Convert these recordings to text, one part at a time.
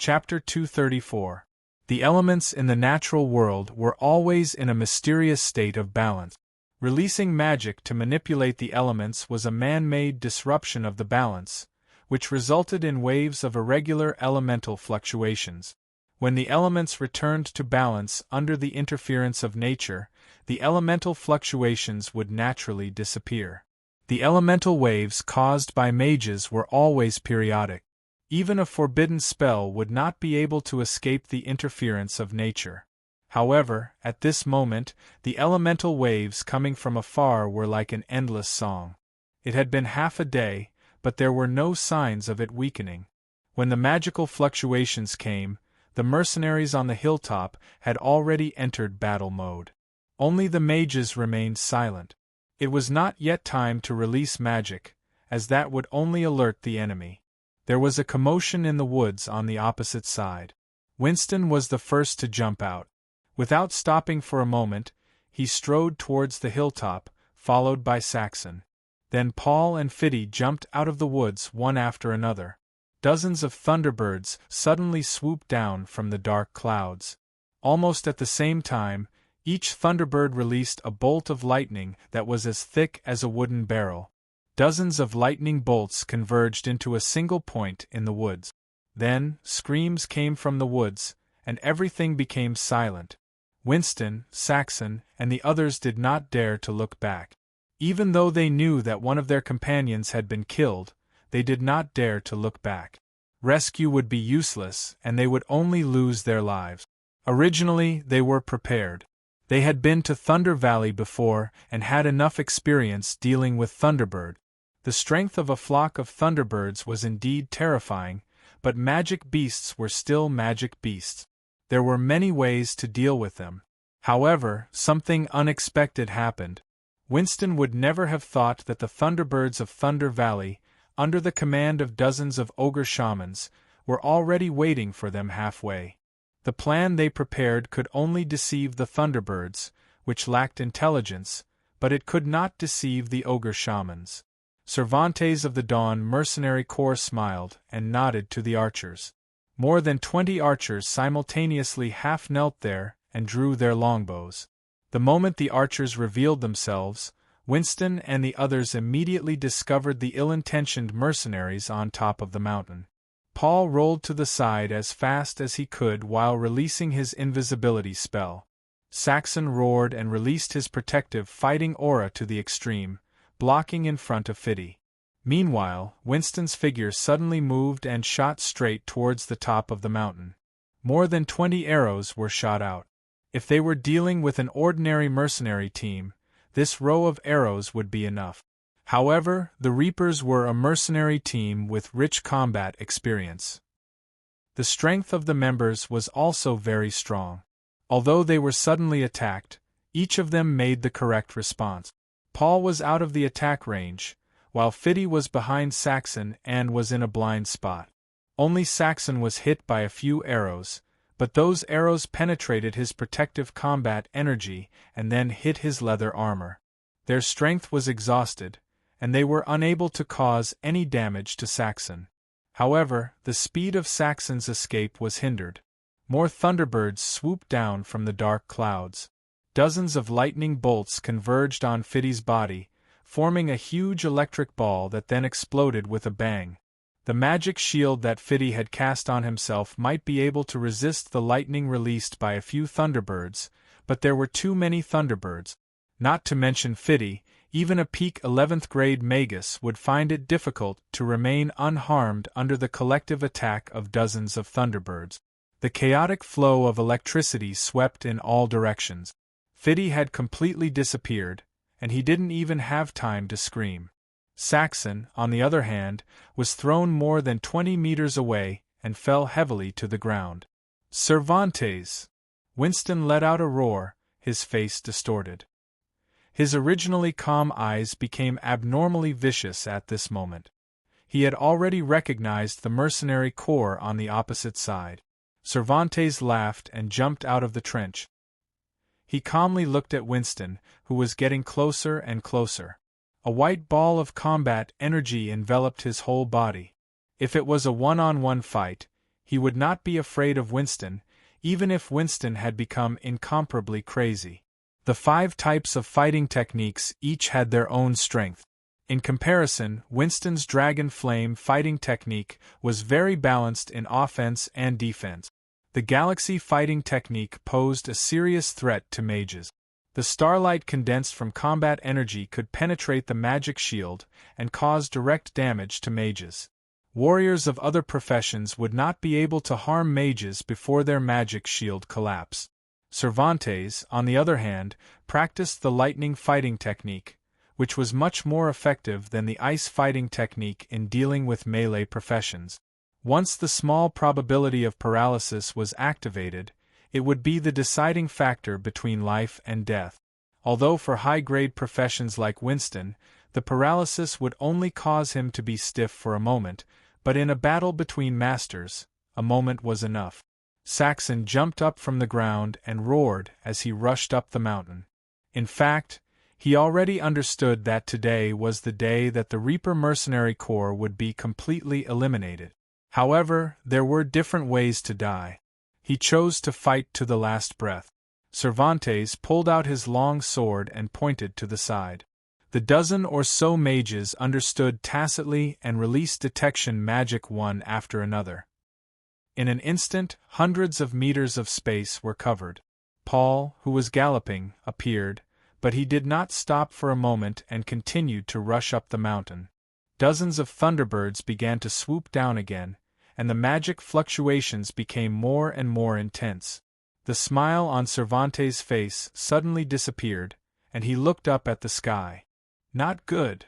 Chapter 234. The elements in the natural world were always in a mysterious state of balance. Releasing magic to manipulate the elements was a man-made disruption of the balance, which resulted in waves of irregular elemental fluctuations. When the elements returned to balance under the interference of nature, the elemental fluctuations would naturally disappear. The elemental waves caused by mages were always periodic. Even a forbidden spell would not be able to escape the interference of nature. However, at this moment, the elemental waves coming from afar were like an endless song. It had been half a day, but there were no signs of it weakening. When the magical fluctuations came, the mercenaries on the hilltop had already entered battle mode. Only the mages remained silent. It was not yet time to release magic, as that would only alert the enemy. There was a commotion in the woods on the opposite side. Winston was the first to jump out. Without stopping for a moment, he strode towards the hilltop, followed by Saxon. Then Paul and Fiddy jumped out of the woods one after another. Dozens of thunderbirds suddenly swooped down from the dark clouds. Almost at the same time, each thunderbird released a bolt of lightning that was as thick as a wooden barrel. Dozens of lightning bolts converged into a single point in the woods. Then, screams came from the woods, and everything became silent. Winston, Saxon, and the others did not dare to look back. Even though they knew that one of their companions had been killed, they did not dare to look back. Rescue would be useless, and they would only lose their lives. Originally, they were prepared. They had been to Thunder Valley before and had enough experience dealing with Thunderbird. The strength of a flock of Thunderbirds was indeed terrifying, but magic beasts were still magic beasts. There were many ways to deal with them. However, something unexpected happened. Winston would never have thought that the Thunderbirds of Thunder Valley, under the command of dozens of ogre shamans, were already waiting for them halfway. The plan they prepared could only deceive the Thunderbirds, which lacked intelligence, but it could not deceive the ogre shamans. Cervantes of the Dawn Mercenary Corps smiled and nodded to the archers. More than 20 archers simultaneously half-knelt there and drew their longbows. The moment the archers revealed themselves, Winston and the others immediately discovered the ill-intentioned mercenaries on top of the mountain. Paul rolled to the side as fast as he could while releasing his invisibility spell. Saxon roared and released his protective fighting aura to the extreme, blocking in front of Fiddy. Meanwhile, Winston's figure suddenly moved and shot straight towards the top of the mountain. More than 20 arrows were shot out. If they were dealing with an ordinary mercenary team, this row of arrows would be enough. However, the Reapers were a mercenary team with rich combat experience. The strength of the members was also very strong. Although they were suddenly attacked, each of them made the correct response. Paul was out of the attack range, while Fiddy was behind Saxon and was in a blind spot. Only Saxon was hit by a few arrows, but those arrows penetrated his protective combat energy and then hit his leather armor. Their strength was exhausted, and they were unable to cause any damage to Saxon. However, the speed of Saxon's escape was hindered. More thunderbirds swooped down from the dark clouds. Dozens of lightning bolts converged on Fiddy's body, forming a huge electric ball that then exploded with a bang. The magic shield that Fiddy had cast on himself might be able to resist the lightning released by a few thunderbirds, but there were too many thunderbirds. Not to mention Fiddy, even a peak 11th grade magus would find it difficult to remain unharmed under the collective attack of dozens of thunderbirds. The chaotic flow of electricity swept in all directions. Fiddy had completely disappeared, and he didn't even have time to scream. Saxon, on the other hand, was thrown more than 20 meters away and fell heavily to the ground. Cervantes! Winston let out a roar, his face distorted. His originally calm eyes became abnormally vicious at this moment. He had already recognized the mercenary corps on the opposite side. Cervantes laughed and jumped out of the trench. He calmly looked at Winston, who was getting closer and closer. A white ball of combat energy enveloped his whole body. If it was a one-on-one fight, he would not be afraid of Winston, even if Winston had become incomparably crazy. The 5 types of fighting techniques each had their own strength. In comparison, Winston's Dragon Flame fighting technique was very balanced in offense and defense. The Galaxy fighting technique posed a serious threat to mages. The starlight condensed from combat energy could penetrate the magic shield and cause direct damage to mages. Warriors of other professions would not be able to harm mages before their magic shield collapsed. Cervantes, on the other hand, practiced the lightning fighting technique, which was much more effective than the ice fighting technique in dealing with melee professions. Once the small probability of paralysis was activated, it would be the deciding factor between life and death. Although for high-grade professions like Winston, the paralysis would only cause him to be stiff for a moment, but in a battle between masters, a moment was enough. Saxon jumped up from the ground and roared as he rushed up the mountain. In fact, he already understood that today was the day that the Reaper Mercenary Corps would be completely eliminated. However, there were different ways to die. He chose to fight to the last breath. Cervantes pulled out his long sword and pointed to the side. The dozen or so mages understood tacitly and released detection magic one after another. In an instant, hundreds of meters of space were covered. Paul, who was galloping, appeared, but he did not stop for a moment and continued to rush up the mountain. Dozens of thunderbirds began to swoop down again, and the magic fluctuations became more and more intense. The smile on Cervantes' face suddenly disappeared, and he looked up at the sky. Not good.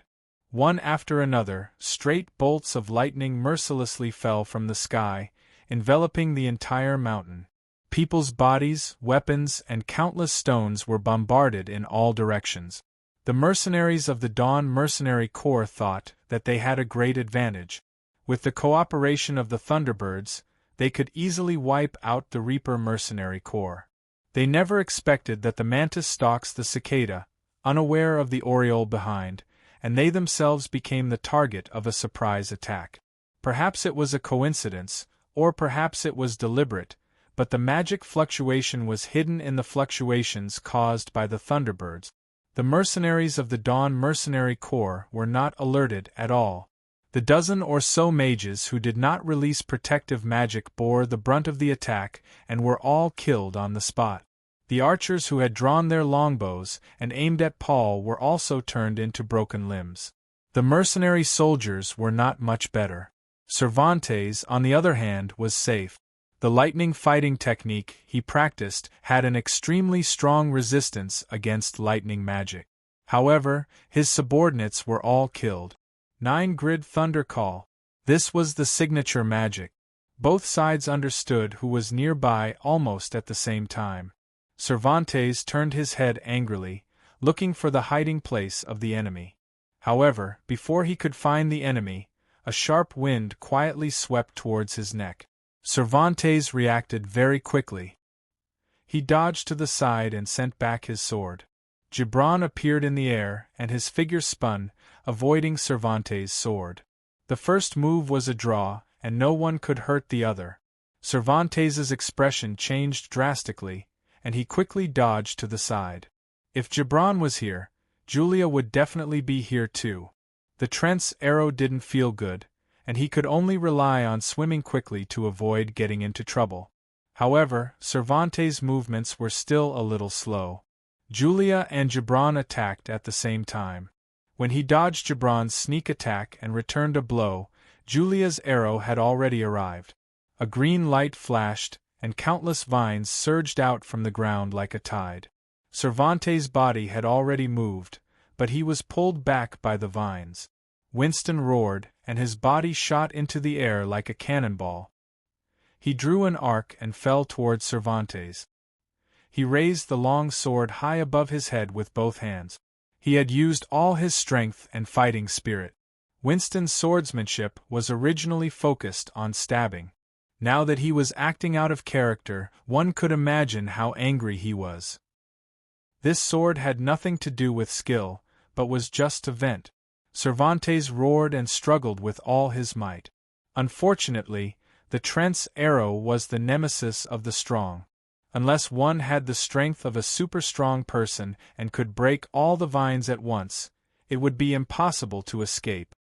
One after another, straight bolts of lightning mercilessly fell from the sky, enveloping the entire mountain. People's bodies, weapons, and countless stones were bombarded in all directions. The mercenaries of the Dawn Mercenary Corps thought that they had a great advantage. With the cooperation of the Thunderbirds, they could easily wipe out the Reaper Mercenary Corps. They never expected that the mantis stalks the cicada, unaware of the oriole behind, and they themselves became the target of a surprise attack. Perhaps it was a coincidence, or perhaps it was deliberate, but the magic fluctuation was hidden in the fluctuations caused by the Thunderbirds. The mercenaries of the Dawn Mercenary Corps were not alerted at all. The dozen or so mages who did not release protective magic bore the brunt of the attack and were all killed on the spot. The archers who had drawn their longbows and aimed at Paul were also turned into broken limbs. The mercenary soldiers were not much better. Cervantes, on the other hand, was safe. The lightning fighting technique he practiced had an extremely strong resistance against lightning magic. However, his subordinates were all killed. 9-grid thunder call. This was the signature magic. Both sides understood who was nearby almost at the same time. Cervantes turned his head angrily, looking for the hiding place of the enemy. However, before he could find the enemy, a sharp wind quietly swept towards his neck. Cervantes reacted very quickly. He dodged to the side and sent back his sword. Gibran appeared in the air, and his figure spun, avoiding Cervantes' sword. The first move was a draw, and no one could hurt the other. Cervantes' expression changed drastically, and he quickly dodged to the side. If Gibran was here, Julia would definitely be here too. The Trent's arrow didn't feel good, and he could only rely on swimming quickly to avoid getting into trouble. However, Cervantes' movements were still a little slow. Julia and Gibran attacked at the same time. When he dodged Gibran's sneak attack and returned a blow, Julia's arrow had already arrived. A green light flashed, and countless vines surged out from the ground like a tide. Cervantes' body had already moved, but he was pulled back by the vines. Winston roared, and his body shot into the air like a cannonball. He drew an arc and fell towards Cervantes. He raised the long sword high above his head with both hands. He had used all his strength and fighting spirit. Winston's swordsmanship was originally focused on stabbing. Now that he was acting out of character, one could imagine how angry he was. This sword had nothing to do with skill, but was just to vent. Cervantes roared and struggled with all his might. Unfortunately, The Trent's arrow was the nemesis of the strong. Unless one had the strength of a super-strong person and could break all the vines at once, it would be impossible to escape.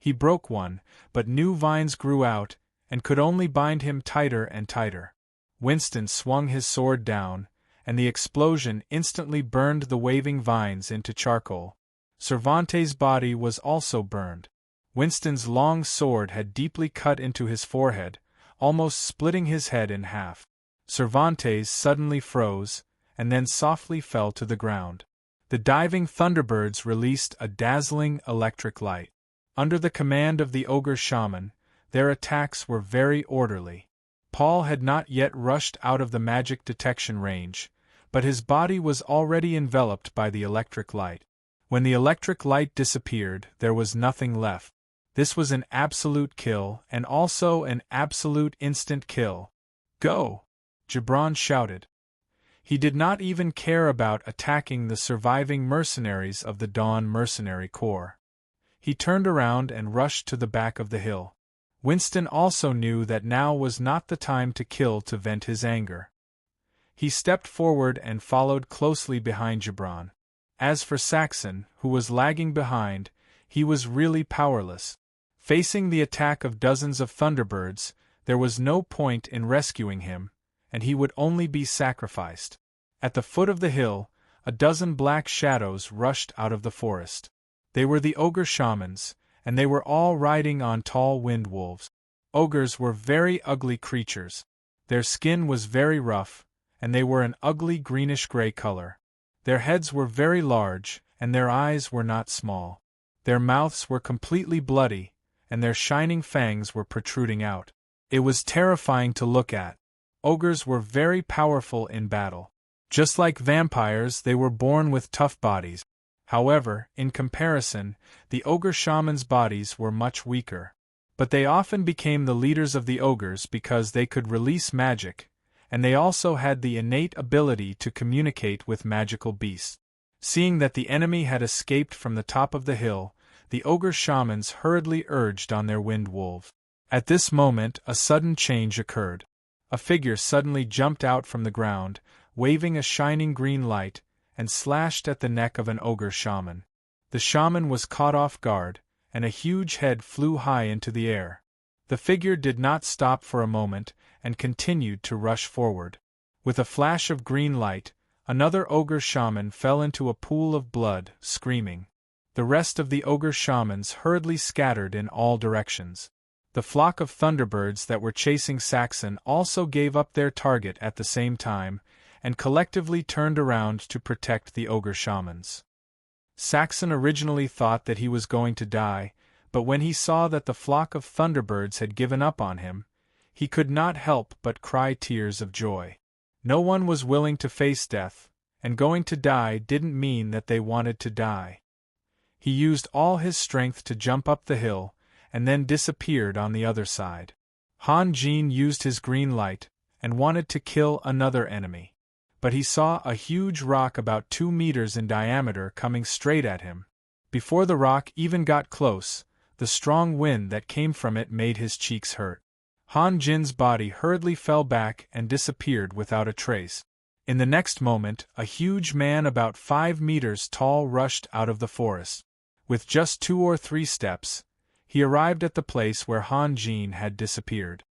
He broke one, but new vines grew out, and could only bind him tighter and tighter. Winston swung his sword down, and the explosion instantly burned the waving vines into charcoal. Cervantes' body was also burned. Winston's long sword had deeply cut into his forehead, almost splitting his head in half. Cervantes suddenly froze, and then softly fell to the ground. The diving Thunderbirds released a dazzling electric light. Under the command of the ogre shaman, their attacks were very orderly. Paul had not yet rushed out of the magic detection range, but his body was already enveloped by the electric light. When the electric light disappeared, there was nothing left. This was an absolute kill, and also an absolute instant kill. "Go!" Gibran shouted. He did not even care about attacking the surviving mercenaries of the Dawn Mercenary Corps. He turned around and rushed to the back of the hill. Winston also knew that now was not the time to kill to vent his anger. He stepped forward and followed closely behind Gibran. As for Saxon, who was lagging behind, he was really powerless. Facing the attack of dozens of Thunderbirds, there was no point in rescuing him, and he would only be sacrificed. At the foot of the hill, a dozen black shadows rushed out of the forest. They were the ogre shamans, and they were all riding on tall wind wolves. Ogres were very ugly creatures. Their skin was very rough, and they were an ugly greenish-gray color. Their heads were very large, and their eyes were not small. Their mouths were completely bloody, and their shining fangs were protruding out. It was terrifying to look at. Ogres were very powerful in battle. Just like vampires, they were born with tough bodies. However, in comparison, the ogre shamans' bodies were much weaker. But they often became the leaders of the ogres because they could release magic, and they also had the innate ability to communicate with magical beasts. Seeing that the enemy had escaped from the top of the hill, the ogre shamans hurriedly urged on their wind wolves. At this moment, a sudden change occurred. A figure suddenly jumped out from the ground, waving a shining green light, and slashed at the neck of an ogre shaman. The shaman was caught off guard, and a huge head flew high into the air. The figure did not stop for a moment, and continued to rush forward. With a flash of green light, another ogre shaman fell into a pool of blood, screaming. The rest of the ogre shamans hurriedly scattered in all directions. The flock of Thunderbirds that were chasing Saxon also gave up their target at the same time, and collectively turned around to protect the ogre shamans. Saxon originally thought that he was going to die, but when he saw that the flock of Thunderbirds had given up on him, he could not help but cry tears of joy. No one was willing to face death, and going to die didn't mean that they wanted to die. He used all his strength to jump up the hill, and then disappeared on the other side. Han Jin used his green light, and wanted to kill another enemy. But he saw a huge rock about 2 meters in diameter coming straight at him. Before the rock even got close, the strong wind that came from it made his cheeks hurt. Han Jin's body hurriedly fell back and disappeared without a trace. In the next moment, a huge man about 5 meters tall rushed out of the forest. With just 2 or 3 steps, he arrived at the place where Han Jin had disappeared.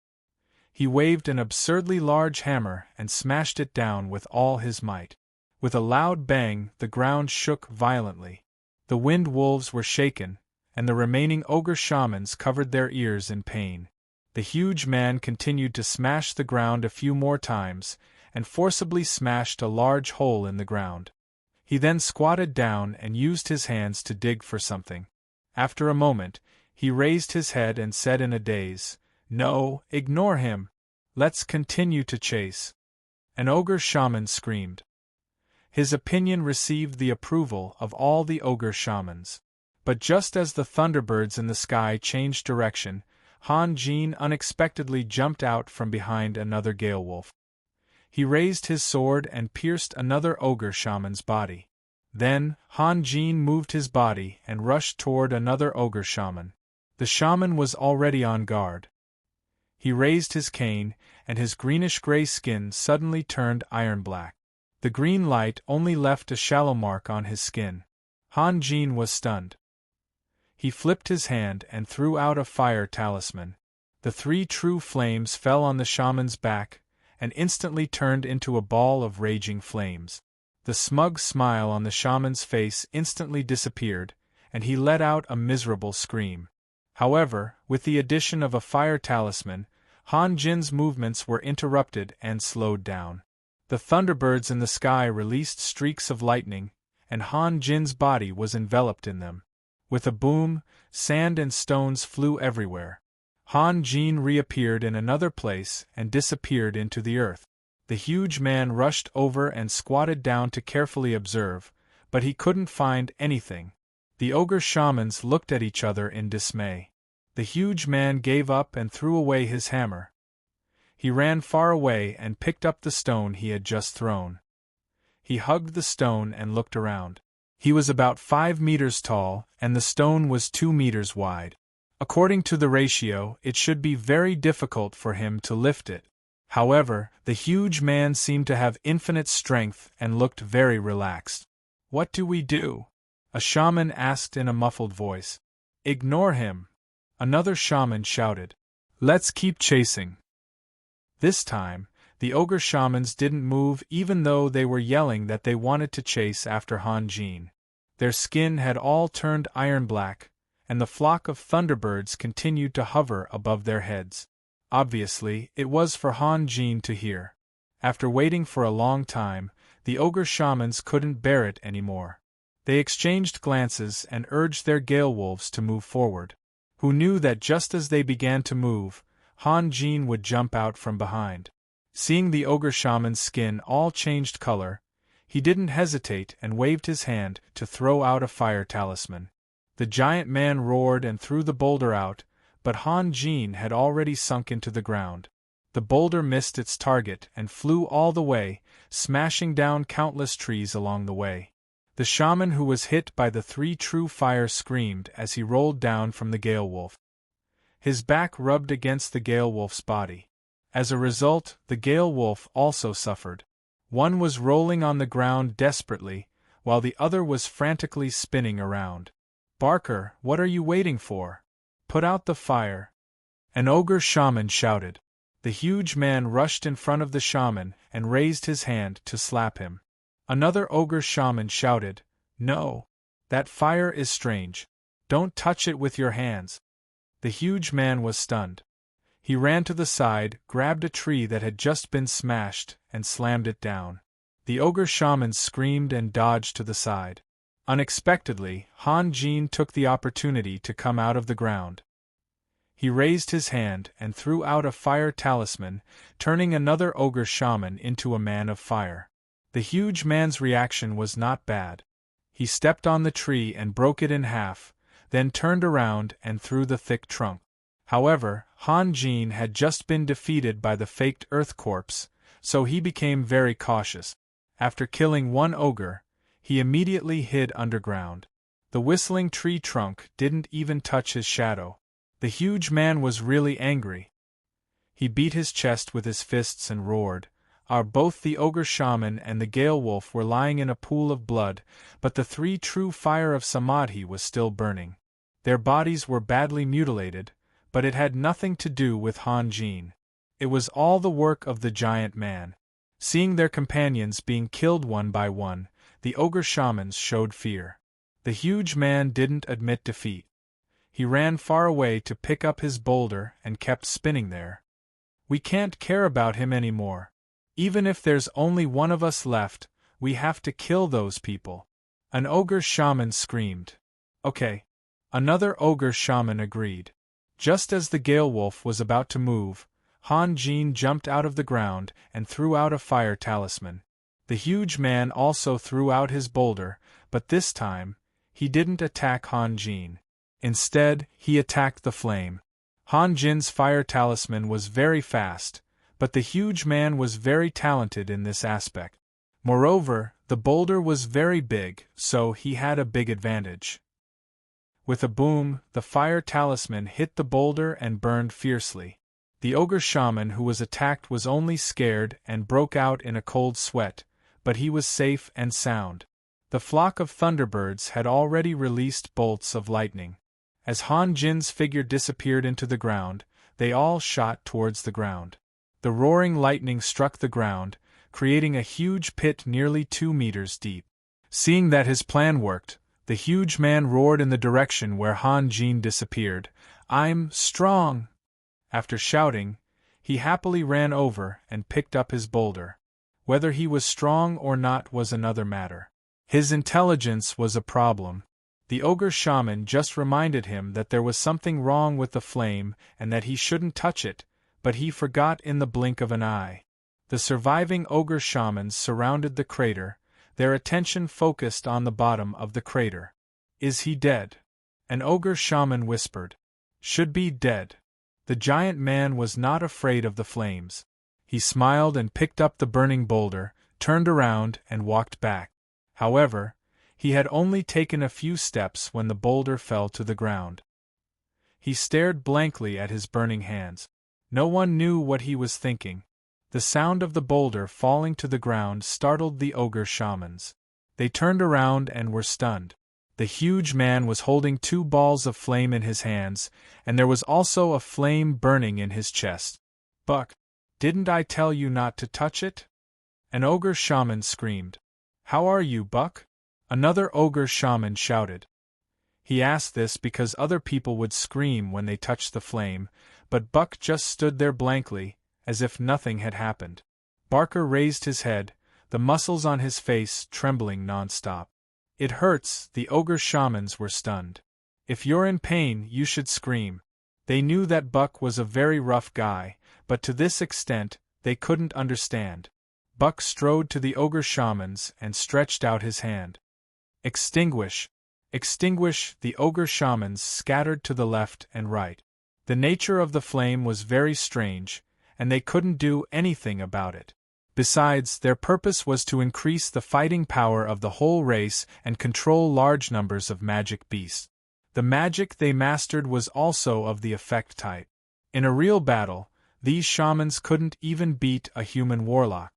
He waved an absurdly large hammer and smashed it down with all his might. With a loud bang, the ground shook violently. The wind wolves were shaken, and the remaining ogre shamans covered their ears in pain. The huge man continued to smash the ground a few more times, and forcibly smashed a large hole in the ground. He then squatted down and used his hands to dig for something. After a moment, he raised his head and said in a daze, "No, ignore him. Let's continue to chase." An ogre shaman screamed. His opinion received the approval of all the ogre shamans. But just as the Thunderbirds in the sky changed direction, Han Jin unexpectedly jumped out from behind another Galewolf. He raised his sword and pierced another ogre shaman's body. Then, Han Jin moved his body and rushed toward another ogre shaman. The shaman was already on guard. He raised his cane, and his greenish-gray skin suddenly turned iron-black. The green light only left a shallow mark on his skin. Han Jin was stunned. He flipped his hand and threw out a fire talisman. The 3 true flames fell on the shaman's back, and instantly turned into a ball of raging flames. The smug smile on the shaman's face instantly disappeared, and he let out a miserable scream. However, with the addition of a fire talisman, Han Jin's movements were interrupted and slowed down. The thunderbirds in the sky released streaks of lightning, and Han Jin's body was enveloped in them. With a boom, sand and stones flew everywhere. Han Jin reappeared in another place and disappeared into the earth. The huge man rushed over and squatted down to carefully observe, but he couldn't find anything. The ogre shamans looked at each other in dismay. The huge man gave up and threw away his hammer. He ran far away and picked up the stone he had just thrown. He hugged the stone and looked around. He was about 5 meters tall, and the stone was 2 meters wide. According to the ratio, it should be very difficult for him to lift it. However, the huge man seemed to have infinite strength and looked very relaxed. "What do we do?" a shaman asked in a muffled voice. "Ignore him," another shaman shouted. "Let's keep chasing." This time, the ogre shamans didn't move even though they were yelling that they wanted to chase after Han Jin. Their skin had all turned iron-black, and the flock of thunderbirds continued to hover above their heads. Obviously, it was for Han Jin to hear. After waiting for a long time, the ogre shamans couldn't bear it anymore. They exchanged glances and urged their gale wolves to move forward. Who knew that just as they began to move, Han Jin would jump out from behind. Seeing the ogre shaman's skin all changed color, he didn't hesitate and waved his hand to throw out a fire talisman. The giant man roared and threw the boulder out, but Han Jin had already sunk into the ground. The boulder missed its target and flew all the way, smashing down countless trees along the way. The shaman who was hit by the 3 true fire screamed as he rolled down from the gale wolf. His back rubbed against the gale wolf's body. As a result, the gale wolf also suffered. One was rolling on the ground desperately, while the other was frantically spinning around. "Barker, what are you waiting for? Put out the fire!" an ogre shaman shouted. The huge man rushed in front of the shaman and raised his hand to slap him. Another ogre shaman shouted, "No! That fire is strange. Don't touch it with your hands." The huge man was stunned. He ran to the side, grabbed a tree that had just been smashed, and slammed it down. The ogre shaman screamed and dodged to the side. Unexpectedly, Han Jin took the opportunity to come out of the ground. He raised his hand and threw out a fire talisman, turning another ogre shaman into a man of fire. The huge man's reaction was not bad. He stepped on the tree and broke it in half, then turned around and threw the thick trunk. However, Han Jin had just been defeated by the faked earth corpse, so he became very cautious. After killing one ogre, he immediately hid underground. The whistling tree trunk didn't even touch his shadow. The huge man was really angry. He beat his chest with his fists and roared. Both the ogre shaman and the gale wolf were lying in a pool of blood, but the 3 true fire of Samadhi was still burning. Their bodies were badly mutilated, but it had nothing to do with Han Jin. It was all the work of the giant man. Seeing their companions being killed one by one, the ogre shamans showed fear. The huge man didn't admit defeat. He ran far away to pick up his boulder and kept spinning there. "We can't care about him anymore. Even if there's only one of us left, we have to kill those people," an ogre shaman screamed. "Okay." Another ogre shaman agreed. Just as the gale wolf was about to move, Han Jin jumped out of the ground and threw out a fire talisman. The huge man also threw out his boulder, but this time, he didn't attack Han Jin. Instead, he attacked the flame. Han Jin's fire talisman was very fast, but the huge man was very talented in this aspect. Moreover, the boulder was very big, so he had a big advantage. With a boom, the fire talisman hit the boulder and burned fiercely. The ogre shaman who was attacked was only scared and broke out in a cold sweat, but he was safe and sound. The flock of thunderbirds had already released bolts of lightning. As Han Jin's figure disappeared into the ground, they all shot towards the ground. The roaring lightning struck the ground, creating a huge pit nearly 2 meters deep. Seeing that his plan worked, the huge man roared in the direction where Han Jin disappeared, "I'm strong!" After shouting, he happily ran over and picked up his boulder. Whether he was strong or not was another matter. His intelligence was a problem. The ogre shaman just reminded him that there was something wrong with the flame and that he shouldn't touch it, but he forgot in the blink of an eye. The surviving ogre shamans surrounded the crater, their attention focused on the bottom of the crater. "Is he dead?" An ogre shaman whispered. "Should be dead." The giant man was not afraid of the flames. He smiled and picked up the burning boulder, turned around and walked back. However, he had only taken a few steps when the boulder fell to the ground. He stared blankly at his burning hands. No one knew what he was thinking. The sound of the boulder falling to the ground startled the ogre shamans. They turned around and were stunned. The huge man was holding 2 balls of flame in his hands, and there was also a flame burning in his chest. "Buck, didn't I tell you not to touch it?" An ogre shaman screamed. "How are you, Buck?" Another ogre shaman shouted. He asked this because other people would scream when they touched the flame, but Buck just stood there blankly, as if nothing had happened. Barker raised his head, the muscles on his face trembling non-stop. "It hurts," the ogre shamans were stunned. "If you're in pain, you should scream." They knew that Buck was a very rough guy, but to this extent, they couldn't understand. Buck strode to the ogre shamans and stretched out his hand. "Extinguish! Extinguish!" The ogre shamans scattered to the left and right. The nature of the flame was very strange, and they couldn't do anything about it. Besides, their purpose was to increase the fighting power of the whole race and control large numbers of magic beasts. The magic they mastered was also of the effect type. In a real battle, these shamans couldn't even beat a human warlock.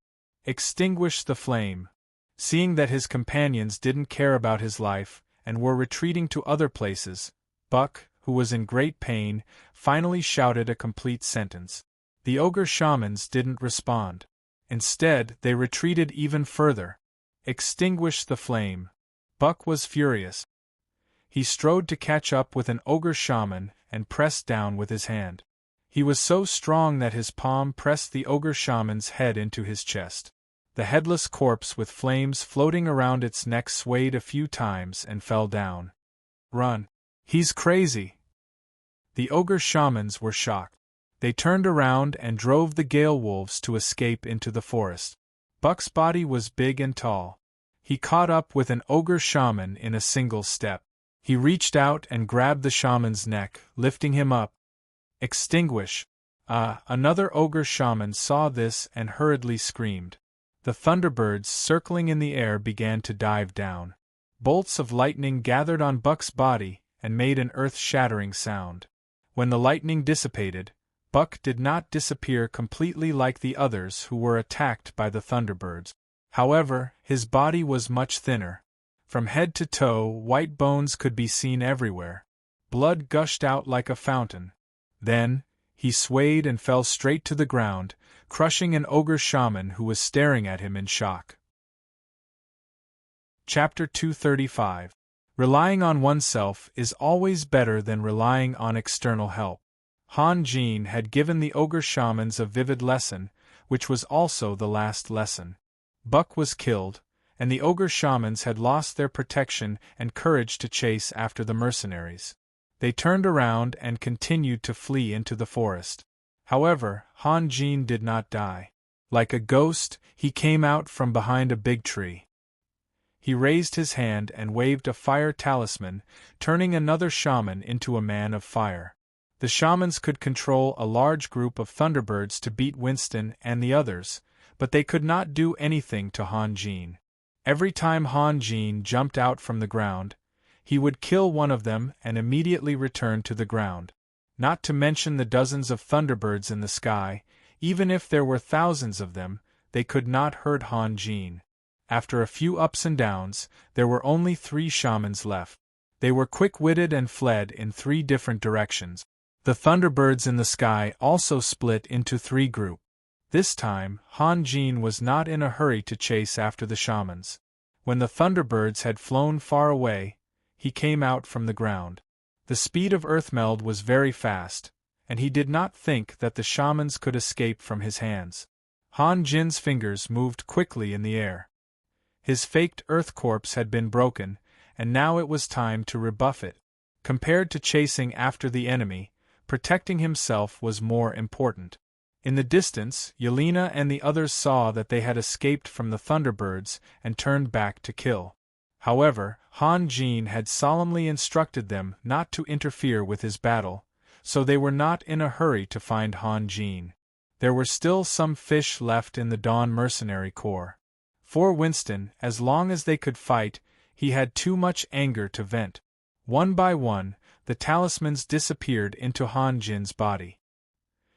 Extinguish the flame. Seeing that his companions didn't care about his life and were retreating to other places, Buck, who was in great pain, finally shouted a complete sentence. The ogre shamans didn't respond. Instead, they retreated even further. "Extinguish the flame." Buck was furious. He strode to catch up with an ogre shaman and pressed down with his hand. He was so strong that his palm pressed the ogre shaman's head into his chest. The headless corpse with flames floating around its neck swayed a few times and fell down. "Run! He's crazy!" The ogre shamans were shocked. They turned around and drove the gale wolves to escape into the forest. Buck's body was big and tall. He caught up with an ogre shaman in a single step. He reached out and grabbed the shaman's neck, lifting him up. "Extinguish!" Another ogre shaman saw this and hurriedly screamed. The thunderbirds circling in the air began to dive down. Bolts of lightning gathered on Buck's body and made an earth-shattering sound. When the lightning dissipated, Buck did not disappear completely like the others who were attacked by the thunderbirds. However, his body was much thinner. From head to toe, white bones could be seen everywhere. Blood gushed out like a fountain. Then, he swayed and fell straight to the ground, crushing an ogre shaman who was staring at him in shock. Chapter 235. Relying on oneself is always better than relying on external help. Han Jin had given the ogre shamans a vivid lesson, which was also the last lesson. Buck was killed, and the ogre shamans had lost their protection and courage to chase after the mercenaries. They turned around and continued to flee into the forest. However, Han Jin did not die. Like a ghost, he came out from behind a big tree. He raised his hand and waved a fire talisman, turning another shaman into a man of fire. The shamans could control a large group of thunderbirds to beat Winston and the others, but they could not do anything to Han Jin. Every time Han Jin jumped out from the ground, he would kill one of them and immediately return to the ground. Not to mention the dozens of thunderbirds in the sky, even if there were thousands of them, they could not hurt Han Jin. After a few ups and downs, there were only 3 shamans left. They were quick-witted and fled in 3 different directions. The thunderbirds in the sky also split into 3 groups. This time, Han Jin was not in a hurry to chase after the shamans. When the thunderbirds had flown far away, he came out from the ground. The speed of Earthmeld was very fast, and he did not think that the shamans could escape from his hands. Han Jin's fingers moved quickly in the air. His faked Earth corpse had been broken, and now it was time to rebuff it. Compared to chasing after the enemy, protecting himself was more important. In the distance, Yelena and the others saw that they had escaped from the thunderbirds and turned back to kill. However, Han Jin had solemnly instructed them not to interfere with his battle, so they were not in a hurry to find Han Jin. There were still some fish left in the Dawn Mercenary Corps. For Winston, as long as they could fight, he had too much anger to vent. One by one, the talismans disappeared into Han Jin's body.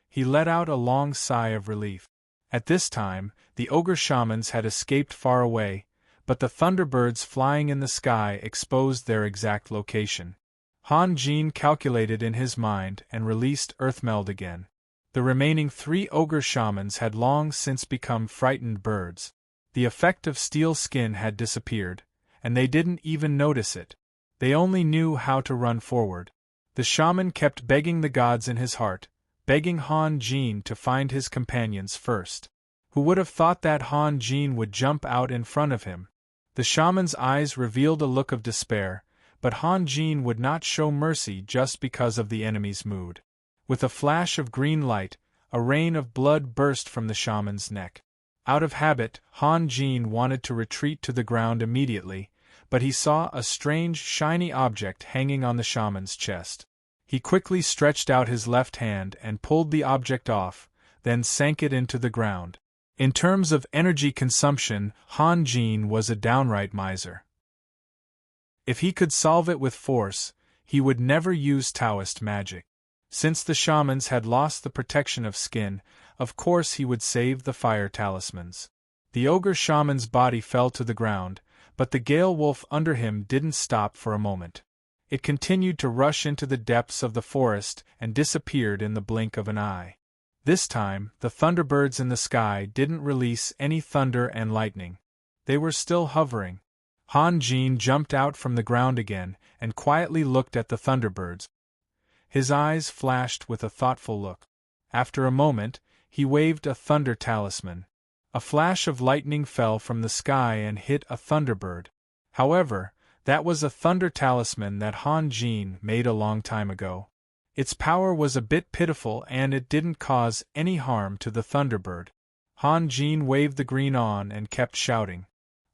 He let out a long sigh of relief. At this time, the ogre shamans had escaped far away, but the thunderbirds flying in the sky exposed their exact location. Han Jin calculated in his mind and released Earthmeld again. The remaining 3 ogre shamans had long since become frightened birds. The effect of steel skin had disappeared, and they didn't even notice it. They only knew how to run forward. The shaman kept begging the gods in his heart, begging Han Jin to find his companions first. Who would have thought that Han Jin would jump out in front of him? The shaman's eyes revealed a look of despair, but Han Jin would not show mercy just because of the enemy's mood. With a flash of green light, a rain of blood burst from the shaman's neck. Out of habit, Han Jin wanted to retreat to the ground immediately, but he saw a strange, shiny object hanging on the shaman's chest. He quickly stretched out his left hand and pulled the object off, then sank it into the ground. In terms of energy consumption, Han Jin was a downright miser. If he could solve it with force, he would never use Taoist magic. Since the shamans had lost the protection of skin, of course he would save the fire talismans. The ogre shaman's body fell to the ground, but the Gale Wolf under him didn't stop for a moment. It continued to rush into the depths of the forest and disappeared in the blink of an eye. This time, the thunderbirds in the sky didn't release any thunder and lightning. They were still hovering. Han Jin jumped out from the ground again and quietly looked at the thunderbirds. His eyes flashed with a thoughtful look. After a moment, he waved a thunder talisman. A flash of lightning fell from the sky and hit a thunderbird. However, that was a thunder talisman that Han Jin made a long time ago. Its power was a bit pitiful and it didn't cause any harm to the thunderbird. Han Jin waved the green on and kept shouting.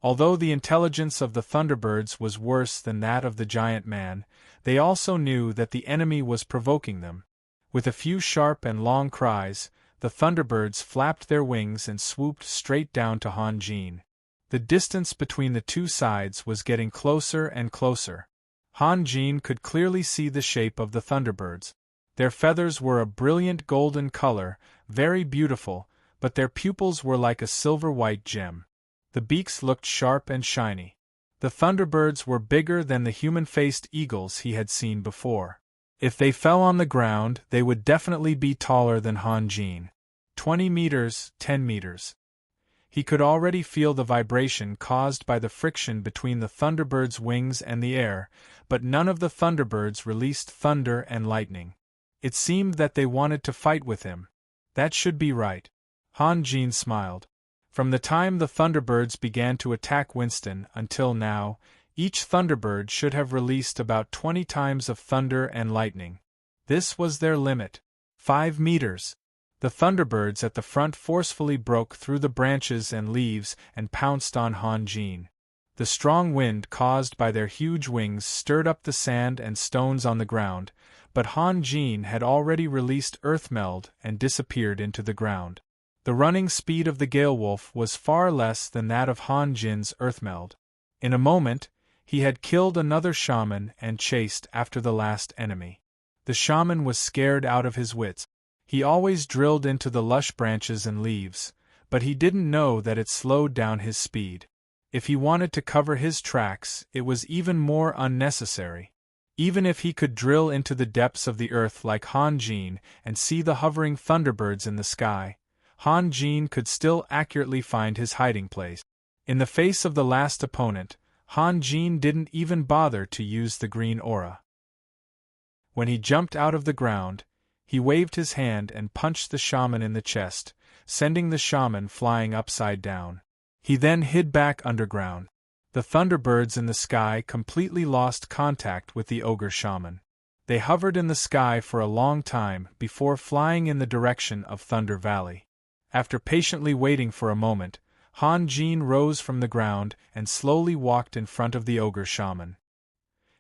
Although the intelligence of the thunderbirds was worse than that of the giant man, they also knew that the enemy was provoking them. With a few sharp and long cries, the thunderbirds flapped their wings and swooped straight down to Han Jin. The distance between the two sides was getting closer and closer. Han Jin could clearly see the shape of the thunderbirds. Their feathers were a brilliant golden color, very beautiful, but their pupils were like a silver-white gem. The beaks looked sharp and shiny. The thunderbirds were bigger than the human-faced eagles he had seen before. If they fell on the ground, they would definitely be taller than Han Jin. 20 meters, 10 meters. He could already feel the vibration caused by the friction between the thunderbird's wings and the air, but none of the thunderbirds released thunder and lightning. It seemed that they wanted to fight with him. That should be right. Han Jin smiled. From the time the thunderbirds began to attack Winston until now, each thunderbird should have released about 20 times of thunder and lightning. This was their limit. 5 meters. The thunderbirds at the front forcefully broke through the branches and leaves and pounced on Han Jin. The strong wind caused by their huge wings stirred up the sand and stones on the ground, but Han Jin had already released Earthmeld and disappeared into the ground. The running speed of the Gale Wolf was far less than that of Han Jin's Earthmeld. In a moment, he had killed another shaman and chased after the last enemy. The shaman was scared out of his wits. He always drilled into the lush branches and leaves, but he didn't know that it slowed down his speed. If he wanted to cover his tracks, it was even more unnecessary. Even if he could drill into the depths of the earth like Han Jin and see the hovering thunderbirds in the sky, Han Jin could still accurately find his hiding place. In the face of the last opponent, Han Jin didn't even bother to use the green aura. When he jumped out of the ground, he waved his hand and punched the shaman in the chest, sending the shaman flying upside down. He then hid back underground. The thunderbirds in the sky completely lost contact with the ogre shaman. They hovered in the sky for a long time before flying in the direction of Thunder Valley. After patiently waiting for a moment, Han Jin rose from the ground and slowly walked in front of the ogre shaman.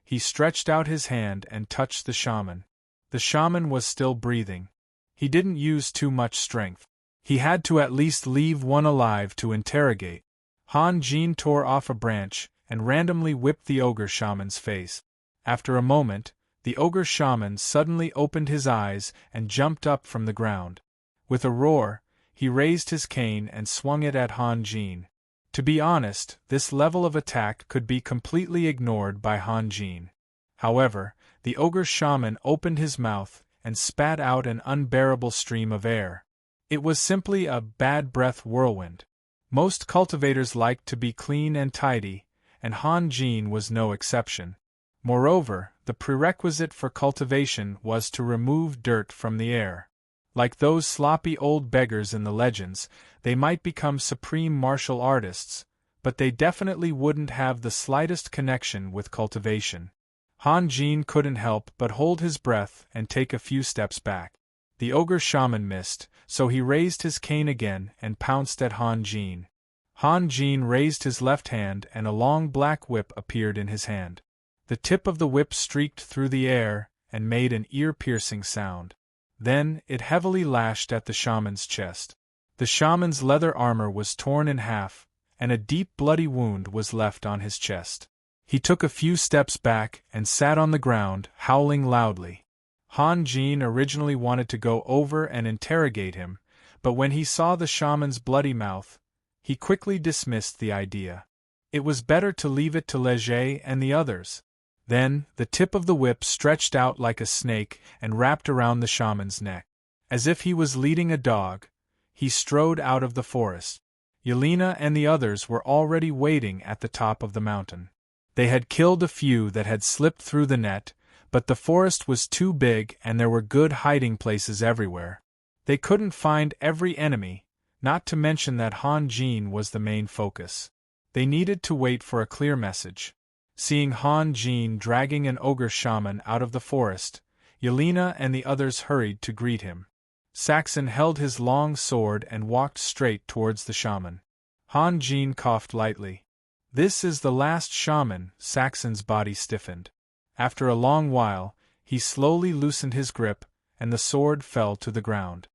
He stretched out his hand and touched the shaman. The shaman was still breathing. He didn't use too much strength. He had to at least leave one alive to interrogate. Han Jin tore off a branch and randomly whipped the ogre shaman's face. After a moment, the ogre shaman suddenly opened his eyes and jumped up from the ground. With a roar, he raised his cane and swung it at Han Jin. To be honest, this level of attack could be completely ignored by Han Jin. However, the ogre shaman opened his mouth and spat out an unbearable stream of air. It was simply a bad breath whirlwind. Most cultivators liked to be clean and tidy, and Han Jin was no exception. Moreover, the prerequisite for cultivation was to remove dirt from the air. Like those sloppy old beggars in the legends, they might become supreme martial artists, but they definitely wouldn't have the slightest connection with cultivation. Han Jin couldn't help but hold his breath and take a few steps back. The ogre shaman missed, so he raised his cane again and pounced at Han Jin. Han Jin raised his left hand and a long black whip appeared in his hand. The tip of the whip streaked through the air and made an ear-piercing sound. Then it heavily lashed at the shaman's chest. The shaman's leather armor was torn in half, and a deep bloody wound was left on his chest. He took a few steps back and sat on the ground, howling loudly. Han Jin originally wanted to go over and interrogate him, but when he saw the shaman's bloody mouth, he quickly dismissed the idea. It was better to leave it to Leger and the others. Then, the tip of the whip stretched out like a snake and wrapped around the shaman's neck. As if he was leading a dog, he strode out of the forest. Yelena and the others were already waiting at the top of the mountain. They had killed a few that had slipped through the net, but the forest was too big and there were good hiding places everywhere. They couldn't find every enemy, not to mention that Han Jin was the main focus. They needed to wait for a clear message. Seeing Han Jin dragging an ogre shaman out of the forest, Yelena and the others hurried to greet him. Saxon held his long sword and walked straight towards the shaman. Han Jin coughed lightly. "This is the last shaman." Saxon's body stiffened. After a long while, he slowly loosened his grip, and the sword fell to the ground.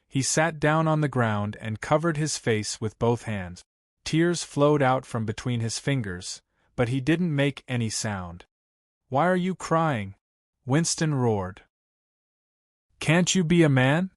He sat down on the ground and covered his face with both hands. Tears flowed out from between his fingers, but he didn't make any sound. "Why are you crying?" Winston roared. "Can't you be a man?"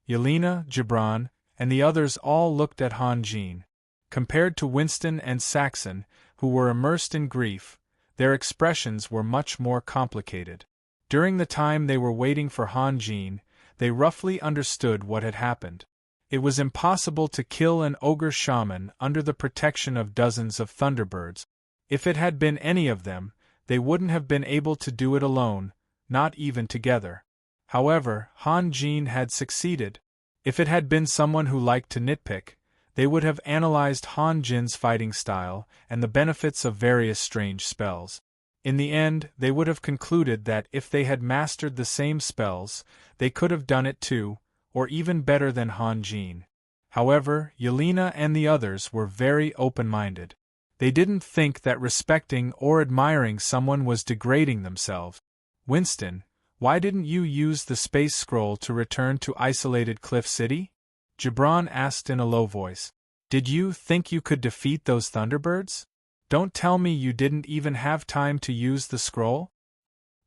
Yelena, Gibran, and the others all looked at Han Jin. Compared to Winston and Saxon, who were immersed in grief, their expressions were much more complicated. During the time they were waiting for Han Jin, they roughly understood what had happened. It was impossible to kill an ogre shaman under the protection of dozens of thunderbirds. If it had been any of them, they wouldn't have been able to do it alone, not even together. However, Han Jin had succeeded. If it had been someone who liked to nitpick, they would have analyzed Han Jin's fighting style and the benefits of various strange spells. In the end, they would have concluded that if they had mastered the same spells, they could have done it too, or even better than Han Jin. However, Yelena and the others were very open-minded. They didn't think that respecting or admiring someone was degrading themselves. "Winston, why didn't you use the space scroll to return to isolated Cliff City?" Gibran asked in a low voice. "Did you think you could defeat those thunderbirds? Don't tell me you didn't even have time to use the scroll?"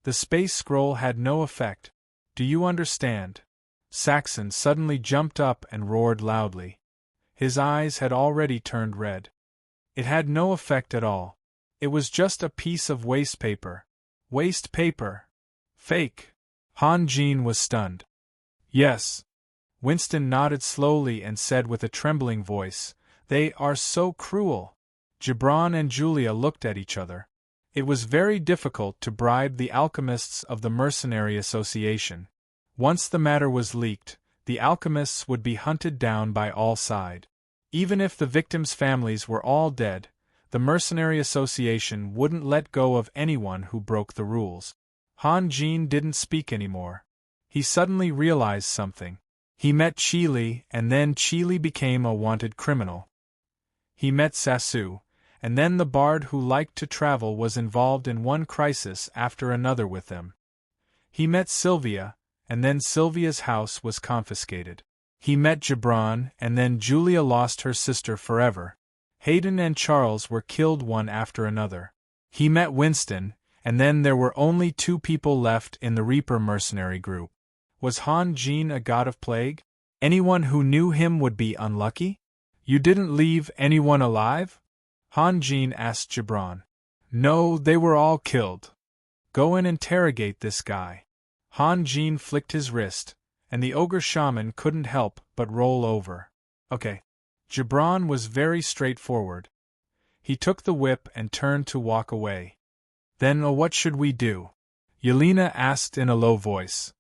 The space scroll had no effect. Do you understand? Saxon suddenly jumped up and roared loudly. His eyes had already turned red. It had no effect at all. It was just a piece of waste paper. Waste paper! Fake! Han Jin was stunned. Yes. Winston nodded slowly and said with a trembling voice, "They are so cruel." Gibran and Julia looked at each other. It was very difficult to bribe the alchemists of the Mercenary Association. Once the matter was leaked, the alchemists would be hunted down by all sides. Even if the victims' families were all dead, the Mercenary Association wouldn't let go of anyone who broke the rules. Han Jin didn't speak anymore. He suddenly realized something. He met Chili, and then Chili became a wanted criminal. He met Sasu, and then the bard who liked to travel was involved in one crisis after another with them. He met Sylvia, and then Sylvia's house was confiscated. He met Gibran, and then Julia lost her sister forever. Hayden and Charles were killed one after another. He met Winston, and then there were only 2 people left in the Reaper mercenary group. Was Han Jin a god of plague? Anyone who knew him would be unlucky? You didn't leave anyone alive? Han Jin asked Gibran. No, they were all killed. Go and interrogate this guy. Han Jin flicked his wrist, and the ogre shaman couldn't help but roll over. Okay. Gibran was very straightforward. He took the whip and turned to walk away. Then what should we do? Yelena asked in a low voice.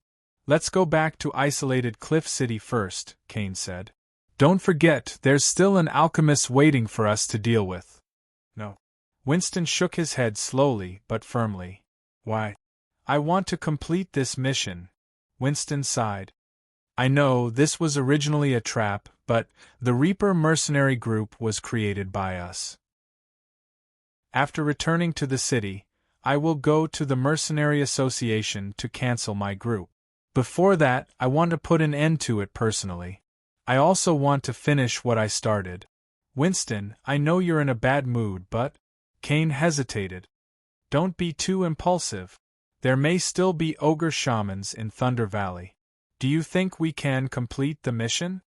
Let's go back to isolated Cliff City first, Kane said. Don't forget, there's still an alchemist waiting for us to deal with. No. Winston shook his head slowly but firmly. Why? I want to complete this mission. Winston sighed. I know this was originally a trap, but the Reaper mercenary group was created by us. After returning to the city, I will go to the Mercenary Association to cancel my group. Before that, I want to put an end to it personally. I also want to finish what I started. Winston, I know you're in a bad mood, but... Kane hesitated. Don't be too impulsive. There may still be ogre shamans in Thunder Valley. Do you think we can complete the mission?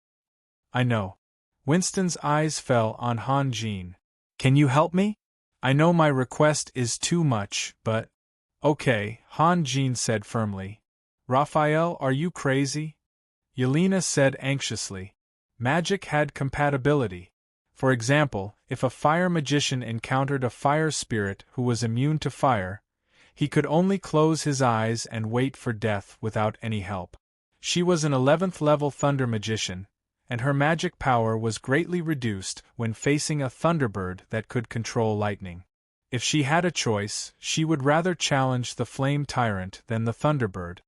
I know. Winston's eyes fell on Han Jin. Can you help me? I know my request is too much, but... Okay, Han Jin said firmly. Raphael, are you crazy? Yelena said anxiously. Magic had compatibility. For example, if a fire magician encountered a fire spirit who was immune to fire, he could only close his eyes and wait for death without any help. She was an 11th level thunder magician, and her magic power was greatly reduced when facing a thunderbird that could control lightning. If she had a choice, she would rather challenge the flame tyrant than the thunderbird.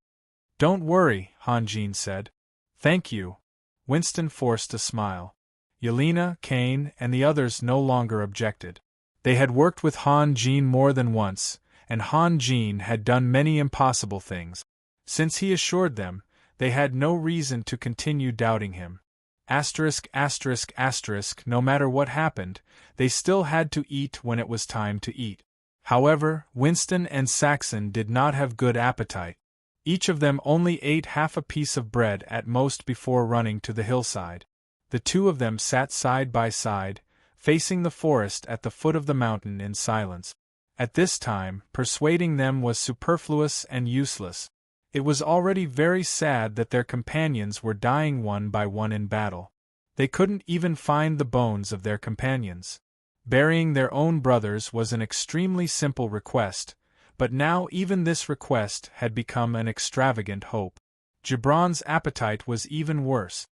Don't worry, Han Jin said. Thank you. Winston forced a smile. Yelena, Kane, and the others no longer objected. They had worked with Han Jin more than once, and Han Jin had done many impossible things. Since he assured them, they had no reason to continue doubting him. No matter what happened, they still had to eat when it was time to eat. However, Winston and Saxon did not have good appetite. Each of them only ate half a piece of bread at most before running to the hillside. The 2 of them sat side by side, facing the forest at the foot of the mountain in silence. At this time, persuading them was superfluous and useless. It was already very sad that their companions were dying one by one in battle. They couldn't even find the bones of their companions. Burying their own brothers was an extremely simple request, but now even this request had become an extravagant hope. Gibran's appetite was even worse.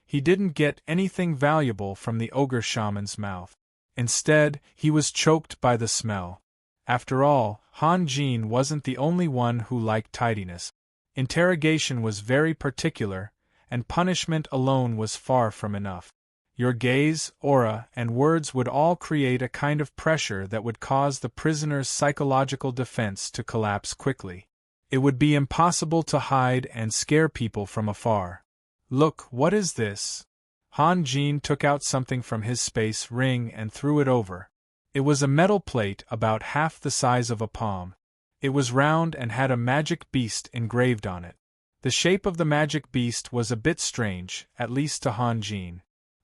He didn't get anything valuable from the ogre shaman's mouth. Instead, he was choked by the smell. After all, Han Jin wasn't the only one who liked tidiness. Interrogation was very particular, and punishment alone was far from enough. Your gaze, aura, and words would all create a kind of pressure that would cause the prisoner's psychological defense to collapse quickly. It would be impossible to hide and scare people from afar. Look, what is this? Han Jin took out something from his space ring and threw it over. It was a metal plate about half the size of a palm. It was round and had a magic beast engraved on it. The shape of the magic beast was a bit strange, at least to Han Jin.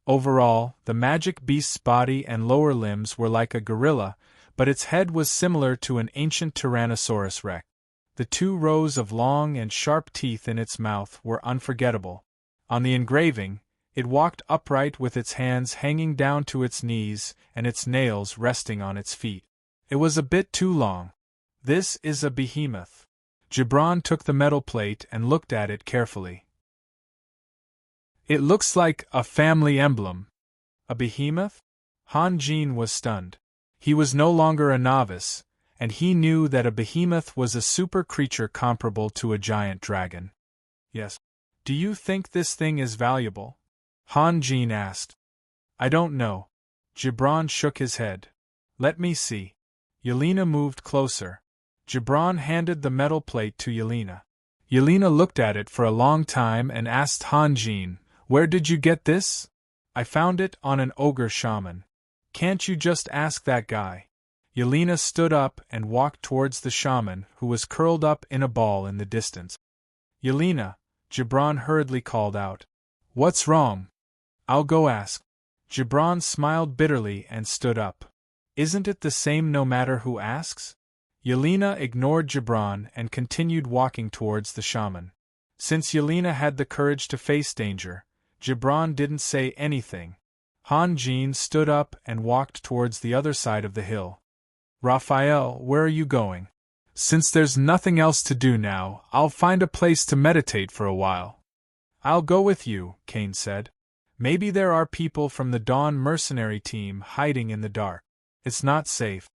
Overall, the magic beast's body and lower limbs were like a gorilla, but its head was similar to an ancient Tyrannosaurus rex. The 2 rows of long and sharp teeth in its mouth were unforgettable. On the engraving, it walked upright with its hands hanging down to its knees and its nails resting on its feet. It was a bit too long. This is a behemoth. Gibran took the metal plate and looked at it carefully. It looks like a family emblem. A behemoth? Han Jin was stunned. He was no longer a novice, and he knew that a behemoth was a super creature comparable to a giant dragon. Yes. Do you think this thing is valuable? Han Jin asked. I don't know. Gibran shook his head. Let me see. Yelena moved closer. Gibran handed the metal plate to Yelena. Yelena looked at it for a long time and asked Han Jin, "Where did you get this?" "I found it on an ogre shaman." "Can't you just ask that guy?" Yelena stood up and walked towards the shaman, who was curled up in a ball in the distance. "Yelena," Gibran hurriedly called out. "What's wrong?" "I'll go ask." Gibran smiled bitterly and stood up. "Isn't it the same no matter who asks?" Yelena ignored Gibran and continued walking towards the shaman. Since Yelena had the courage to face danger, Gibran didn't say anything. Han Jin stood up and walked towards the other side of the hill. "Raphael, where are you going?" "Since there's nothing else to do now, I'll find a place to meditate for a while." "I'll go with you," Kane said. "Maybe there are people from the Dawn mercenary team hiding in the dark. It's not safe."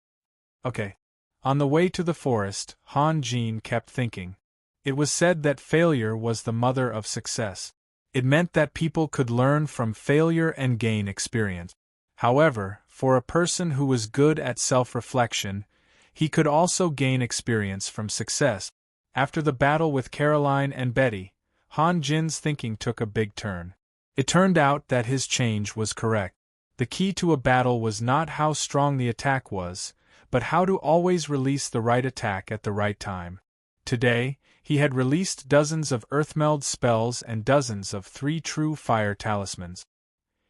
"Okay." On the way to the forest, Han Jin kept thinking. It was said that failure was the mother of success. It meant that people could learn from failure and gain experience. However, for a person who was good at self-reflection, he could also gain experience from success. After the battle with Caroline and Betty, Han Jin's thinking took a big turn. It turned out that his change was correct. The key to a battle was not how strong the attack was, but how to always release the right attack at the right time. Today, he had released dozens of Earthmeld spells and dozens of 3 true fire talismans.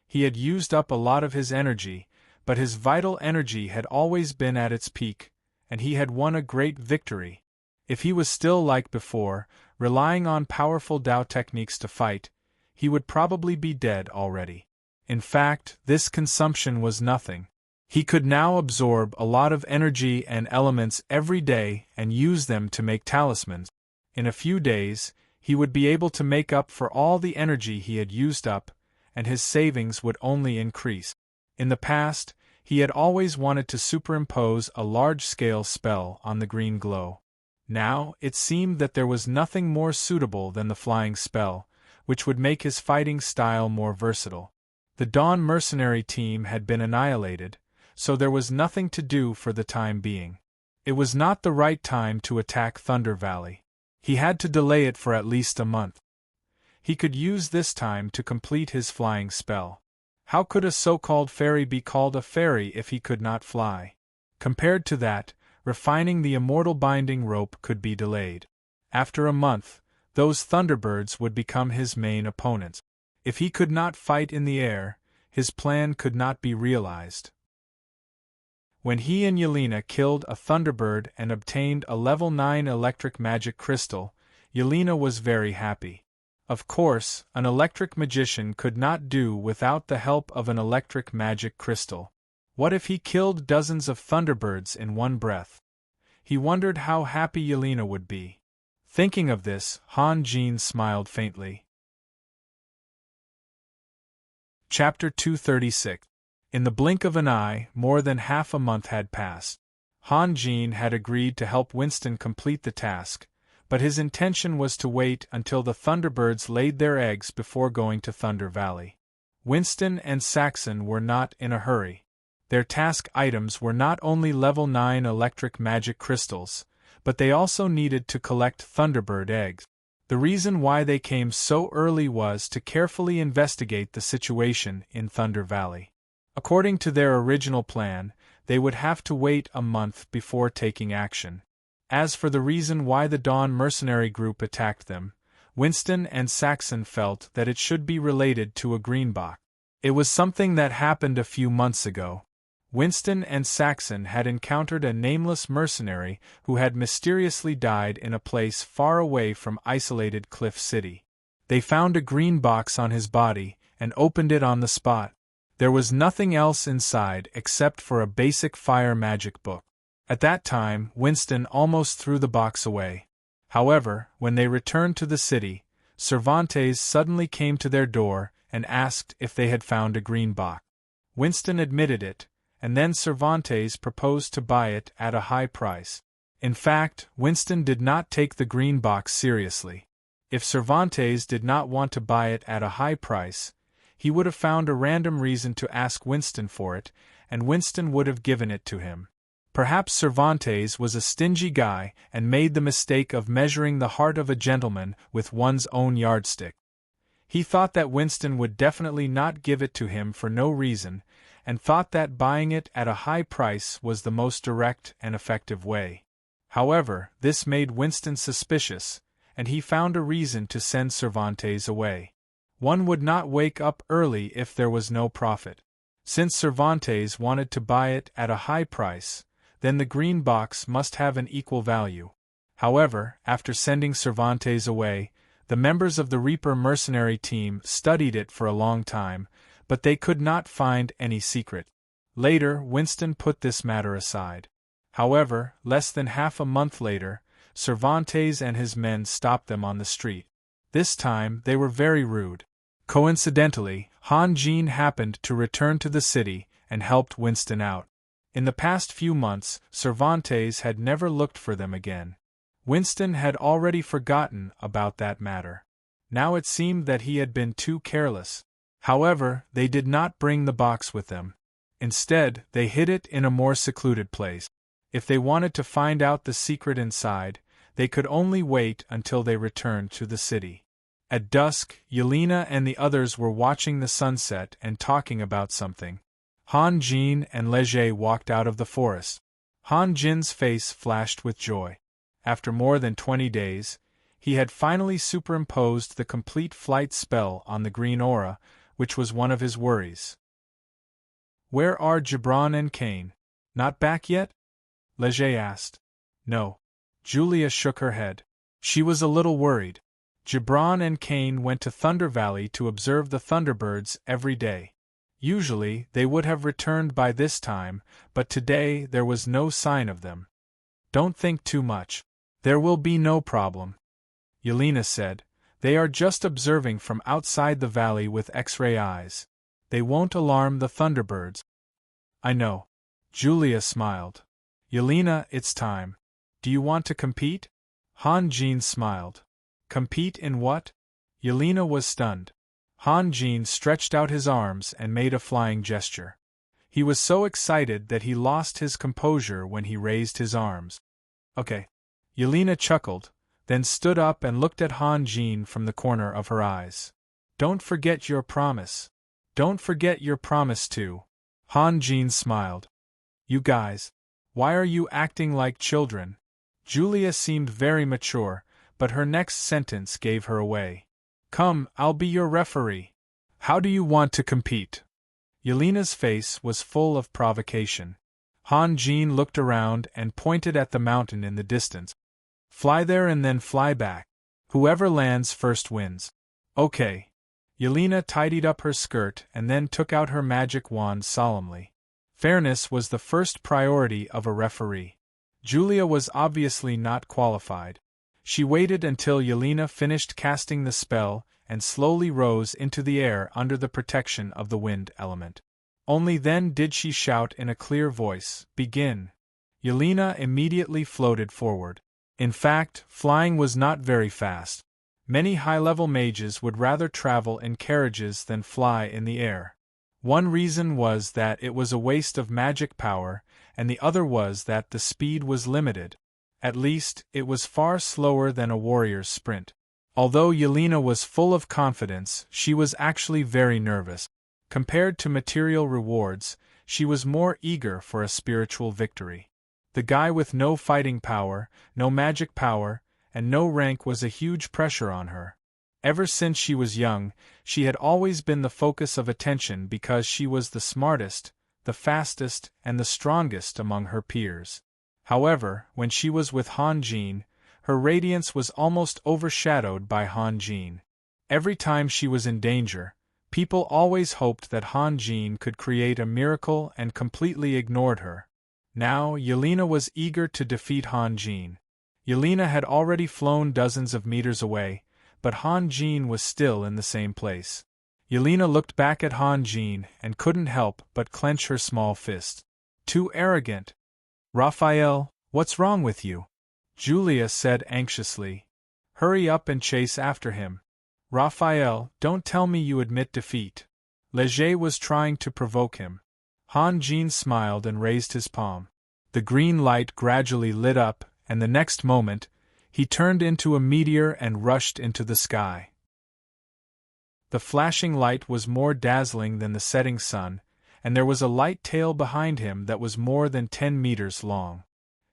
He had used up a lot of his energy, but his vital energy had always been at its peak, and he had won a great victory. If he was still like before, relying on powerful Dao techniques to fight, he would probably be dead already. In fact, this consumption was nothing. He could now absorb a lot of energy and elements every day and use them to make talismans. In a few days, he would be able to make up for all the energy he had used up, and his savings would only increase. In the past, he had always wanted to superimpose a large-scale spell on the green glow. Now, it seemed that there was nothing more suitable than the flying spell, which would make his fighting style more versatile. The Dawn mercenary team had been annihilated, so there was nothing to do for the time being. It was not the right time to attack Thunder Valley. He had to delay it for at least a month. He could use this time to complete his flying spell. How could a so-called fairy be called a fairy if he could not fly? Compared to that, refining the immortal binding rope could be delayed. After a month, those Thunderbirds would become his main opponents. If he could not fight in the air, his plan could not be realized. When he and Yelena killed a Thunderbird and obtained a level 9 electric magic crystal, Yelena was very happy. Of course, an electric magician could not do without the help of an electric magic crystal. What if he killed dozens of Thunderbirds in one breath? He wondered how happy Yelena would be. Thinking of this, Han Jin smiled faintly. Chapter 236. In the blink of an eye, more than half a month had passed. Han Jin had agreed to help Winston complete the task, but his intention was to wait until the Thunderbirds laid their eggs before going to Thunder Valley. Winston and Saxon were not in a hurry. Their task items were not only level 9 electric magic crystals, but they also needed to collect Thunderbird eggs. The reason why they came so early was to carefully investigate the situation in Thunder Valley. According to their original plan, they would have to wait a month before taking action. As for the reason why the Dawn mercenary group attacked them, Winston and Saxon felt that it should be related to a greenbach. It was something that happened a few months ago. Winston and Saxon had encountered a nameless mercenary who had mysteriously died in a place far away from isolated Cliff City. They found a green box on his body and opened it on the spot. There was nothing else inside except for a basic fire magic book. At that time, Winston almost threw the box away. However, when they returned to the city, Cervantes suddenly came to their door and asked if they had found a green box. Winston admitted it, and then Cervantes proposed to buy it at a high price. In fact, Winston did not take the green box seriously. If Cervantes did not want to buy it at a high price, he would have found a random reason to ask Winston for it, and Winston would have given it to him. Perhaps Cervantes was a stingy guy and made the mistake of measuring the heart of a gentleman with one's own yardstick. He thought that Winston would definitely not give it to him for no reason, and thought that buying it at a high price was the most direct and effective way. However, this made Winston suspicious, and he found a reason to send Cervantes away. One would not wake up early if there was no profit. Since Cervantes wanted to buy it at a high price, then the green box must have an equal value. However, after sending Cervantes away, the members of the Reaper mercenary team studied it for a long time, but they could not find any secret. Later, Winston put this matter aside. However, less than half a month later, Cervantes and his men stopped them on the street. This time, they were very rude. Coincidentally, Han Jean happened to return to the city and helped Winston out. In the past few months, Cervantes had never looked for them again. Winston had already forgotten about that matter. Now it seemed that he had been too careless. However, they did not bring the box with them. Instead, they hid it in a more secluded place. If they wanted to find out the secret inside, they could only wait until they returned to the city. At dusk, Yelena and the others were watching the sunset and talking about something. Han Jean and Leger walked out of the forest. Han Jin's face flashed with joy. After more than 20 days, he had finally superimposed the complete flight spell on the green aura, which was one of his worries. "Where are Gibran and Cain? Not back yet?" Leger asked. "No." Julia shook her head. She was a little worried. Gibran and Cain went to Thunder Valley to observe the Thunderbirds every day. Usually, they would have returned by this time, but today there was no sign of them. "Don't think too much. There will be no problem," Yelena said. "They are just observing from outside the valley with X-ray eyes. They won't alarm the Thunderbirds." "I know." Julia smiled. "Yelena, it's time. Do you want to compete?" Han Jean smiled. "Compete in what?" Yelena was stunned. Han Jean stretched out his arms and made a flying gesture. He was so excited that he lost his composure when he raised his arms. "Okay." Yelena chuckled, then stood up and looked at Han Jean from the corner of her eyes. "Don't forget your promise. Don't forget your promise too." Han Jean smiled. "You guys. Why are you acting like children?" Julia seemed very mature, but her next sentence gave her away. "Come, I'll be your referee. How do you want to compete?" Yelena's face was full of provocation. Han Jean looked around and pointed at the mountain in the distance. "Fly there and then fly back. Whoever lands first wins." "Okay." Yelena tidied up her skirt and then took out her magic wand solemnly. Fairness was the first priority of a referee. Julia was obviously not qualified. She waited until Yelena finished casting the spell and slowly rose into the air under the protection of the wind element. Only then did she shout in a clear voice, "Begin!" Yelena immediately floated forward. In fact, flying was not very fast. Many high-level mages would rather travel in carriages than fly in the air. One reason was that it was a waste of magic power, and the other was that the speed was limited. At least, it was far slower than a warrior's sprint. Although Yelena was full of confidence, she was actually very nervous. Compared to material rewards, she was more eager for a spiritual victory. The guy with no fighting power, no magic power, and no rank was a huge pressure on her. Ever since she was young, she had always been the focus of attention because she was the smartest, the fastest, and the strongest among her peers. However, when she was with Han Jin, her radiance was almost overshadowed by Han Jin. Every time she was in danger, people always hoped that Han Jin could create a miracle and completely ignored her. Now, Yelena was eager to defeat Han Jin. Yelena had already flown dozens of meters away, but Han Jin was still in the same place. Yelena looked back at Han Jin and couldn't help but clench her small fist. Too arrogant. Raphael, what's wrong with you? Julia said anxiously. Hurry up and chase after him. Raphael, don't tell me you admit defeat. Leger was trying to provoke him. Han Jin smiled and raised his palm. The green light gradually lit up, and the next moment, he turned into a meteor and rushed into the sky. The flashing light was more dazzling than the setting sun, and there was a light tail behind him that was more than 10 meters long.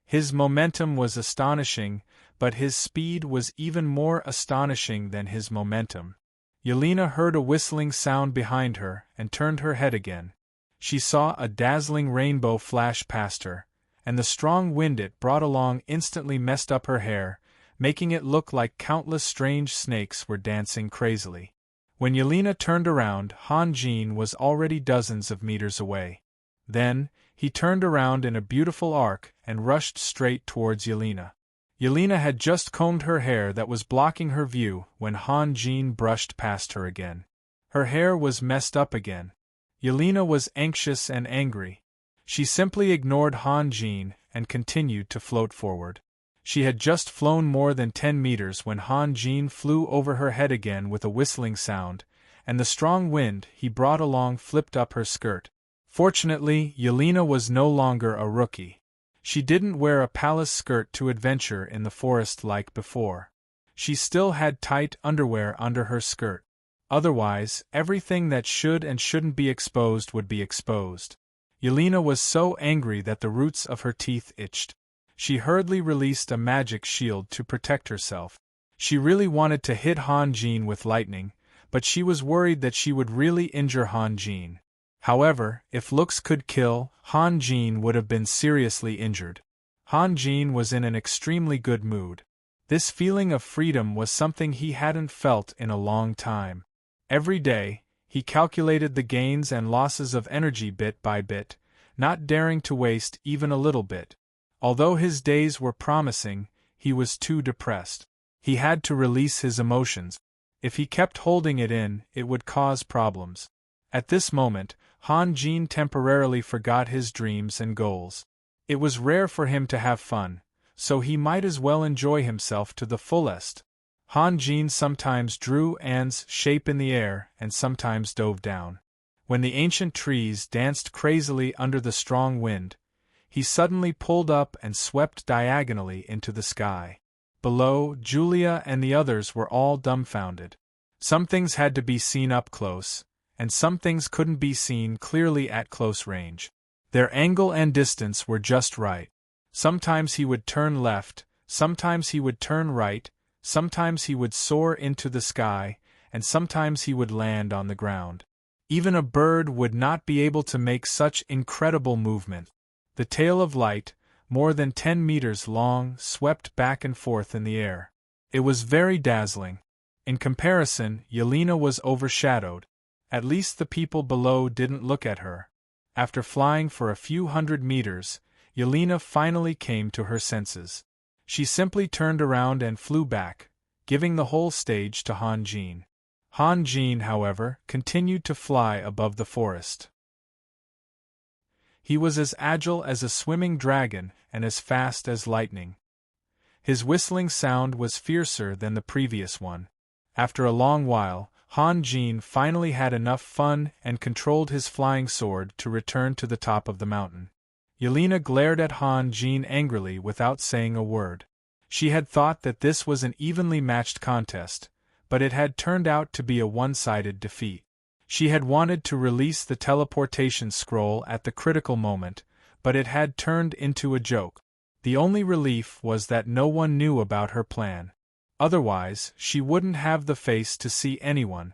His momentum was astonishing, but his speed was even more astonishing than his momentum. Yelena heard a whistling sound behind her and turned her head again. She saw a dazzling rainbow flash past her, and the strong wind it brought along instantly messed up her hair, making it look like countless strange snakes were dancing crazily. When Yelena turned around, Han Jin was already dozens of meters away. Then, he turned around in a beautiful arc and rushed straight towards Yelena. Yelena had just combed her hair that was blocking her view when Han Jin brushed past her again. Her hair was messed up again. Yelena was anxious and angry. She simply ignored Han Jin and continued to float forward. She had just flown more than 10 meters when Han Jin flew over her head again with a whistling sound, and the strong wind he brought along flipped up her skirt. Fortunately, Yelena was no longer a rookie. She didn't wear a palace skirt to adventure in the forest like before. She still had tight underwear under her skirt. Otherwise, everything that should and shouldn't be exposed would be exposed. Yelena was so angry that the roots of her teeth itched. She hurriedly released a magic shield to protect herself. She really wanted to hit Han Jin with lightning, but she was worried that she would really injure Han Jin. However, if looks could kill, Han Jin would have been seriously injured. Han Jin was in an extremely good mood. This feeling of freedom was something he hadn't felt in a long time. Every day, he calculated the gains and losses of energy bit by bit, not daring to waste even a little bit. Although his days were promising, he was too depressed. He had to release his emotions. If he kept holding it in, it would cause problems. At this moment, Han Jin temporarily forgot his dreams and goals. It was rare for him to have fun, so he might as well enjoy himself to the fullest. Han Jin sometimes drew Anne's shape in the air and sometimes dove down. When the ancient trees danced crazily under the strong wind, he suddenly pulled up and swept diagonally into the sky. Below, Julia and the others were all dumbfounded. Some things had to be seen up close, and some things couldn't be seen clearly at close range. Their angle and distance were just right. Sometimes he would turn left, sometimes he would turn right, sometimes he would soar into the sky, and sometimes he would land on the ground. Even a bird would not be able to make such incredible movement. The tail of light, more than 10 meters long, swept back and forth in the air. It was very dazzling. In comparison, Yelena was overshadowed. At least the people below didn't look at her. After flying for a few hundred meters, Yelena finally came to her senses. She simply turned around and flew back, giving the whole stage to Han Jin. Han Jin, however, continued to fly above the forest. He was as agile as a swimming dragon and as fast as lightning. His whistling sound was fiercer than the previous one. After a long while, Han Jin finally had enough fun and controlled his flying sword to return to the top of the mountain. Yelena glared at Han Jin angrily without saying a word. She had thought that this was an evenly matched contest, but it had turned out to be a one-sided defeat. She had wanted to release the teleportation scroll at the critical moment, but it had turned into a joke. The only relief was that no one knew about her plan. Otherwise, she wouldn't have the face to see anyone.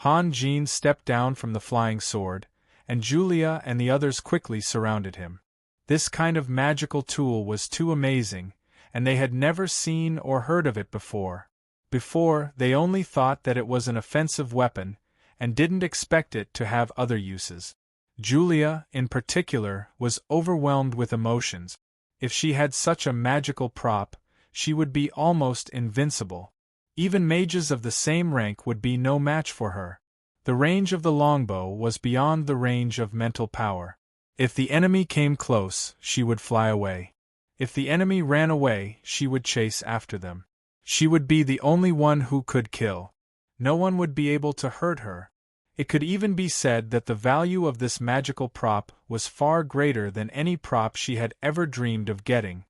Han Jin stepped down from the flying sword, and Julia and the others quickly surrounded him. This kind of magical tool was too amazing, and they had never seen or heard of it before. Before, they only thought that it was an offensive weapon, and didn't expect it to have other uses. Julia, in particular, was overwhelmed with emotions. If she had such a magical prop, she would be almost invincible. Even mages of the same rank would be no match for her. The range of the longbow was beyond the range of mental power. If the enemy came close, she would fly away. If the enemy ran away, she would chase after them. She would be the only one who could kill. No one would be able to hurt her. It could even be said that the value of this magical prop was far greater than any prop she had ever dreamed of getting.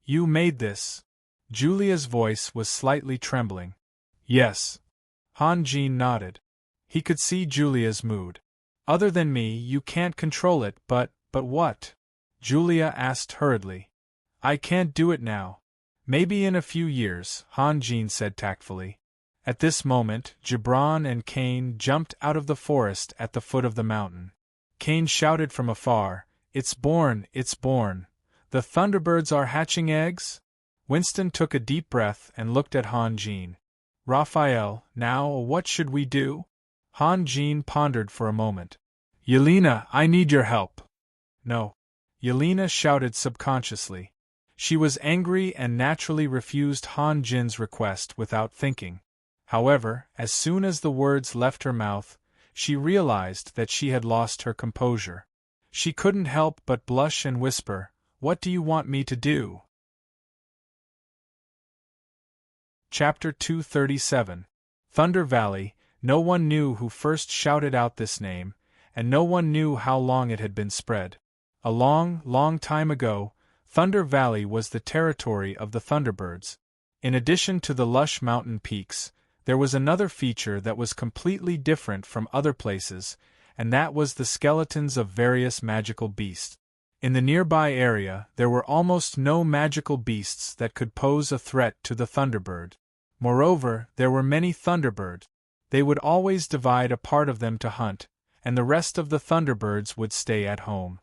"You made this?" Julia's voice was slightly trembling. "Yes." Han Jin nodded. He could see Julia's mood. "Other than me, you can't control it, but what?" Julia asked hurriedly. "I can't do it now. Maybe in a few years," Han Jin said tactfully. At this moment, Gibran and Cain jumped out of the forest at the foot of the mountain. Cain shouted from afar, "It's born, it's born! The thunderbirds are hatching eggs?" Winston took a deep breath and looked at Han Jin. "Raphael, now what should we do?" Han Jin pondered for a moment. "Yelena, I need your help." "No." Yelena shouted subconsciously. She was angry and naturally refused Han Jin's request without thinking. However, as soon as the words left her mouth, she realized that she had lost her composure. She couldn't help but blush and whisper, "What do you want me to do?" Chapter 237. Thunder Valley. No one knew who first shouted out this name, and no one knew how long it had been spread. A long, long time ago, Thunder Valley was the territory of the Thunderbirds. In addition to the lush mountain peaks, there was another feature that was completely different from other places, and that was the skeletons of various magical beasts. In the nearby area, there were almost no magical beasts that could pose a threat to the Thunderbird. Moreover, there were many Thunderbirds. They would always divide a part of them to hunt, and the rest of the Thunderbirds would stay at home.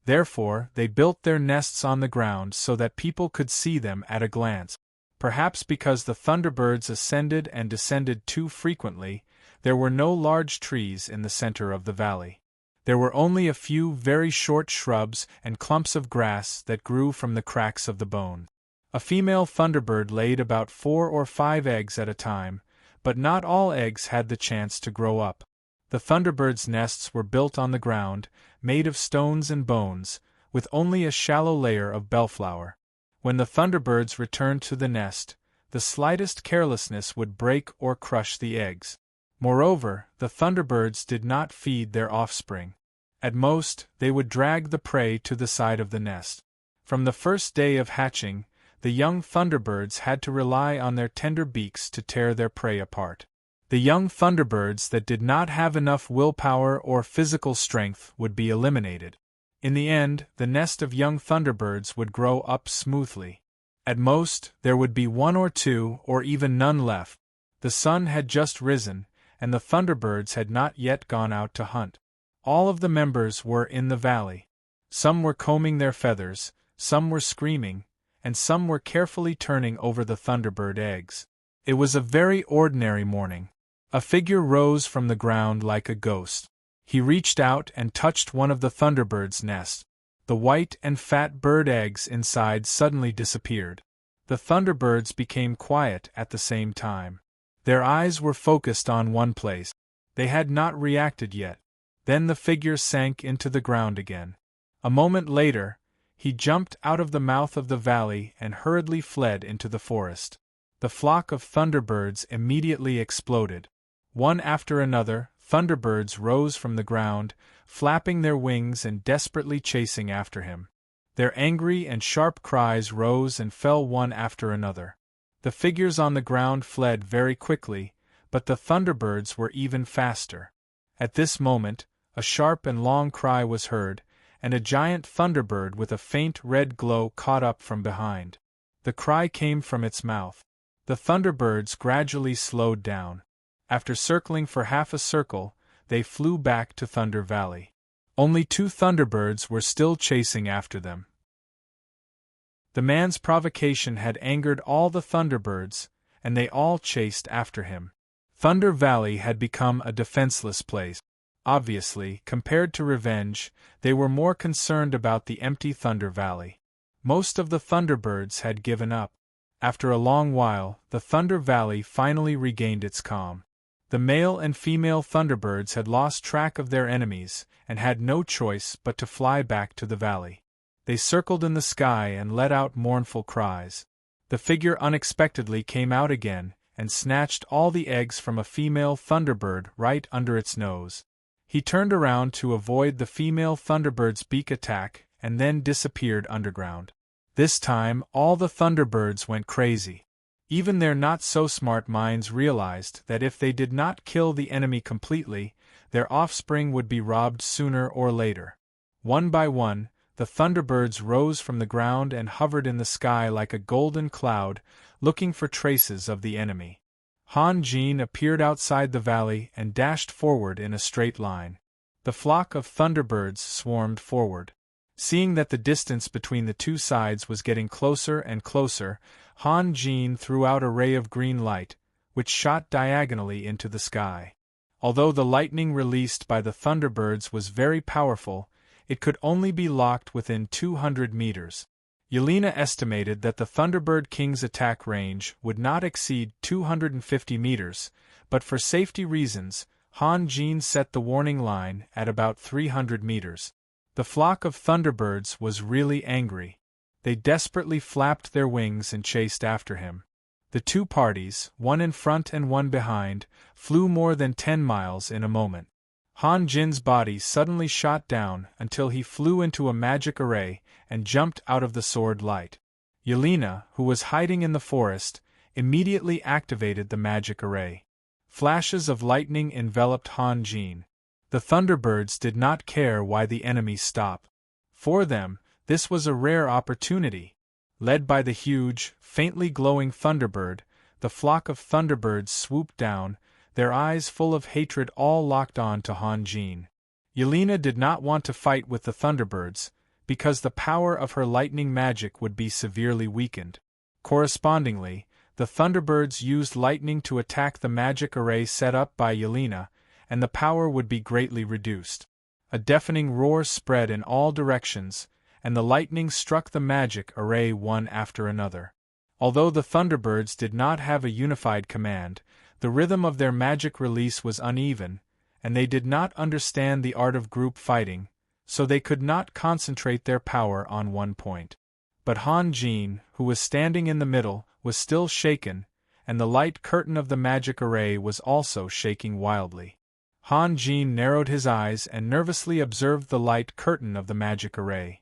Therefore, they built their nests on the ground so that people could see them at a glance. Perhaps because the Thunderbirds ascended and descended too frequently, there were no large trees in the center of the valley. There were only a few very short shrubs and clumps of grass that grew from the cracks of the bone. A female Thunderbird laid about 4 or 5 eggs at a time, but not all eggs had the chance to grow up. The Thunderbirds' nests were built on the ground, made of stones and bones, with only a shallow layer of bellflower. When the Thunderbirds returned to the nest, the slightest carelessness would break or crush the eggs. Moreover, the Thunderbirds did not feed their offspring. At most, they would drag the prey to the side of the nest. From the first day of hatching, the young Thunderbirds had to rely on their tender beaks to tear their prey apart. The young Thunderbirds that did not have enough willpower or physical strength would be eliminated. In the end, the nest of young Thunderbirds would grow up smoothly. At most, there would be 1 or 2 or even none left. The sun had just risen, and the Thunderbirds had not yet gone out to hunt. All of the members were in the valley. Some were combing their feathers, some were screaming, and some were carefully turning over the Thunderbird eggs. It was a very ordinary morning. A figure rose from the ground like a ghost. He reached out and touched one of the Thunderbird's nests. The white and fat bird eggs inside suddenly disappeared. The Thunderbirds became quiet at the same time. Their eyes were focused on one place. They had not reacted yet. Then the figure sank into the ground again. A moment later, he jumped out of the mouth of the valley and hurriedly fled into the forest. The flock of Thunderbirds immediately exploded. One after another, Thunderbirds rose from the ground, flapping their wings and desperately chasing after him. Their angry and sharp cries rose and fell one after another. The figures on the ground fled very quickly, but the Thunderbirds were even faster. At this moment, a sharp and long cry was heard, and a giant Thunderbird with a faint red glow caught up from behind. The cry came from its mouth. The thunderbirds gradually slowed down. After circling for half a circle, they flew back to Thunder Valley. Only 2 thunderbirds were still chasing after them. The man's provocation had angered all the thunderbirds, and they all chased after him. Thunder Valley had become a defenseless place. Obviously, compared to revenge, they were more concerned about the empty Thunder Valley. Most of the thunderbirds had given up. After a long while, the Thunder Valley finally regained its calm. The male and female thunderbirds had lost track of their enemies, and had no choice but to fly back to the valley. They circled in the sky and let out mournful cries. The figure unexpectedly came out again, and snatched all the eggs from a female thunderbird right under its nose. He turned around to avoid the female thunderbird's beak attack, and then disappeared underground. This time, all the thunderbirds went crazy. Even their not-so-smart minds realized that if they did not kill the enemy completely, their offspring would be robbed sooner or later. One by one, the thunderbirds rose from the ground and hovered in the sky like a golden cloud, looking for traces of the enemy. Han Jin appeared outside the valley and dashed forward in a straight line. The flock of thunderbirds swarmed forward. Seeing that the distance between the 2 sides was getting closer and closer, Han Jin threw out a ray of green light, which shot diagonally into the sky. Although the lightning released by the thunderbirds was very powerful, it could only be locked within 200 meters. Yelena estimated that the Thunderbird King's attack range would not exceed 250 meters, but for safety reasons, Han Jin set the warning line at about 300 meters. The flock of thunderbirds was really angry. They desperately flapped their wings and chased after him. The 2 parties, one in front and one behind, flew more than 10 miles in a moment. Han Jin's body suddenly shot down until he flew into a magic array and jumped out of the sword light. Yelena, who was hiding in the forest, immediately activated the magic array. Flashes of lightning enveloped Han Jin. The thunderbirds did not care why the enemy stopped. For them, this was a rare opportunity. Led by the huge, faintly glowing thunderbird, the flock of thunderbirds swooped down, their eyes full of hatred all locked on to Han Jin. Yelena did not want to fight with the thunderbirds, because the power of her lightning magic would be severely weakened. Correspondingly, the thunderbirds used lightning to attack the magic array set up by Yelena, and the power would be greatly reduced. A deafening roar spread in all directions, and the lightning struck the magic array one after another. Although the thunderbirds did not have a unified command, the rhythm of their magic release was uneven, and they did not understand the art of group fighting, so they could not concentrate their power on one point. But Han Jin, who was standing in the middle, was still shaken, and the light curtain of the magic array was also shaking wildly. Han Jin narrowed his eyes and nervously observed the light curtain of the magic array.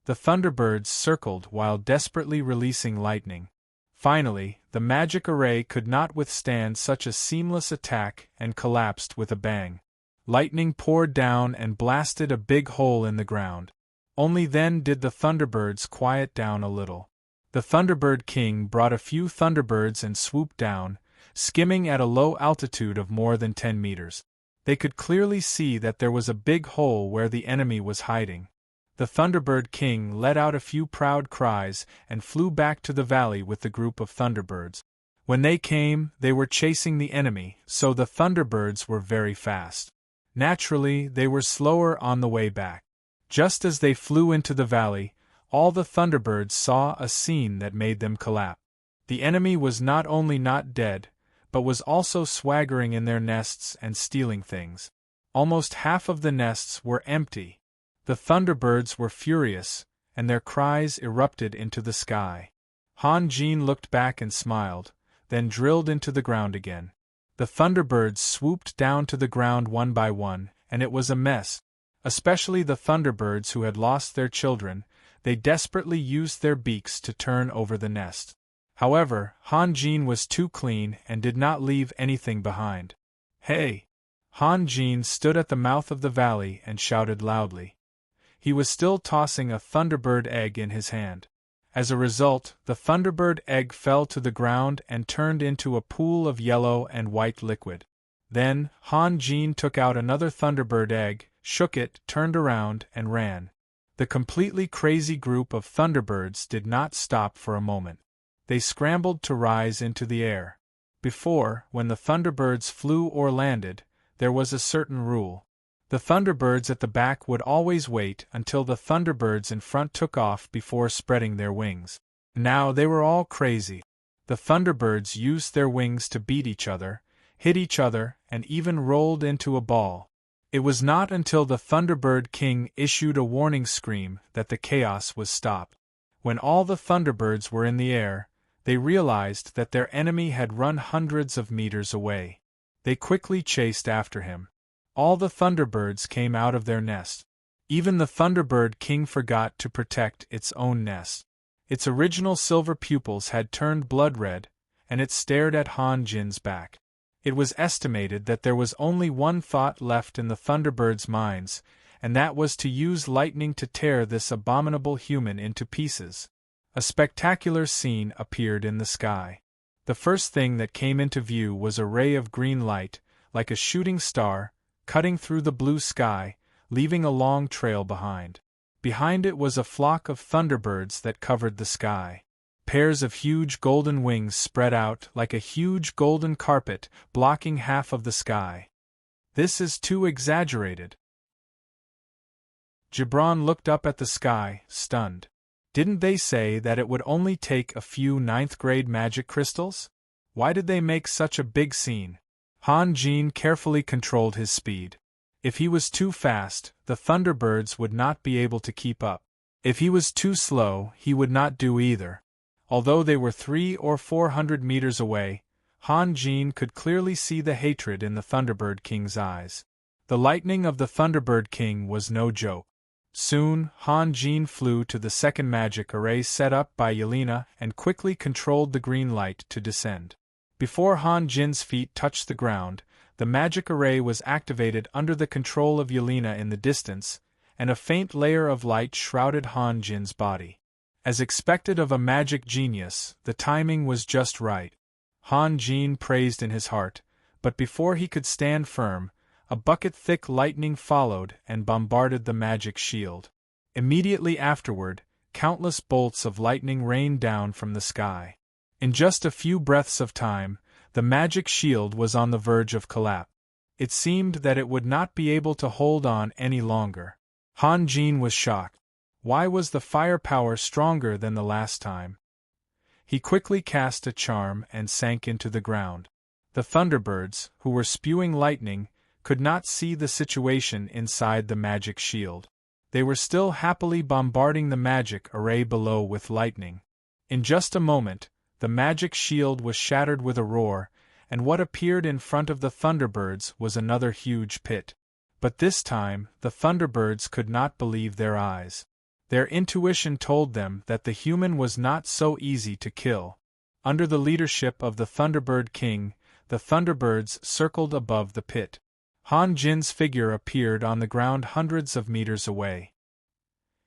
The thunderbirds circled while desperately releasing lightning. Finally, the magic array could not withstand such a seamless attack and collapsed with a bang. Lightning poured down and blasted a big hole in the ground. Only then did the thunderbirds quiet down a little. The Thunderbird King brought a few thunderbirds and swooped down, skimming at a low altitude of more than 10 meters. They could clearly see that there was a big hole where the enemy was hiding. The Thunderbird King let out a few proud cries and flew back to the valley with the group of thunderbirds. When they came, they were chasing the enemy, so the thunderbirds were very fast. Naturally, they were slower on the way back. Just as they flew into the valley, all the thunderbirds saw a scene that made them collapse. The enemy was not only not dead, but was also swaggering in their nests and stealing things. Almost half of the nests were empty. The thunderbirds were furious, and their cries erupted into the sky. Han Jin looked back and smiled, then drilled into the ground again. The thunderbirds swooped down to the ground one by one, and it was a mess. Especially the thunderbirds who had lost their children, they desperately used their beaks to turn over the nest. However, Han Jin was too clean and did not leave anything behind. "Hey!" Han Jin stood at the mouth of the valley and shouted loudly. He was still tossing a thunderbird egg in his hand. As a result, the Thunderbird egg fell to the ground and turned into a pool of yellow and white liquid. Then, Han Jin took out another Thunderbird egg, shook it, turned around, and ran. The completely crazy group of Thunderbirds did not stop for a moment. They scrambled to rise into the air. Before, when the Thunderbirds flew or landed, there was a certain rule. The Thunderbirds at the back would always wait until the Thunderbirds in front took off before spreading their wings. Now they were all crazy. The Thunderbirds used their wings to beat each other, hit each other, and even rolled into a ball. It was not until the Thunderbird King issued a warning scream that the chaos was stopped. When all the Thunderbirds were in the air, they realized that their enemy had run hundreds of meters away. They quickly chased after him. All the Thunderbirds came out of their nest. Even the Thunderbird King forgot to protect its own nest. Its original silver pupils had turned blood red, and it stared at Han Jin's back. It was estimated that there was only one thought left in the Thunderbirds' minds, and that was to use lightning to tear this abominable human into pieces. A spectacular scene appeared in the sky. The first thing that came into view was a ray of green light, like a shooting star, cutting through the blue sky, leaving a long trail behind. Behind it was a flock of Thunderbirds that covered the sky. Pairs of huge golden wings spread out like a huge golden carpet, blocking half of the sky. This is too exaggerated. Gibran looked up at the sky, stunned. Didn't they say that it would only take a few ninth-grade magic crystals? Why did they make such a big scene? Han Jin carefully controlled his speed. If he was too fast, the Thunderbirds would not be able to keep up. If he was too slow, he would not do either. Although they were 300 or 400 meters away, Han Jin could clearly see the hatred in the Thunderbird King's eyes. The lightning of the Thunderbird King was no joke. Soon, Han Jin flew to the second magic array set up by Yelena and quickly controlled the green light to descend. Before Han Jin's feet touched the ground, the magic array was activated under the control of Yelena in the distance, and a faint layer of light shrouded Han Jin's body. As expected of a magic genius, the timing was just right. Han Jin praised in his heart, but before he could stand firm, a bucket-thick lightning followed and bombarded the magic shield. Immediately afterward, countless bolts of lightning rained down from the sky. In just a few breaths of time, the magic shield was on the verge of collapse. It seemed that it would not be able to hold on any longer. Han Jin was shocked. Why was the firepower stronger than the last time? He quickly cast a charm and sank into the ground. The Thunderbirds, who were spewing lightning, could not see the situation inside the magic shield. They were still happily bombarding the magic array below with lightning. In just a moment, the magic shield was shattered with a roar, and what appeared in front of the Thunderbirds was another huge pit. But this time, the Thunderbirds could not believe their eyes. Their intuition told them that the human was not so easy to kill. Under the leadership of the Thunderbird King, the Thunderbirds circled above the pit. Han Jin's figure appeared on the ground hundreds of meters away.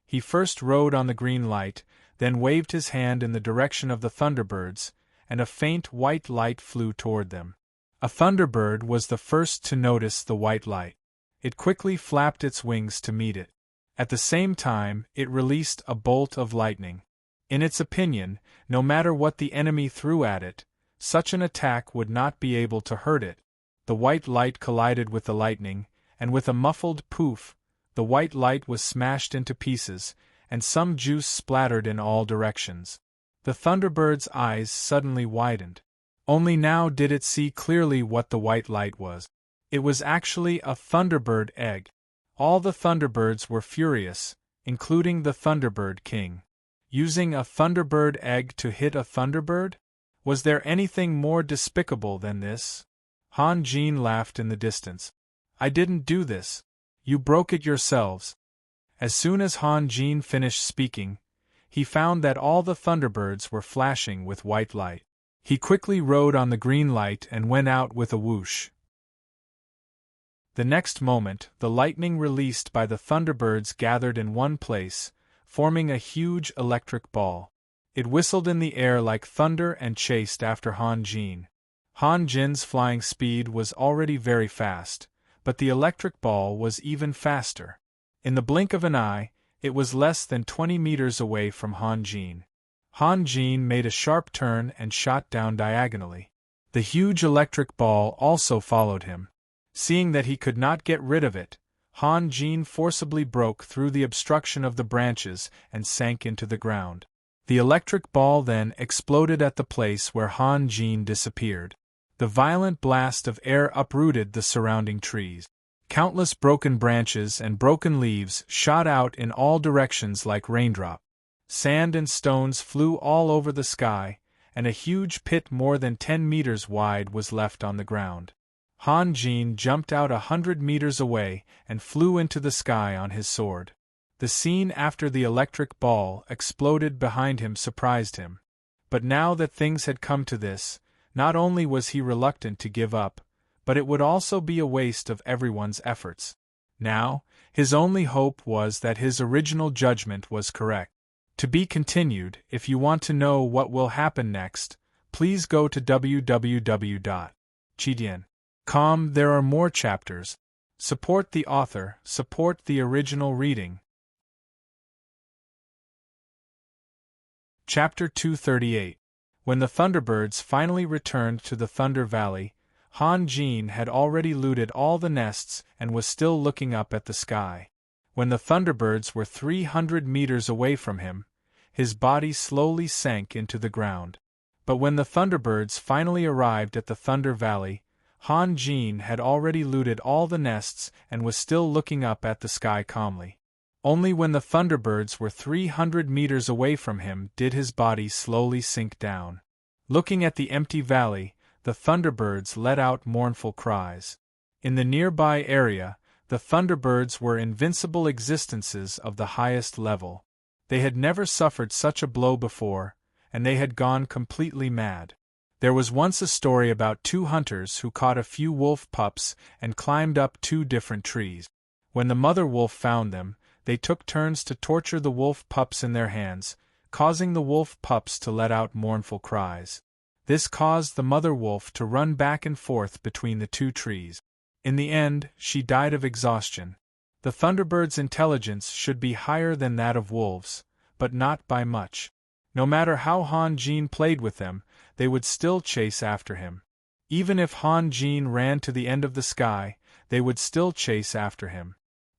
He first rode on the green light, then waved his hand in the direction of the Thunderbirds, and a faint white light flew toward them. A Thunderbird was the first to notice the white light. It quickly flapped its wings to meet it. At the same time, it released a bolt of lightning. In its opinion, no matter what the enemy threw at it, such an attack would not be able to hurt it. The white light collided with the lightning, and with a muffled poof, the white light was smashed into pieces, and some juice splattered in all directions. The Thunderbird's eyes suddenly widened. Only now did it see clearly what the white light was. It was actually a Thunderbird egg. All the Thunderbirds were furious, including the Thunderbird King. Using a Thunderbird egg to hit a Thunderbird? Was there anything more despicable than this? Han Jin laughed in the distance. I didn't do this. You broke it yourselves. As soon as Han Jin finished speaking, he found that all the Thunderbirds were flashing with white light. He quickly rode on the green light and went out with a whoosh. The next moment, the lightning released by the Thunderbirds gathered in one place, forming a huge electric ball. It whistled in the air like thunder and chased after Han Jin. Han Jin's flying speed was already very fast, but the electric ball was even faster. In the blink of an eye, it was less than 20 meters away from Han Jin. Han Jin made a sharp turn and shot down diagonally. The huge electric ball also followed him. Seeing that he could not get rid of it, Han Jin forcibly broke through the obstruction of the branches and sank into the ground. The electric ball then exploded at the place where Han Jin disappeared. The violent blast of air uprooted the surrounding trees. Countless broken branches and broken leaves shot out in all directions like raindrops. Sand and stones flew all over the sky, and a huge pit more than 10 meters wide was left on the ground. Han Jin jumped out 100 meters away and flew into the sky on his sword. The scene after the electric ball exploded behind him surprised him. But now that things had come to this, not only was he reluctant to give up, but it would also be a waste of everyone's efforts. Now, his only hope was that his original judgment was correct. To be continued. If you want to know what will happen next, please go to www.chidian.com. There are more chapters. Support the author, support the original reading. Chapter 238. When the Thunderbirds finally returned to the Thunder Valley, Han Jin had already looted all the nests and was still looking up at the sky. When the Thunderbirds were 300 meters away from him, his body slowly sank into the ground. But when the Thunderbirds finally arrived at the Thunder Valley, Han Jin had already looted all the nests and was still looking up at the sky calmly. Only when the Thunderbirds were 300 meters away from him did his body slowly sink down. Looking at the empty valley, the Thunderbirds let out mournful cries. In the nearby area, the Thunderbirds were invincible existences of the highest level. They had never suffered such a blow before, and they had gone completely mad. There was once a story about two hunters who caught a few wolf pups and climbed up two different trees. When the mother wolf found them, they took turns to torture the wolf pups in their hands, causing the wolf pups to let out mournful cries. This caused the mother wolf to run back and forth between the two trees. In the end, she died of exhaustion. The Thunderbird's intelligence should be higher than that of wolves, but not by much. No matter how Han Jin played with them, they would still chase after him. Even if Han Jin ran to the end of the sky, they would still chase after him.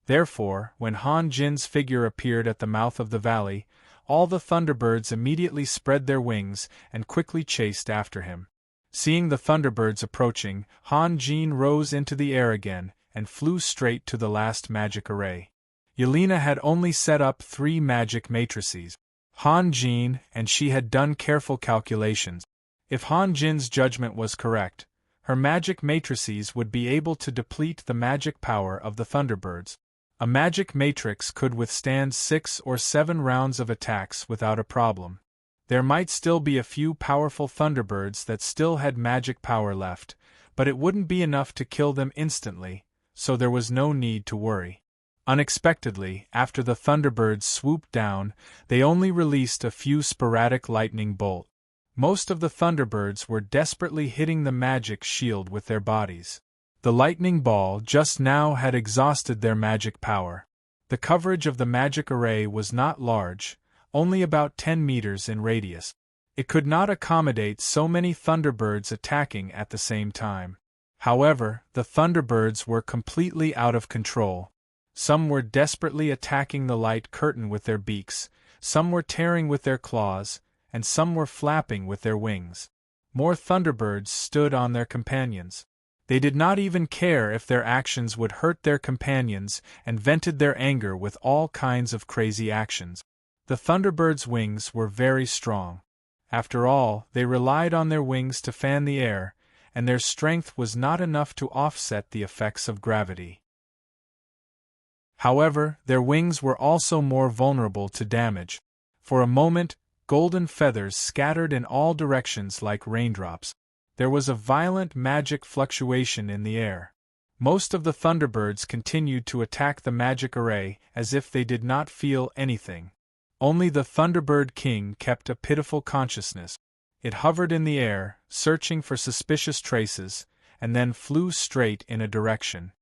Therefore, when Han Jin's figure appeared at the mouth of the valley, all the Thunderbirds immediately spread their wings and quickly chased after him. Seeing the Thunderbirds approaching, Han Jin rose into the air again and flew straight to the last magic array. Yelena had only set up 3 magic matrices. Han Jin and she had done careful calculations. If Han Jin's judgment was correct, her magic matrices would be able to deplete the magic power of the Thunderbirds. A magic matrix could withstand 6 or 7 rounds of attacks without a problem. There might still be a few powerful Thunderbirds that still had magic power left, but it wouldn't be enough to kill them instantly, so there was no need to worry. Unexpectedly, after the Thunderbirds swooped down, they only released a few sporadic lightning bolts. Most of the Thunderbirds were desperately hitting the magic shield with their bodies. The lightning ball just now had exhausted their magic power. The coverage of the magic array was not large, only about 10 meters in radius. It could not accommodate so many Thunderbirds attacking at the same time. However, the Thunderbirds were completely out of control. Some were desperately attacking the light curtain with their beaks, some were tearing with their claws, and some were flapping with their wings. More Thunderbirds stood on their companions. They did not even care if their actions would hurt their companions and vented their anger with all kinds of crazy actions. The Thunderbirds' wings were very strong. After all, they relied on their wings to fan the air, and their strength was not enough to offset the effects of gravity. However, their wings were also more vulnerable to damage. For a moment, golden feathers scattered in all directions like raindrops. There was a violent magic fluctuation in the air. Most of the Thunderbirds continued to attack the magic array as if they did not feel anything. Only the Thunderbird King kept a pitiful consciousness. It hovered in the air, searching for suspicious traces, and then flew straight in a direction.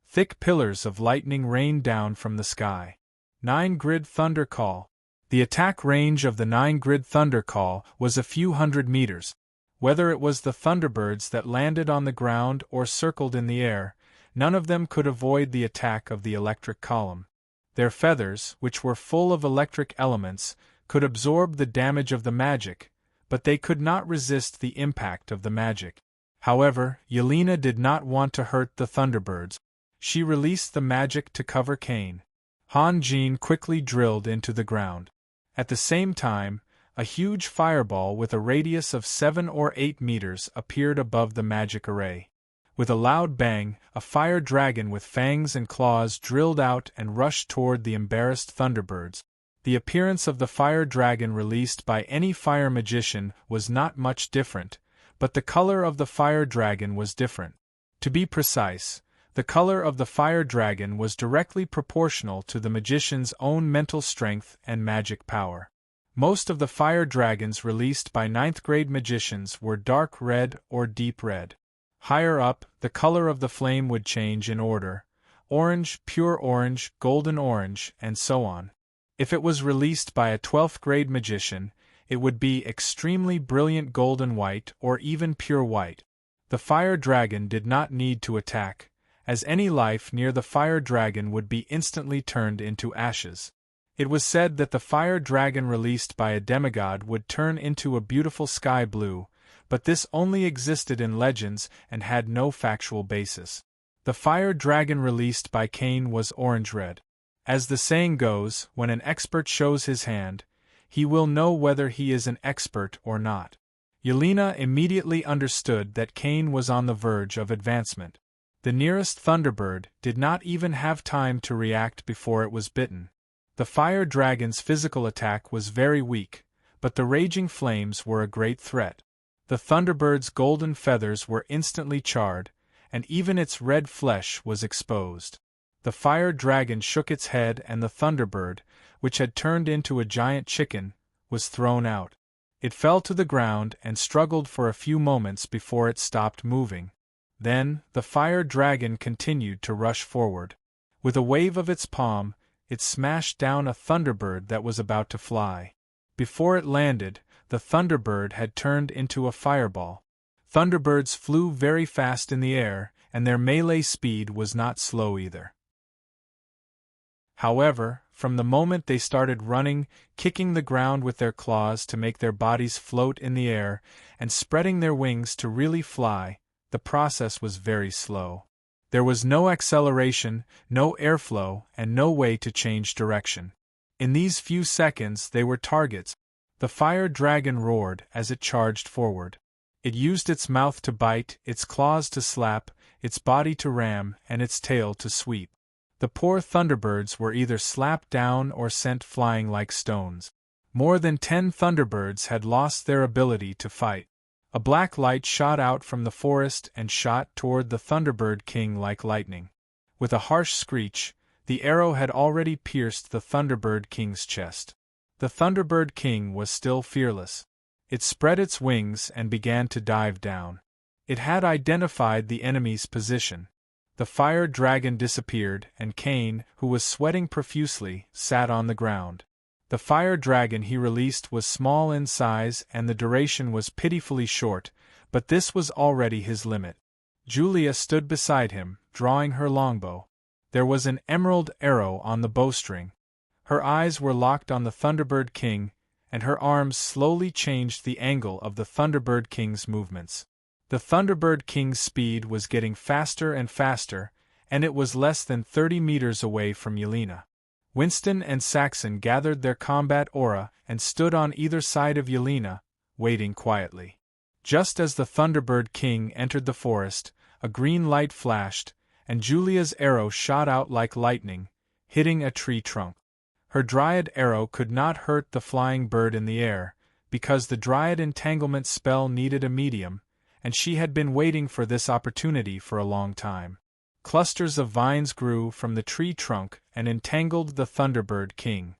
Thick pillars of lightning rained down from the sky. 9-grid thunder call. The attack range of the 9-grid thunder call was a few hundred meters. Whether it was the Thunderbirds that landed on the ground or circled in the air, none of them could avoid the attack of the electric column. Their feathers, which were full of electric elements, could absorb the damage of the magic, but they could not resist the impact of the magic. However, Yelena did not want to hurt the Thunderbirds. She released the magic to cover Cain. Han Jin quickly drilled into the ground. At the same time, a huge fireball with a radius of 7 or 8 meters appeared above the magic array. With a loud bang, a fire dragon with fangs and claws drilled out and rushed toward the embarrassed Thunderbirds. The appearance of the fire dragon released by any fire magician was not much different, but the color of the fire dragon was different. To be precise, the color of the fire dragon was directly proportional to the magician's own mental strength and magic power. Most of the fire dragons released by 9th-grade magicians were dark red or deep red. Higher up, the color of the flame would change in order: orange, pure orange, golden orange, and so on. If it was released by a 12th-grade magician, it would be extremely brilliant golden white or even pure white. The fire dragon did not need to attack, as any life near the fire dragon would be instantly turned into ashes. It was said that the fire dragon released by a demigod would turn into a beautiful sky blue, but this only existed in legends and had no factual basis. The fire dragon released by Cain was orange-red. As the saying goes, when an expert shows his hand, he will know whether he is an expert or not. Yelena immediately understood that Cain was on the verge of advancement. The nearest Thunderbird did not even have time to react before it was bitten. The fire dragon's physical attack was very weak, but the raging flames were a great threat. The Thunderbird's golden feathers were instantly charred, and even its red flesh was exposed. The fire dragon shook its head and the Thunderbird, which had turned into a giant chicken, was thrown out. It fell to the ground and struggled for a few moments before it stopped moving. Then, the fire dragon continued to rush forward. With a wave of its palm, it smashed down a Thunderbird that was about to fly. Before it landed, the Thunderbird had turned into a fireball. Thunderbirds flew very fast in the air, and their melee speed was not slow either. However, from the moment they started running, kicking the ground with their claws to make their bodies float in the air, and spreading their wings to really fly, the process was very slow. There was no acceleration, no airflow, and no way to change direction. In these few seconds they were targets. The fire dragon roared as it charged forward. It used its mouth to bite, its claws to slap, its body to ram, and its tail to sweep. The poor Thunderbirds were either slapped down or sent flying like stones. More than 10 Thunderbirds had lost their ability to fight. A black light shot out from the forest and shot toward the Thunderbird King like lightning. With a harsh screech, the arrow had already pierced the Thunderbird King's chest. The Thunderbird King was still fearless. It spread its wings and began to dive down. It had identified the enemy's position. The fire dragon disappeared, and Cain, who was sweating profusely, sat on the ground. The fire dragon he released was small in size and the duration was pitifully short, but this was already his limit. Julia stood beside him, drawing her longbow. There was an emerald arrow on the bowstring. Her eyes were locked on the Thunderbird King, and her arms slowly changed the angle of the Thunderbird King's movements. The Thunderbird King's speed was getting faster and faster, and it was less than 30 meters away from Yelena. Winston and Saxon gathered their combat aura and stood on either side of Yelena, waiting quietly. Just as the Thunderbird King entered the forest, a green light flashed, and Julia's arrow shot out like lightning, hitting a tree trunk. Her Dryad arrow could not hurt the flying bird in the air, because the Dryad entanglement spell needed a medium, and she had been waiting for this opportunity for a long time. Clusters of vines grew from the tree trunk and entangled the Thunderbird King.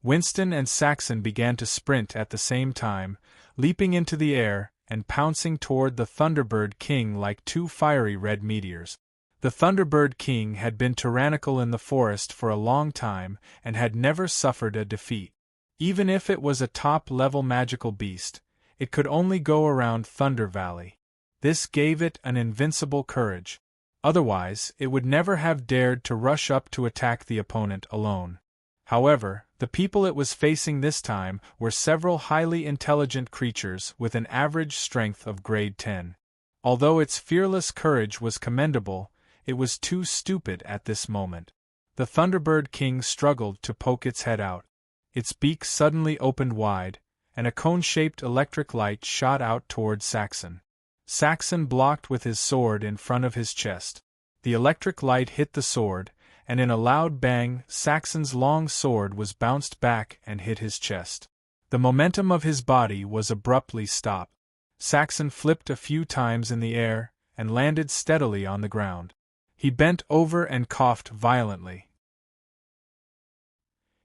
Winston and Saxon began to sprint at the same time, leaping into the air and pouncing toward the Thunderbird King like two fiery red meteors. The Thunderbird King had been tyrannical in the forest for a long time and had never suffered a defeat. Even if it was a top-level magical beast, it could only go around Thunder Valley. This gave it an invincible courage. Otherwise, it would never have dared to rush up to attack the opponent alone. However, the people it was facing this time were several highly intelligent creatures with an average strength of grade 10. Although its fearless courage was commendable, it was too stupid at this moment. The Thunderbird King struggled to poke its head out. Its beak suddenly opened wide, and a cone-shaped electric light shot out toward Saxon. Saxon blocked with his sword in front of his chest. The electric light hit the sword, and in a loud bang, Saxon's long sword was bounced back and hit his chest. The momentum of his body was abruptly stopped. Saxon flipped a few times in the air and landed steadily on the ground. He bent over and coughed violently.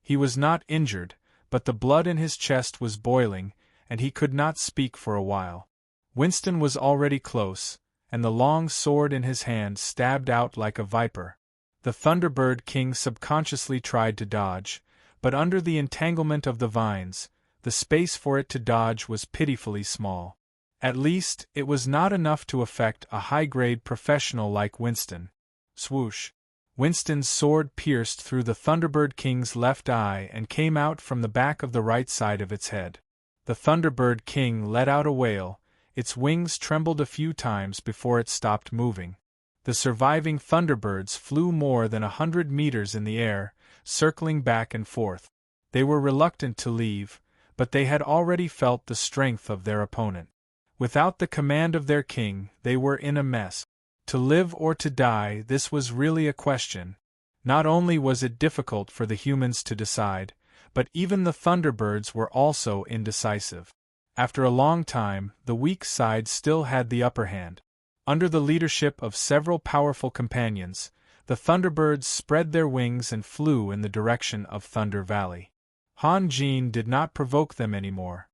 He was not injured, but the blood in his chest was boiling, and he could not speak for a while. Winston was already close, and the long sword in his hand stabbed out like a viper. The Thunderbird King subconsciously tried to dodge, but under the entanglement of the vines, the space for it to dodge was pitifully small. At least, it was not enough to affect a high-grade professional like Winston. Swoosh! Winston's sword pierced through the Thunderbird King's left eye and came out from the back of the right side of its head. The Thunderbird King let out a wail. Its wings trembled a few times before it stopped moving. The surviving Thunderbirds flew more than 100 meters in the air, circling back and forth. They were reluctant to leave, but they had already felt the strength of their opponent. Without the command of their king, they were in a mess. To live or to die, this was really a question. Not only was it difficult for the humans to decide, but even the Thunderbirds were also indecisive. After a long time, the weak side still had the upper hand. Under the leadership of several powerful companions, the Thunderbirds spread their wings and flew in the direction of Thunder Valley. Han Jin did not provoke them anymore.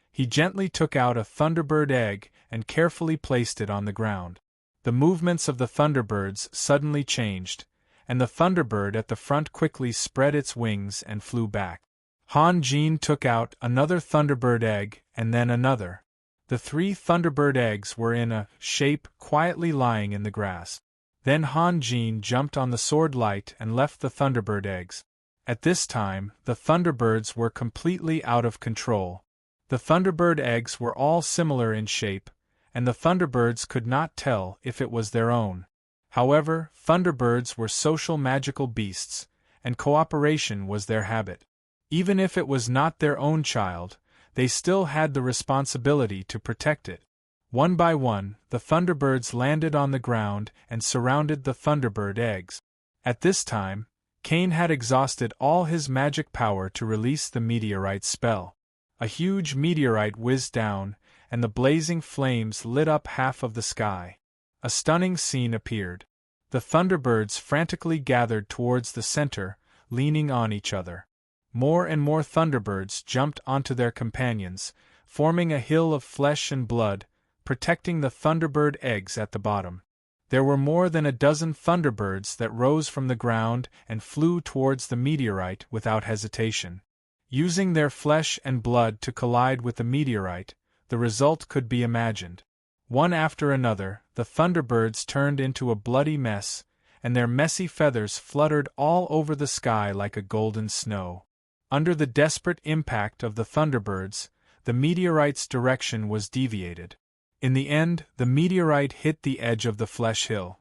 He gently took out a Thunderbird egg and carefully placed it on the ground. The movements of the Thunderbirds suddenly changed, and the Thunderbird at the front quickly spread its wings and flew back. Han Jin took out another Thunderbird egg and then another. The 3 Thunderbird eggs were in a shape quietly lying in the grass. Then Han Jin jumped on the sword light and left the Thunderbird eggs. At this time, the Thunderbirds were completely out of control. The Thunderbird eggs were all similar in shape, and the Thunderbirds could not tell if it was their own. However, Thunderbirds were social magical beasts, and cooperation was their habit. Even if it was not their own child, they still had the responsibility to protect it. One by one, the Thunderbirds landed on the ground and surrounded the Thunderbird eggs. At this time, Cain had exhausted all his magic power to release the meteorite spell. A huge meteorite whizzed down, and the blazing flames lit up half of the sky. A stunning scene appeared. The Thunderbirds frantically gathered towards the center, leaning on each other. More and more Thunderbirds jumped onto their companions, forming a hill of flesh and blood, protecting the Thunderbird eggs at the bottom. There were more than a dozen Thunderbirds that rose from the ground and flew towards the meteorite without hesitation. Using their flesh and blood to collide with the meteorite, the result could be imagined. One after another, the Thunderbirds turned into a bloody mess, and their messy feathers fluttered all over the sky like a golden snow. Under the desperate impact of the Thunderbirds, the meteorite's direction was deviated. In the end, the meteorite hit the edge of the flesh hill.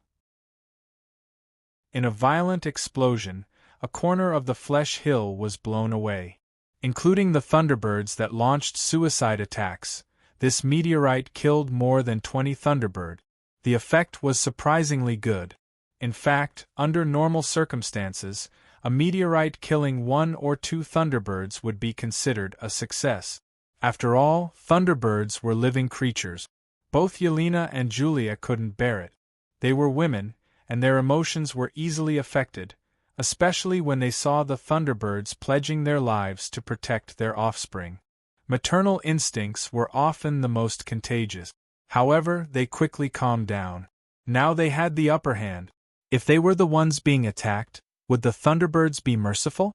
In a violent explosion, a corner of the flesh hill was blown away. Including the Thunderbirds that launched suicide attacks, this meteorite killed more than 20 Thunderbird. The effect was surprisingly good. In fact, under normal circumstances, a meteorite killing 1 or 2 Thunderbirds would be considered a success. After all, Thunderbirds were living creatures. Both Yelena and Julia couldn't bear it. They were women, and their emotions were easily affected, especially when they saw the Thunderbirds pledging their lives to protect their offspring. Maternal instincts were often the most contagious. However, they quickly calmed down. Now they had the upper hand. If they were the ones being attacked, would the Thunderbirds be merciful?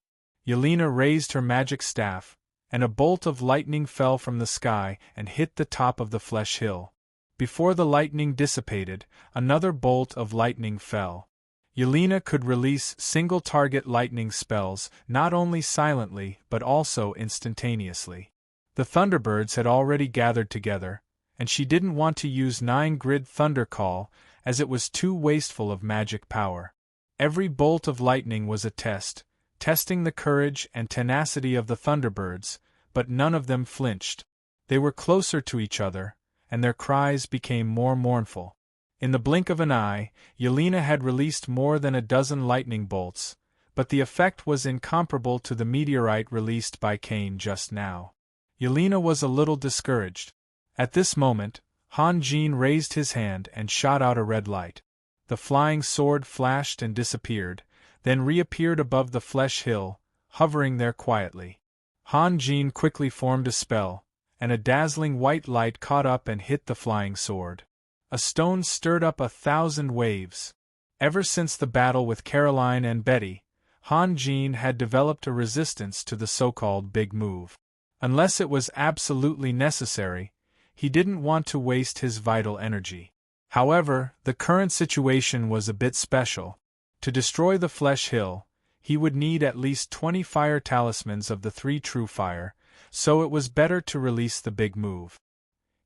Yelena raised her magic staff, and a bolt of lightning fell from the sky and hit the top of the flesh hill. Before the lightning dissipated, another bolt of lightning fell. Yelena could release single-target lightning spells not only silently but also instantaneously. The Thunderbirds had already gathered together, and she didn't want to use 9-grid Thunder Call as it was too wasteful of magic power. Every bolt of lightning was a test, testing the courage and tenacity of the Thunderbirds, but none of them flinched. They were closer to each other, and their cries became more mournful. In the blink of an eye, Yelena had released more than a dozen lightning bolts, but the effect was incomparable to the meteorite released by Cain just now. Yelena was a little discouraged. At this moment, Han Jin raised his hand and shot out a red light. The flying sword flashed and disappeared, then reappeared above the flesh hill, hovering there quietly. Han Jin quickly formed a spell, and a dazzling white light caught up and hit the flying sword. A stone stirred up 1,000 waves. Ever since the battle with Caroline and Betty, Han Jin had developed a resistance to the so-called big move. Unless it was absolutely necessary, he didn't want to waste his vital energy. However, the current situation was a bit special. To destroy the Flesh Hill, he would need at least 20 fire talismans of the 3 true fire, so it was better to release the big move.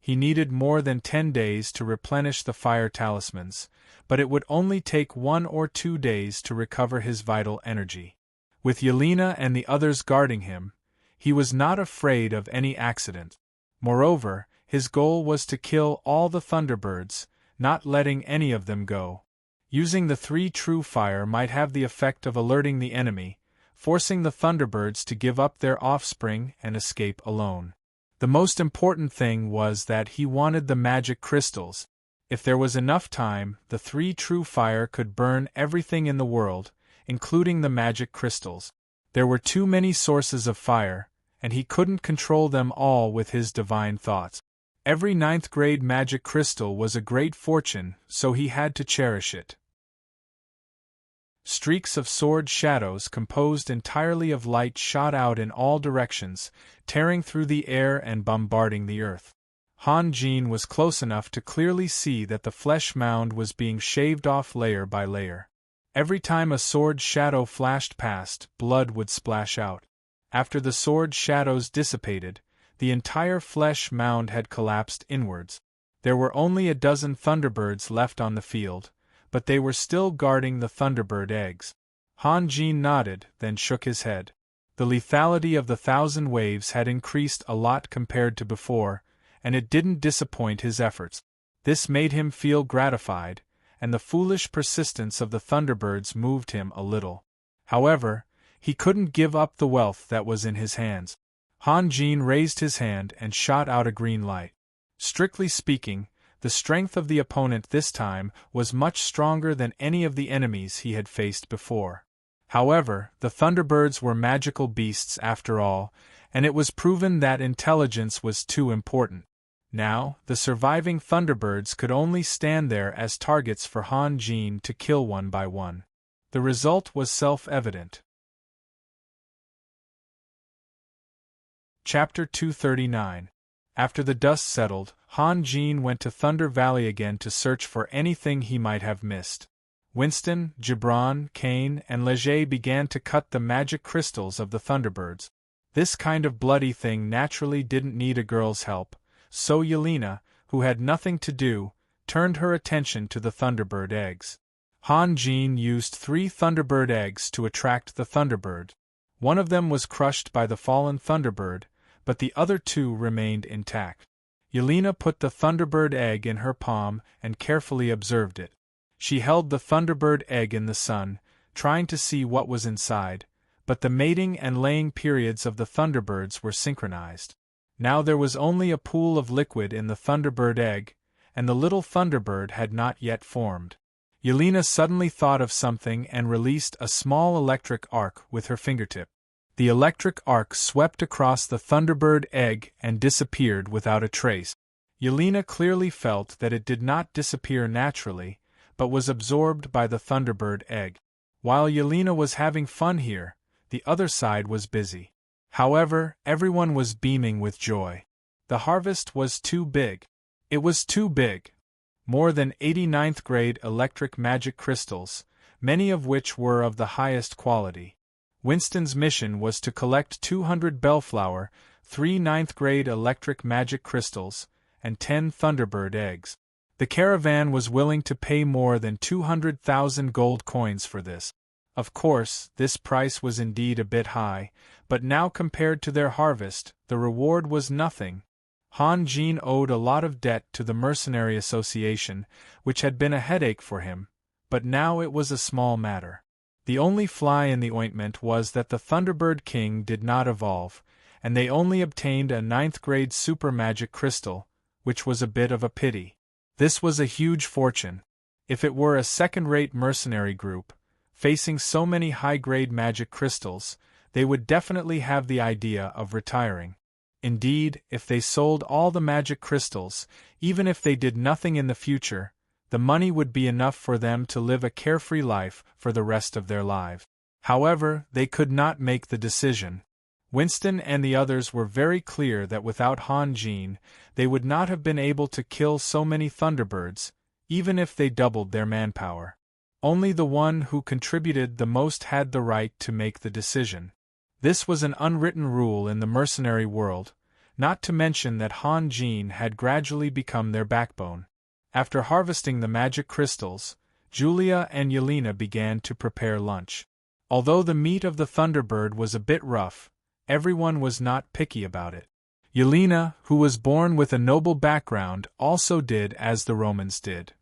He needed more than 10 days to replenish the fire talismans, but it would only take 1 or 2 days to recover his vital energy. With Yelena and the others guarding him, he was not afraid of any accident. Moreover, his goal was to kill all the Thunderbirds, not letting any of them go. Using the 3 true fire might have the effect of alerting the enemy, forcing the Thunderbirds to give up their offspring and escape alone. The most important thing was that he wanted the magic crystals. If there was enough time, the 3 true fire could burn everything in the world, including the magic crystals. There were too many sources of fire, and he couldn't control them all with his divine thoughts. Every 9th grade magic crystal was a great fortune, so he had to cherish it. Streaks of sword shadows composed entirely of light shot out in all directions, tearing through the air and bombarding the earth. Han Jin was close enough to clearly see that the flesh mound was being shaved off layer by layer. Every time a sword shadow flashed past, blood would splash out. After the sword shadows dissipated, the entire flesh mound had collapsed inwards. There were only a dozen Thunderbirds left on the field, but they were still guarding the Thunderbird eggs. Han Jin nodded, then shook his head. The lethality of the 1,000 waves had increased a lot compared to before, and it didn't disappoint his efforts. This made him feel gratified, and the foolish persistence of the Thunderbirds moved him a little. However, he couldn't give up the wealth that was in his hands. Han Jin raised his hand and shot out a green light. Strictly speaking, the strength of the opponent this time was much stronger than any of the enemies he had faced before. However, the Thunderbirds were magical beasts after all, and it was proven that intelligence was too important. Now, the surviving Thunderbirds could only stand there as targets for Han Jin to kill one by one. The result was self-evident. Chapter 239. After the dust settled, Han Jin went to Thunder Valley again to search for anything he might have missed. Winston, Gibran, Cain, and Leger began to cut the magic crystals of the Thunderbirds. This kind of bloody thing naturally didn't need a girl's help, so Yelena, who had nothing to do, turned her attention to the Thunderbird eggs. Han Jin used 3 Thunderbird eggs to attract the Thunderbird. One of them was crushed by the fallen Thunderbird, but the other 2 remained intact. Yelena put the Thunderbird egg in her palm and carefully observed it. She held the Thunderbird egg in the sun, trying to see what was inside, but the mating and laying periods of the Thunderbirds were synchronized. Now there was only a pool of liquid in the Thunderbird egg, and the little Thunderbird had not yet formed. Yelena suddenly thought of something and released a small electric arc with her fingertip. The electric arc swept across the Thunderbird egg and disappeared without a trace. Yelena clearly felt that it did not disappear naturally, but was absorbed by the Thunderbird egg. While Yelena was having fun here, the other side was busy. However, everyone was beaming with joy. The harvest was too big. It was too big. More than 89th grade electric magic crystals, many of which were of the highest quality. Winston's mission was to collect 200 bellflower, 3 9th grade electric magic crystals, and 10 Thunderbird eggs. The caravan was willing to pay more than 200,000 gold coins for this. Of course, this price was indeed a bit high, but now compared to their harvest, the reward was nothing. Han Jin owed a lot of debt to the Mercenary Association, which had been a headache for him, but now it was a small matter. The only fly in the ointment was that the Thunderbird King did not evolve, and they only obtained a 9th grade super magic crystal, which was a bit of a pity. This was a huge fortune. If it were a second-rate mercenary group, facing so many high-grade magic crystals, they would definitely have the idea of retiring. Indeed, if they sold all the magic crystals, even if they did nothing in the future, the money would be enough for them to live a carefree life for the rest of their lives. However, they could not make the decision. Winston and the others were very clear that without Han Jin, they would not have been able to kill so many Thunderbirds, even if they doubled their manpower. Only the one who contributed the most had the right to make the decision. This was an unwritten rule in the mercenary world, not to mention that Han Jin had gradually become their backbone. After harvesting the magic crystals, Julia and Yelena began to prepare lunch. Although the meat of the Thunderbird was a bit rough, everyone was not picky about it. Yelena, who was born with a noble background, also did as the Romans did.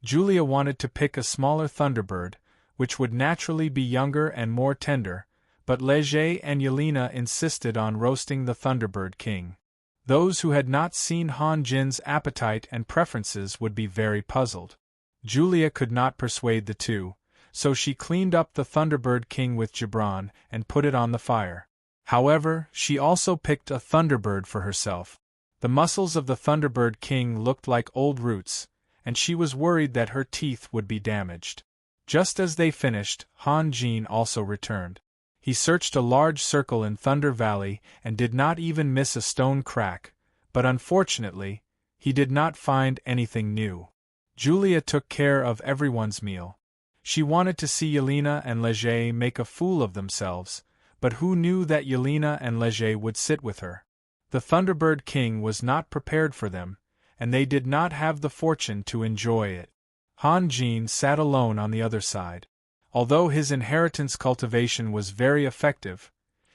Julia wanted to pick a smaller Thunderbird, which would naturally be younger and more tender, but Leger and Yelena insisted on roasting the Thunderbird King. Those who had not seen Han Jin's appetite and preferences would be very puzzled. Julia could not persuade the two, so she cleaned up the Thunderbird King with Gibran and put it on the fire. However, she also picked a Thunderbird for herself. The muscles of the Thunderbird King looked like old roots, and she was worried that her teeth would be damaged. Just as they finished, Han Jin also returned. He searched a large circle in Thunder Valley and did not even miss a stone crack, but unfortunately, he did not find anything new. Julia took care of everyone's meal. She wanted to see Yelena and Leger make a fool of themselves, but who knew that Yelena and Leger would sit with her? The Thunderbird King was not prepared for them, and they did not have the fortune to enjoy it. Han Jin sat alone on the other side. Although his inheritance cultivation was very effective,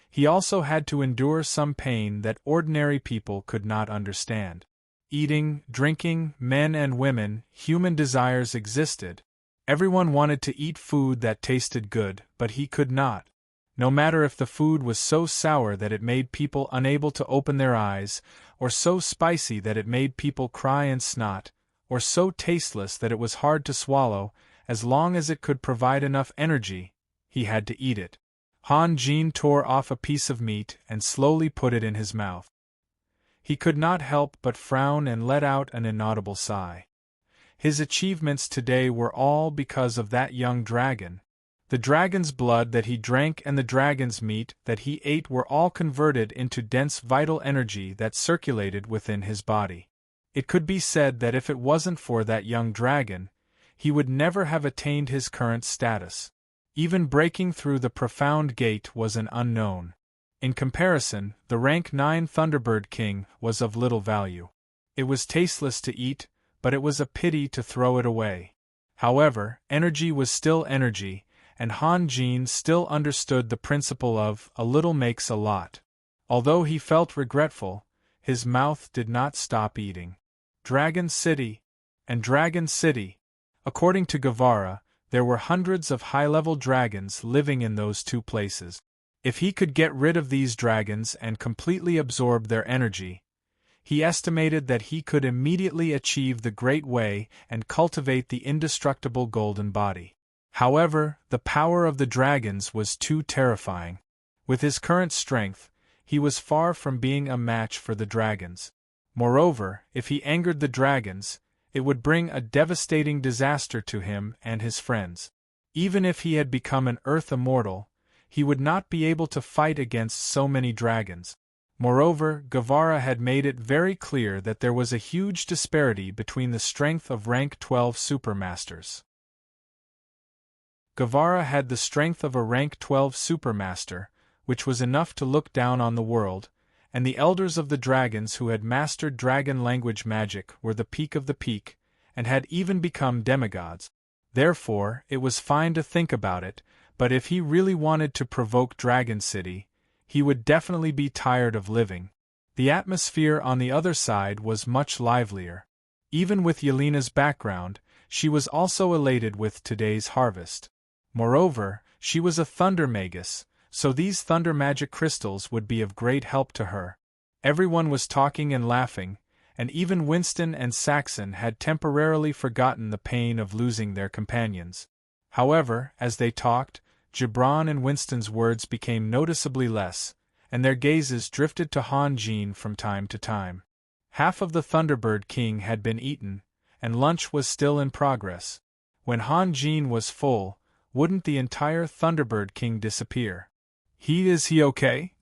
he also had to endure some pain that ordinary people could not understand. Eating, drinking, men and women, human desires existed. Everyone wanted to eat food that tasted good, but he could not. No matter if the food was so sour that it made people unable to open their eyes, or so spicy that it made people cry and snot, or so tasteless that it was hard to swallow, as long as it could provide enough energy, he had to eat it. Han Jin tore off a piece of meat and slowly put it in his mouth. He could not help but frown and let out an inaudible sigh. His achievements today were all because of that young dragon. The dragon's blood that he drank and the dragon's meat that he ate were all converted into dense vital energy that circulated within his body. It could be said that if it wasn't for that young dragon, he would never have attained his current status. Even breaking through the profound gate was an unknown. In comparison, the rank 9 Thunderbird King was of little value. It was tasteless to eat, but it was a pity to throw it away. However, energy was still energy, and Han Jin still understood the principle of a little makes a lot. Although he felt regretful, his mouth did not stop eating. Dragon City and Dragon City. According to Guevara, there were hundreds of high-level dragons living in those two places. If he could get rid of these dragons and completely absorb their energy, He estimated that he could immediately achieve the Great Way and cultivate the indestructible golden body. However, the power of the dragons was too terrifying. With his current strength, he was far from being a match for the dragons. Moreover, if he angered the dragons, it would bring a devastating disaster to him and his friends. Even if he had become an Earth immortal, he would not be able to fight against so many dragons. Moreover, Guevara had made it very clear that there was a huge disparity between the strength of rank 12 supermasters. Guevara had the strength of a rank 12 supermaster, which was enough to look down on the world, and the elders of the dragons who had mastered dragon language magic were the peak of the peak, and had even become demigods. Therefore, it was fine to think about it, but if he really wanted to provoke Dragon City, he would definitely be tired of living. The atmosphere on the other side was much livelier. Even with Yelena's background, she was also elated with today's harvest. Moreover, she was a thunder magus, so these thunder magic crystals would be of great help to her. Everyone was talking and laughing, and even Winston and Saxon had temporarily forgotten the pain of losing their companions. However, as they talked, Gibran and Winston's words became noticeably less, and their gazes drifted to Han Jin from time to time. Half of the Thunderbird King had been eaten, and lunch was still in progress. When Han Jin was full, wouldn't the entire Thunderbird King disappear? Is he okay?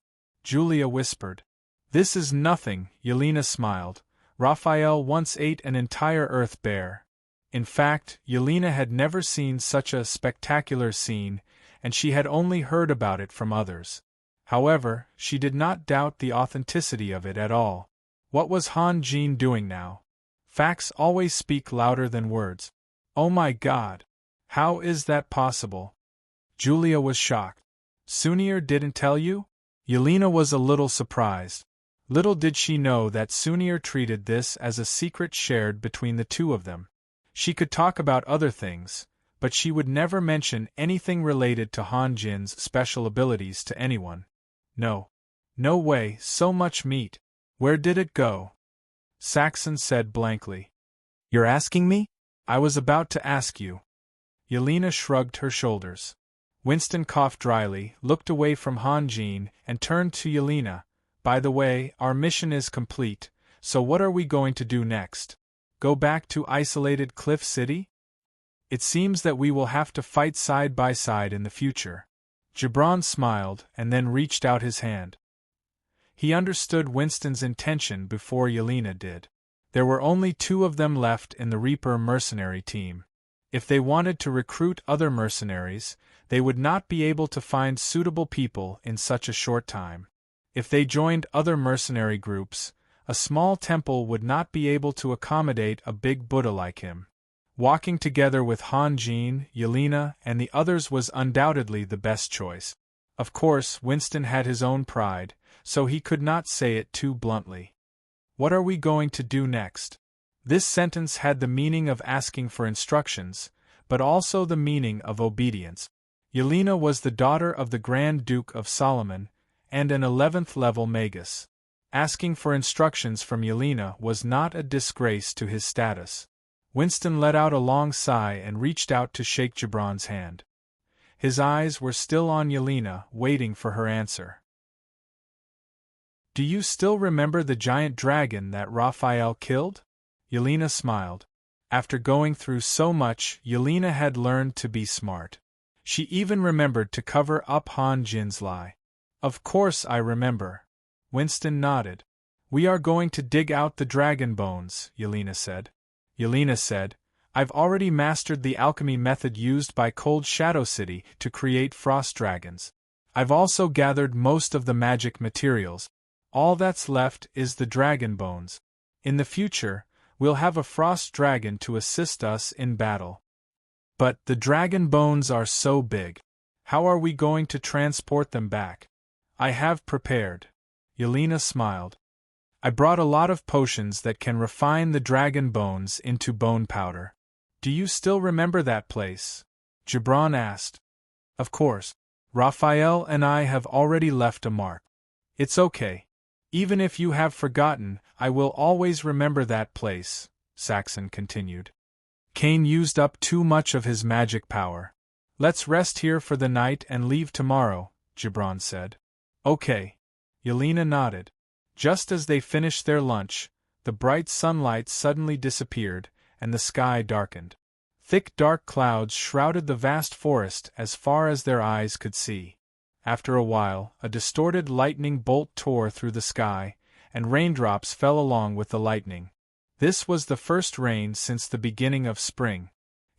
Julia whispered. This is nothing, Yelena smiled. Raphael once ate an entire earth bear. In fact, Yelena had never seen such a spectacular scene, and she had only heard about it from others. However, she did not doubt the authenticity of it at all. What was Han Jin doing now? Facts always speak louder than words. Oh my God! How is that possible? Julia was shocked. Sunir didn't tell you? Yelena was a little surprised. Little did she know that Sunir treated this as a secret shared between the two of them. She could talk about other things, but she would never mention anything related to Han Jin's special abilities to anyone. No. No way, so much meat. Where did it go? Saxon said blankly. You're asking me? I was about to ask you. Yelena shrugged her shoulders. Winston coughed dryly, looked away from Han Jin, and turned to Yelena. By the way, our mission is complete, so what are we going to do next? Go back to isolated Cliff City? It seems that we will have to fight side by side in the future. Gibran smiled and then reached out his hand. He understood Winston's intention before Yelena did. There were only 2 of them left in the Reaper mercenary team. If they wanted to recruit other mercenaries, they would not be able to find suitable people in such a short time. If they joined other mercenary groups, a small temple would not be able to accommodate a big Buddha like him. Walking together with Han Jin, Yelena, and the others was undoubtedly the best choice. Of course, Winston had his own pride, so he could not say it too bluntly. What are we going to do next? This sentence had the meaning of asking for instructions, but also the meaning of obedience. Yelena was the daughter of the Grand Duke of Solomon, and an 11th level magus. Asking for instructions from Yelena was not a disgrace to his status. Winston let out a long sigh and reached out to shake Gibran's hand. His eyes were still on Yelena, waiting for her answer. Do you still remember the giant dragon that Raphael killed? Yelena smiled. After going through so much, Yelena had learned to be smart. She even remembered to cover up Han Jin's lie. Of course I remember. Winston nodded. We are going to dig out the dragon bones, Yelena said. Yelena said, I've already mastered the alchemy method used by Cold Shadow City to create frost dragons. I've also gathered most of the magic materials. All that's left is the dragon bones. In the future, we'll have a frost dragon to assist us in battle. But the dragon bones are so big. How are we going to transport them back? I have prepared. Yelena smiled. I brought a lot of potions that can refine the dragon bones into bone powder. Do you still remember that place? Gibran asked. Of course. Raphael and I have already left a mark. It's okay. Even if you have forgotten, I will always remember that place, Saxon continued. Cain used up too much of his magic power. Let's rest here for the night and leave tomorrow, Gibran said. Okay. Yelena nodded. Just as they finished their lunch, the bright sunlight suddenly disappeared, and the sky darkened. Thick dark clouds shrouded the vast forest as far as their eyes could see. After a while, a distorted lightning bolt tore through the sky, and raindrops fell along with the lightning. This was the first rain since the beginning of spring.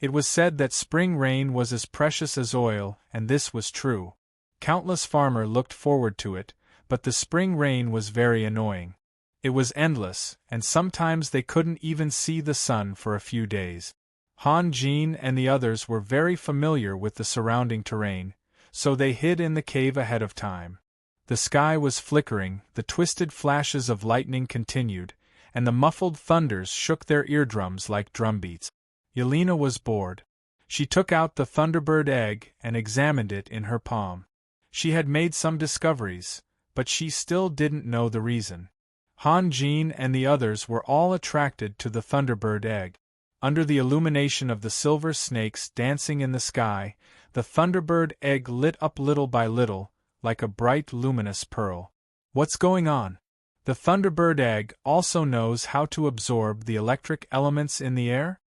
It was said that spring rain was as precious as oil, and this was true. Countless farmers looked forward to it, but the spring rain was very annoying. It was endless, and sometimes they couldn't even see the sun for a few days. Han Jin and the others were very familiar with the surrounding terrain, so they hid in the cave ahead of time. The sky was flickering, the twisted flashes of lightning continued, and the muffled thunders shook their eardrums like drumbeats. Yelena was bored. She took out the Thunderbird egg and examined it in her palm. She had made some discoveries, but she still didn't know the reason. Han Jin and the others were all attracted to the Thunderbird egg. Under the illumination of the silver snakes dancing in the sky, the Thunderbird egg lit up little by little, like a bright luminous pearl. What's going on? The Thunderbird egg also knows how to absorb the electric elements in the air?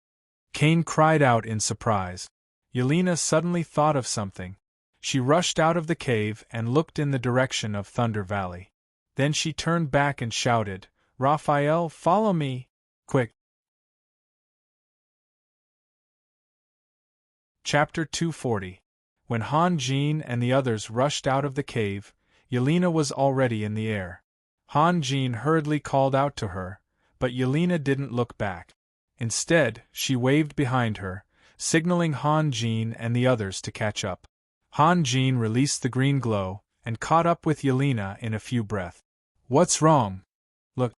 Cain cried out in surprise. Yelena suddenly thought of something. She rushed out of the cave and looked in the direction of Thunder Valley. Then she turned back and shouted, "Raphael, follow me! Quick!" Chapter 240. When Han Jin and the others rushed out of the cave, Yelena was already in the air. Han Jin hurriedly called out to her, but Yelena didn't look back. Instead, she waved behind her, signaling Han Jin and the others to catch up. Han Jin released the green glow, and caught up with Yelena in a few breaths. "What's wrong?" "Look."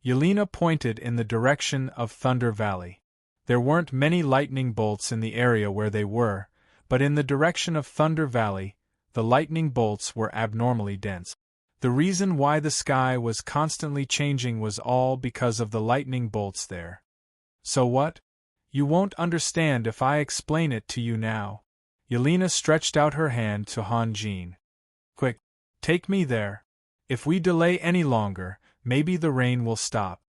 Yelena pointed in the direction of Thunder Valley. There weren't many lightning bolts in the area where they were, but in the direction of Thunder Valley, the lightning bolts were abnormally dense. The reason why the sky was constantly changing was all because of the lightning bolts there. So what? You won't understand if I explain it to you now. Yelena stretched out her hand to Han Jin. "Quick, take me there. If we delay any longer, maybe the rain will stop."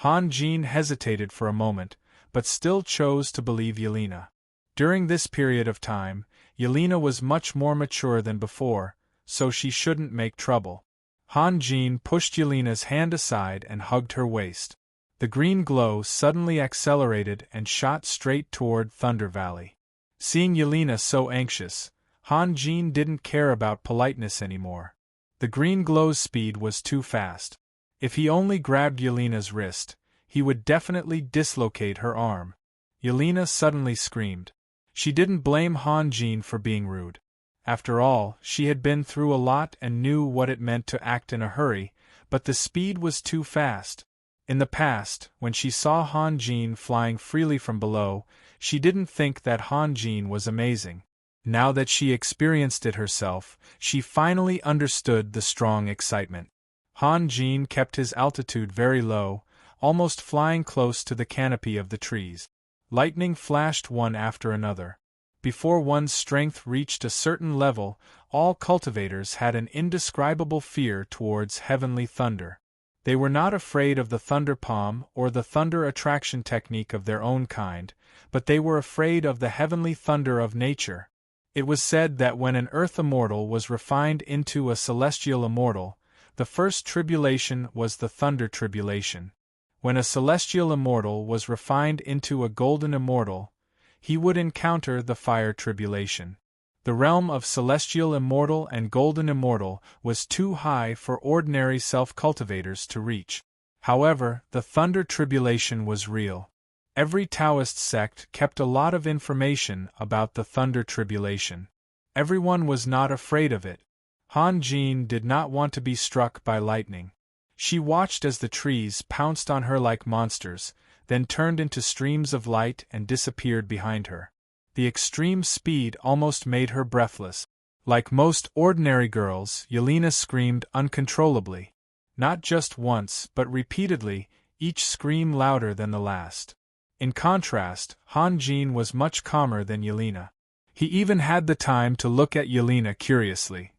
Han Jin hesitated for a moment, but still chose to believe Yelena. During this period of time, Yelena was much more mature than before, so she shouldn't make trouble. Han Jin pushed Yelena's hand aside and hugged her waist. The green glow suddenly accelerated and shot straight toward Thunder Valley. Seeing Yelena so anxious, Han Jin didn't care about politeness anymore. The green glow's speed was too fast. If he only grabbed Yelena's wrist, he would definitely dislocate her arm. Yelena suddenly screamed. She didn't blame Han Jin for being rude. After all, she had been through a lot and knew what it meant to act in a hurry, but the speed was too fast. In the past, when she saw Han Jin flying freely from below, she didn't think that Han Jin was amazing. Now that she experienced it herself, she finally understood the strong excitement. Han Jin kept his altitude very low, almost flying close to the canopy of the trees. Lightning flashed one after another. Before one's strength reached a certain level, all cultivators had an indescribable fear towards heavenly thunder. They were not afraid of the thunder palm or the thunder attraction technique of their own kind, but they were afraid of the heavenly thunder of nature. It was said that when an earth immortal was refined into a celestial immortal, the first tribulation was the thunder tribulation. When a celestial immortal was refined into a golden immortal, he would encounter the fire tribulation. The realm of celestial immortal and golden immortal was too high for ordinary self-cultivators to reach. However, the thunder tribulation was real. Every Taoist sect kept a lot of information about the thunder tribulation. Everyone was not afraid of it. Han Jin did not want to be struck by lightning. She watched as the trees pounced on her like monsters, then turned into streams of light and disappeared behind her. The extreme speed almost made her breathless. Like most ordinary girls, Yelena screamed uncontrollably. Not just once but repeatedly, each scream louder than the last. In contrast, Han Jin was much calmer than Yelena. He even had the time to look at Yelena curiously.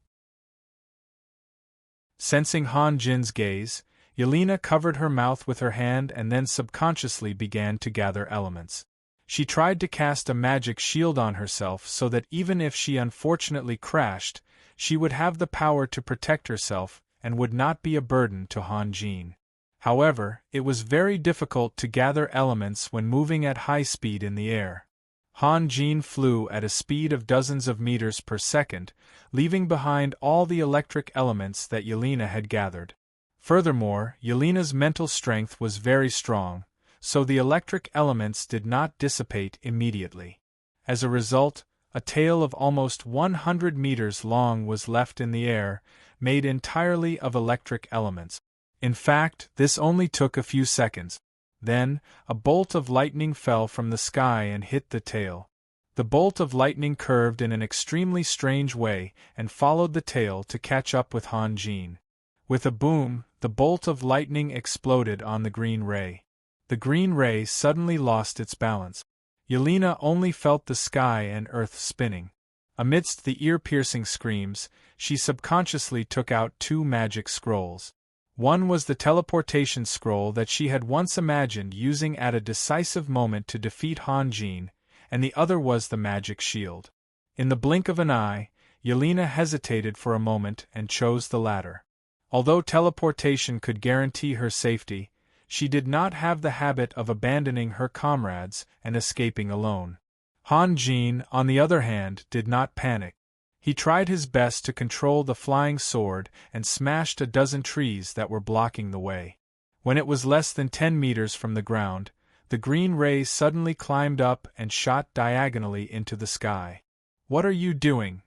Sensing Han Jin's gaze, Yelena covered her mouth with her hand and then subconsciously began to gather elements. She tried to cast a magic shield on herself so that even if she unfortunately crashed, she would have the power to protect herself and would not be a burden to Han Jin. However, it was very difficult to gather elements when moving at high speed in the air. Han Jin flew at a speed of dozens of meters per second, leaving behind all the electric elements that Yelena had gathered. Furthermore, Yelena's mental strength was very strong, so the electric elements did not dissipate immediately. As a result, a tail of almost 100 meters long was left in the air, made entirely of electric elements. In fact, this only took a few seconds. Then, a bolt of lightning fell from the sky and hit the tail. The bolt of lightning curved in an extremely strange way and followed the tail to catch up with Han Jin. With a boom, the bolt of lightning exploded on the green ray. The green ray suddenly lost its balance. Yelena only felt the sky and earth spinning. Amidst the ear-piercing screams, she subconsciously took out 2 magic scrolls. One was the teleportation scroll that she had once imagined using at a decisive moment to defeat Han Jin, and the other was the magic shield. In the blink of an eye, Yelena hesitated for a moment and chose the latter. Although teleportation could guarantee her safety, she did not have the habit of abandoning her comrades and escaping alone. Han Jin, on the other hand, did not panic. He tried his best to control the flying sword and smashed a dozen trees that were blocking the way. When it was less than 10 meters from the ground, the green ray suddenly climbed up and shot diagonally into the sky. "What are you doing?"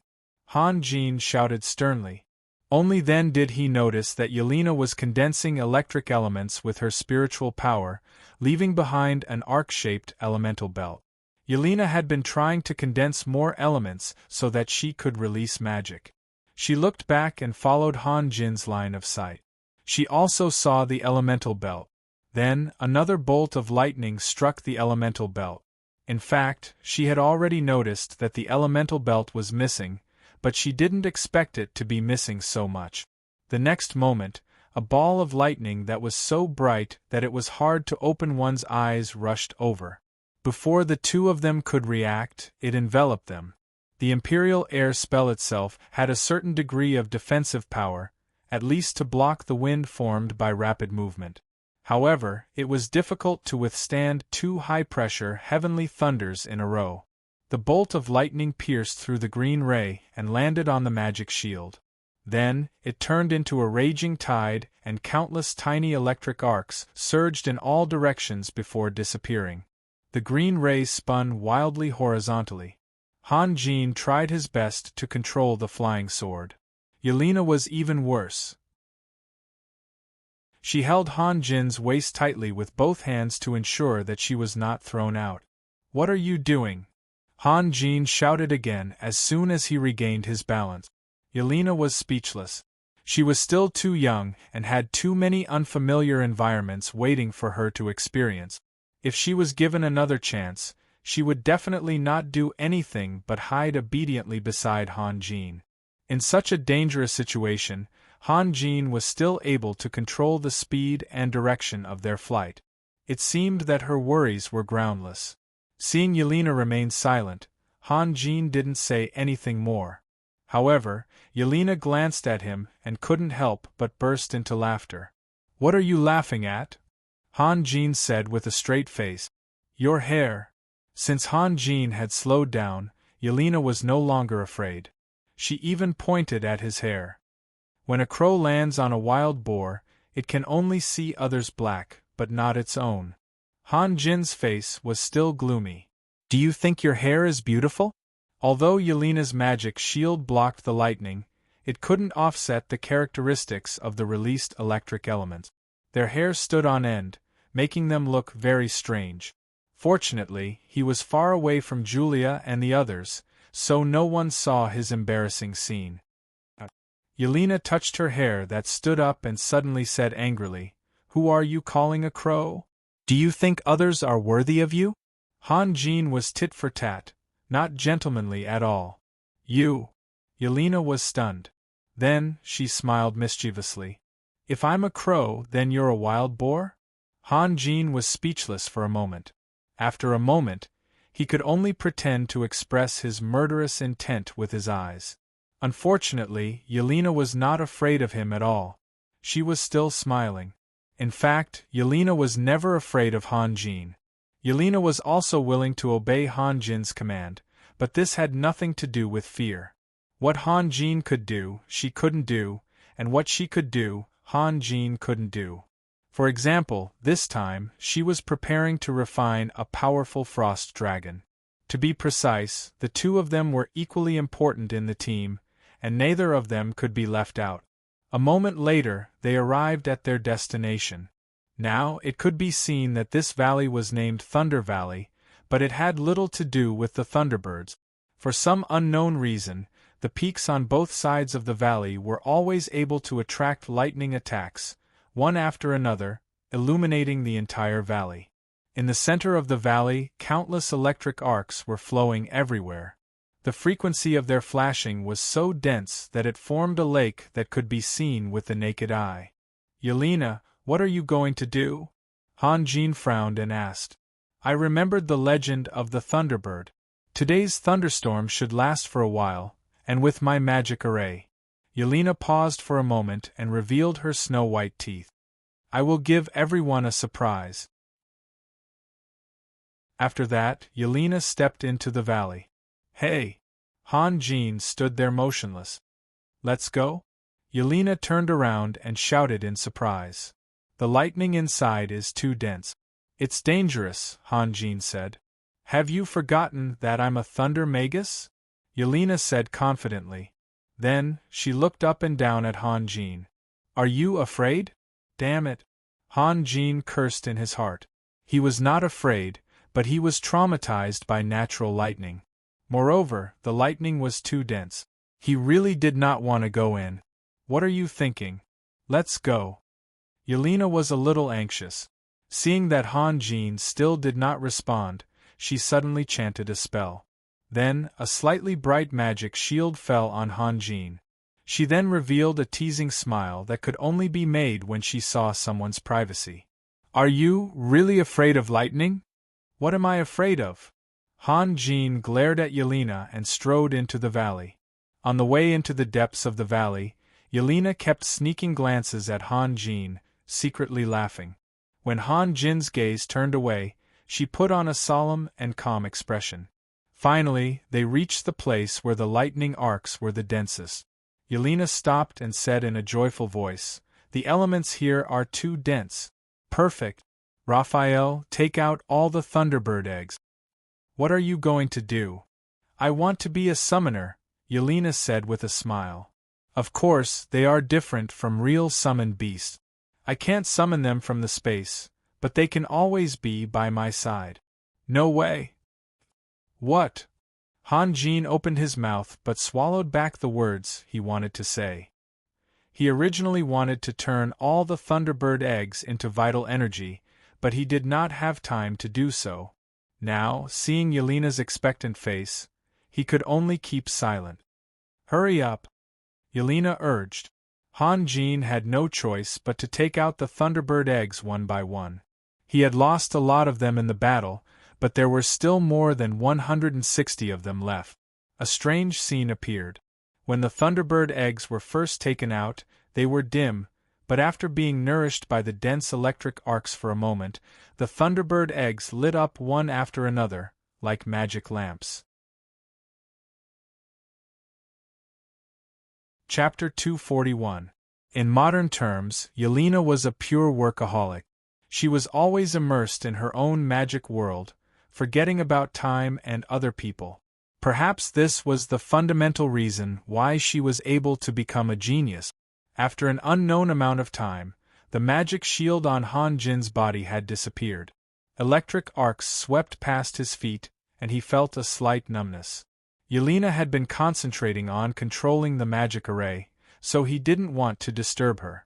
Han Jin shouted sternly. Only then did he notice that Yelena was condensing electric elements with her spiritual power, leaving behind an arc-shaped elemental belt. Yelena had been trying to condense more elements so that she could release magic. She looked back and followed Han Jin's line of sight. She also saw the elemental belt. Then, another bolt of lightning struck the elemental belt. In fact, she had already noticed that the elemental belt was missing, but she didn't expect it to be missing so much. The next moment, a ball of lightning that was so bright that it was hard to open one's eyes rushed over. Before the two of them could react, it enveloped them. The Imperial Air spell itself had a certain degree of defensive power, at least to block the wind formed by rapid movement. However, it was difficult to withstand 2 high-pressure heavenly thunders in a row. The bolt of lightning pierced through the green ray and landed on the magic shield. Then, it turned into a raging tide, and countless tiny electric arcs surged in all directions before disappearing. The green ray spun wildly horizontally. Han Jin tried his best to control the flying sword. Yelena was even worse. She held Han Jin's waist tightly with both hands to ensure that she was not thrown out. "What are you doing?" Han Jin shouted again as soon as he regained his balance. Yelena was speechless. She was still too young and had too many unfamiliar environments waiting for her to experience. If she was given another chance, she would definitely not do anything but hide obediently beside Han Jin. In such a dangerous situation, Han Jin was still able to control the speed and direction of their flight. It seemed that her worries were groundless. Seeing Yelena remain silent, Han Jin didn't say anything more. However, Yelena glanced at him and couldn't help but burst into laughter. "What are you laughing at?" Han Jin said with a straight face. "Your hair." Since Han Jin had slowed down, Yelena was no longer afraid. She even pointed at his hair. When a crow lands on a wild boar, it can only see others' black, but not its own. Han Jin's face was still gloomy. "Do you think your hair is beautiful?" Although Yelena's magic shield blocked the lightning, it couldn't offset the characteristics of the released electric elements. Their hair stood on end, making them look very strange. Fortunately, he was far away from Julia and the others, so no one saw his embarrassing scene. Yelena touched her hair that stood up and suddenly said angrily, "Who are you calling a crow? Do you think others are worthy of you?" Han Jin was tit for tat, not gentlemanly at all. "You." Yelena was stunned. Then, she smiled mischievously. "If I'm a crow, then you're a wild boar?" Han Jin was speechless for a moment. After a moment, he could only pretend to express his murderous intent with his eyes. Unfortunately, Yelena was not afraid of him at all. She was still smiling. In fact, Yelena was never afraid of Han Jin. Yelena was also willing to obey Han Jin's command, but this had nothing to do with fear. What Han Jin could do, she couldn't do, and what she could do, Han Jin couldn't do. For example, this time, she was preparing to refine a powerful frost dragon. To be precise, the two of them were equally important in the team, and neither of them could be left out. A moment later, they arrived at their destination. Now, it could be seen that this valley was named Thunder Valley, but it had little to do with the Thunderbirds. For some unknown reason, the peaks on both sides of the valley were always able to attract lightning attacks, one after another, illuminating the entire valley. In the center of the valley, countless electric arcs were flowing everywhere. The frequency of their flashing was so dense that it formed a lake that could be seen with the naked eye. "Yelena, what are you going to do?" Han Jin frowned and asked. "I remembered the legend of the Thunderbird. Today's thunderstorm should last for a while, and with my magic array." Yelena paused for a moment and revealed her snow-white teeth. "I will give everyone a surprise." After that, Yelena stepped into the valley. "Hey!" Han Jin stood there motionless. "Let's go?" Yelena turned around and shouted in surprise. "The lightning inside is too dense." "It's dangerous," Han Jin said. "Have you forgotten that I'm a thunder magus?" Yelena said confidently. Then, she looked up and down at Han Jin. "Are you afraid?" "Damn it!" Han Jin cursed in his heart. He was not afraid, but he was traumatized by natural lightning. Moreover, the lightning was too dense. He really did not want to go in. "What are you thinking? Let's go." Yelena was a little anxious. Seeing that Han Jin still did not respond, she suddenly chanted a spell. Then, a slightly bright magic shield fell on Han Jin. She then revealed a teasing smile that could only be made when she saw someone's privacy. "Are you really afraid of lightning?" "What am I afraid of?" Han Jin glared at Yelena and strode into the valley. On the way into the depths of the valley, Yelena kept sneaking glances at Han Jin, secretly laughing. When Han Jin's gaze turned away, she put on a solemn and calm expression. Finally, they reached the place where the lightning arcs were the densest. Yelena stopped and said in a joyful voice, "The elements here are too dense." "Perfect. Raphael, take out all the Thunderbird eggs." "What are you going to do?" "I want to be a summoner," Yelena said with a smile. "Of course, they are different from real summoned beasts. I can't summon them from the space, but they can always be by my side." "No way." "What?" Han Jin opened his mouth but swallowed back the words he wanted to say. He originally wanted to turn all the Thunderbird eggs into vital energy, but he did not have time to do so. Now, seeing Yelena's expectant face, he could only keep silent. "Hurry up," Yelena urged. Han Jin had no choice but to take out the Thunderbird eggs one by one. He had lost a lot of them in the battle, but there were still more than 160 of them left. A strange scene appeared. When the Thunderbird eggs were first taken out, they were dim, but after being nourished by the dense electric arcs for a moment, the Thunderbird eggs lit up one after another, like magic lamps. Chapter 241. In modern terms, Yelena was a pure workaholic. She was always immersed in her own magic world, forgetting about time and other people. Perhaps this was the fundamental reason why she was able to become a genius. After an unknown amount of time, the magic shield on Han Jin's body had disappeared. Electric arcs swept past his feet, and he felt a slight numbness. Yelena had been concentrating on controlling the magic array, so he didn't want to disturb her.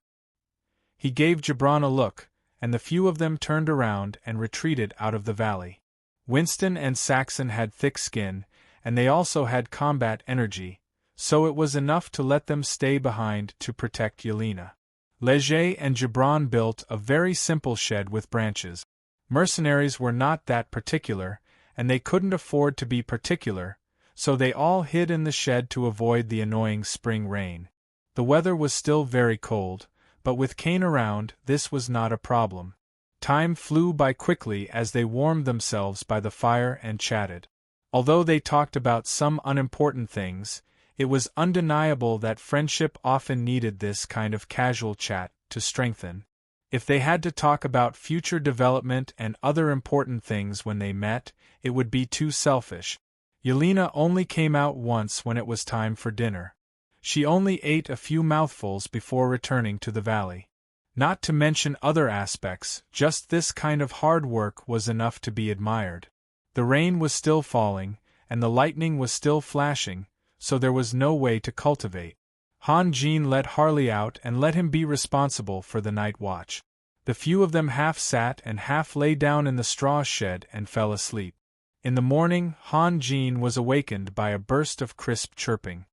He gave Gibran a look, and the few of them turned around and retreated out of the valley. Winston and Saxon had thick skin, and they also had combat energy, so it was enough to let them stay behind to protect Yelena. Leger and Gibran built a very simple shed with branches. Mercenaries were not that particular, and they couldn't afford to be particular, so they all hid in the shed to avoid the annoying spring rain. The weather was still very cold, but with Kane around, this was not a problem. Time flew by quickly as they warmed themselves by the fire and chatted. Although they talked about some unimportant things, it was undeniable that friendship often needed this kind of casual chat to strengthen. If they had to talk about future development and other important things when they met, it would be too selfish. Yelena only came out once when it was time for dinner. She only ate a few mouthfuls before returning to the valley. Not to mention other aspects, just this kind of hard work was enough to be admired. The rain was still falling, and the lightning was still flashing, so there was no way to cultivate. Han Jin let Harley out and let him be responsible for the night watch. The few of them half sat and half lay down in the straw shed and fell asleep. In the morning, Han Jin was awakened by a burst of crisp chirping.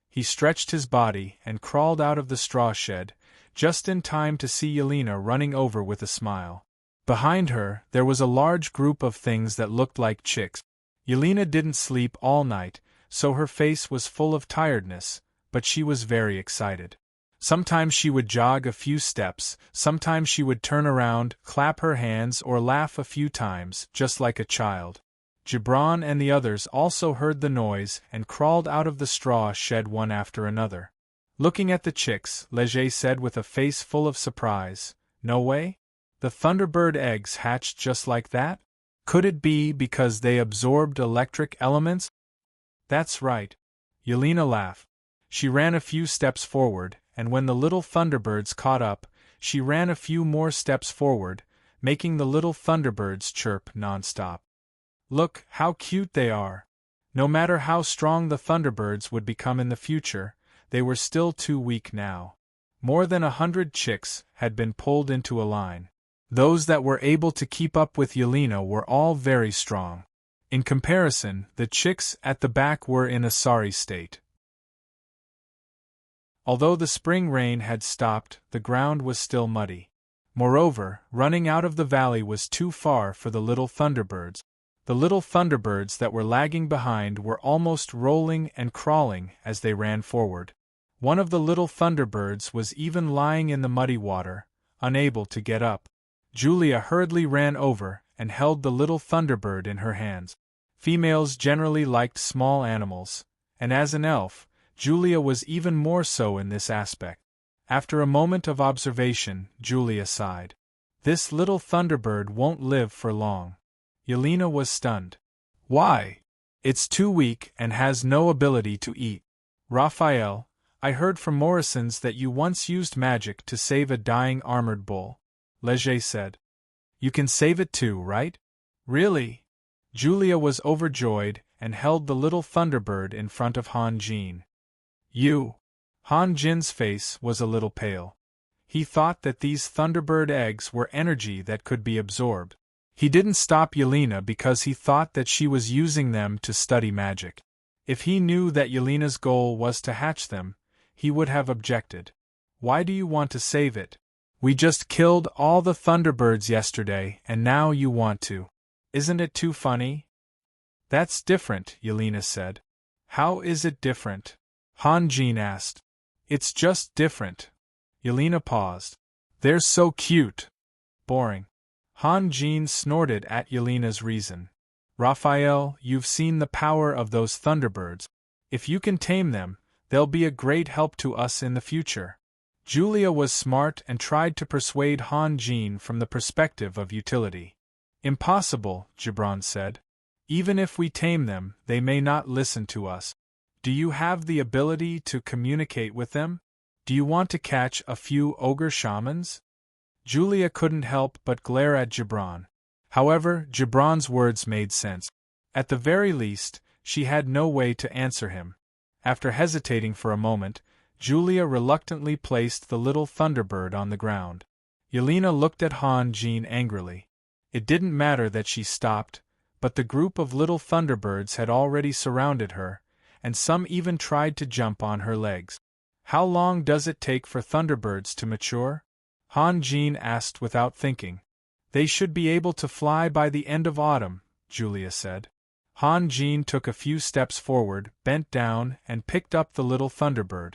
He stretched his body and crawled out of the straw shed, just in time to see Yelena running over with a smile. Behind her, there was a large group of things that looked like chicks. Yelena didn't sleep all night, so her face was full of tiredness, but she was very excited. Sometimes she would jog a few steps, sometimes she would turn around, clap her hands or laugh a few times, just like a child. Gibran and the others also heard the noise and crawled out of the straw shed one after another. Looking at the chicks, Leger said with a face full of surprise, "No way? The Thunderbird eggs hatched just like that? Could it be because they absorbed electric elements?" "That's right." Yelena laughed. She ran a few steps forward, and when the little Thunderbirds caught up, she ran a few more steps forward, making the little Thunderbirds chirp non-stop. "Look how cute they are." No matter how strong the Thunderbirds would become in the future, they were still too weak now. More than 100 chicks had been pulled into a line. Those that were able to keep up with Yelena were all very strong. In comparison, the chicks at the back were in a sorry state. Although the spring rain had stopped, the ground was still muddy. Moreover, running out of the valley was too far for the little Thunderbirds. The little Thunderbirds that were lagging behind were almost rolling and crawling as they ran forward. One of the little Thunderbirds was even lying in the muddy water, unable to get up. Julia hurriedly ran over and held the little Thunderbird in her hands. Females generally liked small animals, and as an elf, Julia was even more so in this aspect. After a moment of observation, Julia sighed. "This little Thunderbird won't live for long." Yelena was stunned. "Why?" "It's too weak and has no ability to eat." "Raphael, I heard from Morrison's that you once used magic to save a dying armored bull," Leger said. "You can save it too, right?" "Really?" Julia was overjoyed and held the little Thunderbird in front of Han Jin. "You?" Han Jin's face was a little pale. He thought that these Thunderbird eggs were energy that could be absorbed. He didn't stop Yelena because he thought that she was using them to study magic. If he knew that Yelena's goal was to hatch them, he would have objected. "Why do you want to save it? We just killed all the Thunderbirds yesterday and now you want to. Isn't it too funny?" "That's different," Yelena said. "How is it different?" Han Jin asked. "It's just different." Yelena paused. "They're so cute." "Boring." Han Jin snorted at Yelena's reason. "Raphael, you've seen the power of those Thunderbirds. If you can tame them, they'll be a great help to us in the future." Julia was smart and tried to persuade Han Jin from the perspective of utility. "Impossible," Gibran said. "Even if we tame them, they may not listen to us. Do you have the ability to communicate with them? Do you want to catch a few ogre shamans?" Julia couldn't help but glare at Gibran. However, Gibran's words made sense. At the very least, she had no way to answer him. After hesitating for a moment, Julia reluctantly placed the little Thunderbird on the ground. Yelena looked at Han Jin angrily. It didn't matter that she stopped, but the group of little Thunderbirds had already surrounded her, and some even tried to jump on her legs. How long does it take for Thunderbirds to mature? Han Jin asked without thinking. They should be able to fly by the end of autumn, Julia said. Han Jin took a few steps forward, bent down, and picked up the little Thunderbird.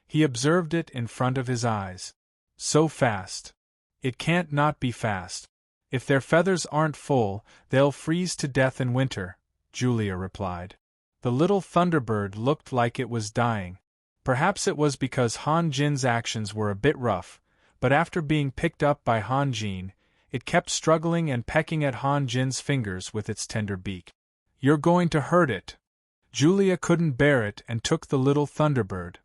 He observed it in front of his eyes. So fast. It can't not be fast. If their feathers aren't full, they'll freeze to death in winter, Julia replied. The little Thunderbird looked like it was dying. Perhaps it was because Han Jin's actions were a bit rough, but after being picked up by Han Jin, it kept struggling and pecking at Han Jin's fingers with its tender beak. You're going to hurt it. Julia couldn't bear it and took the little Thunderbird.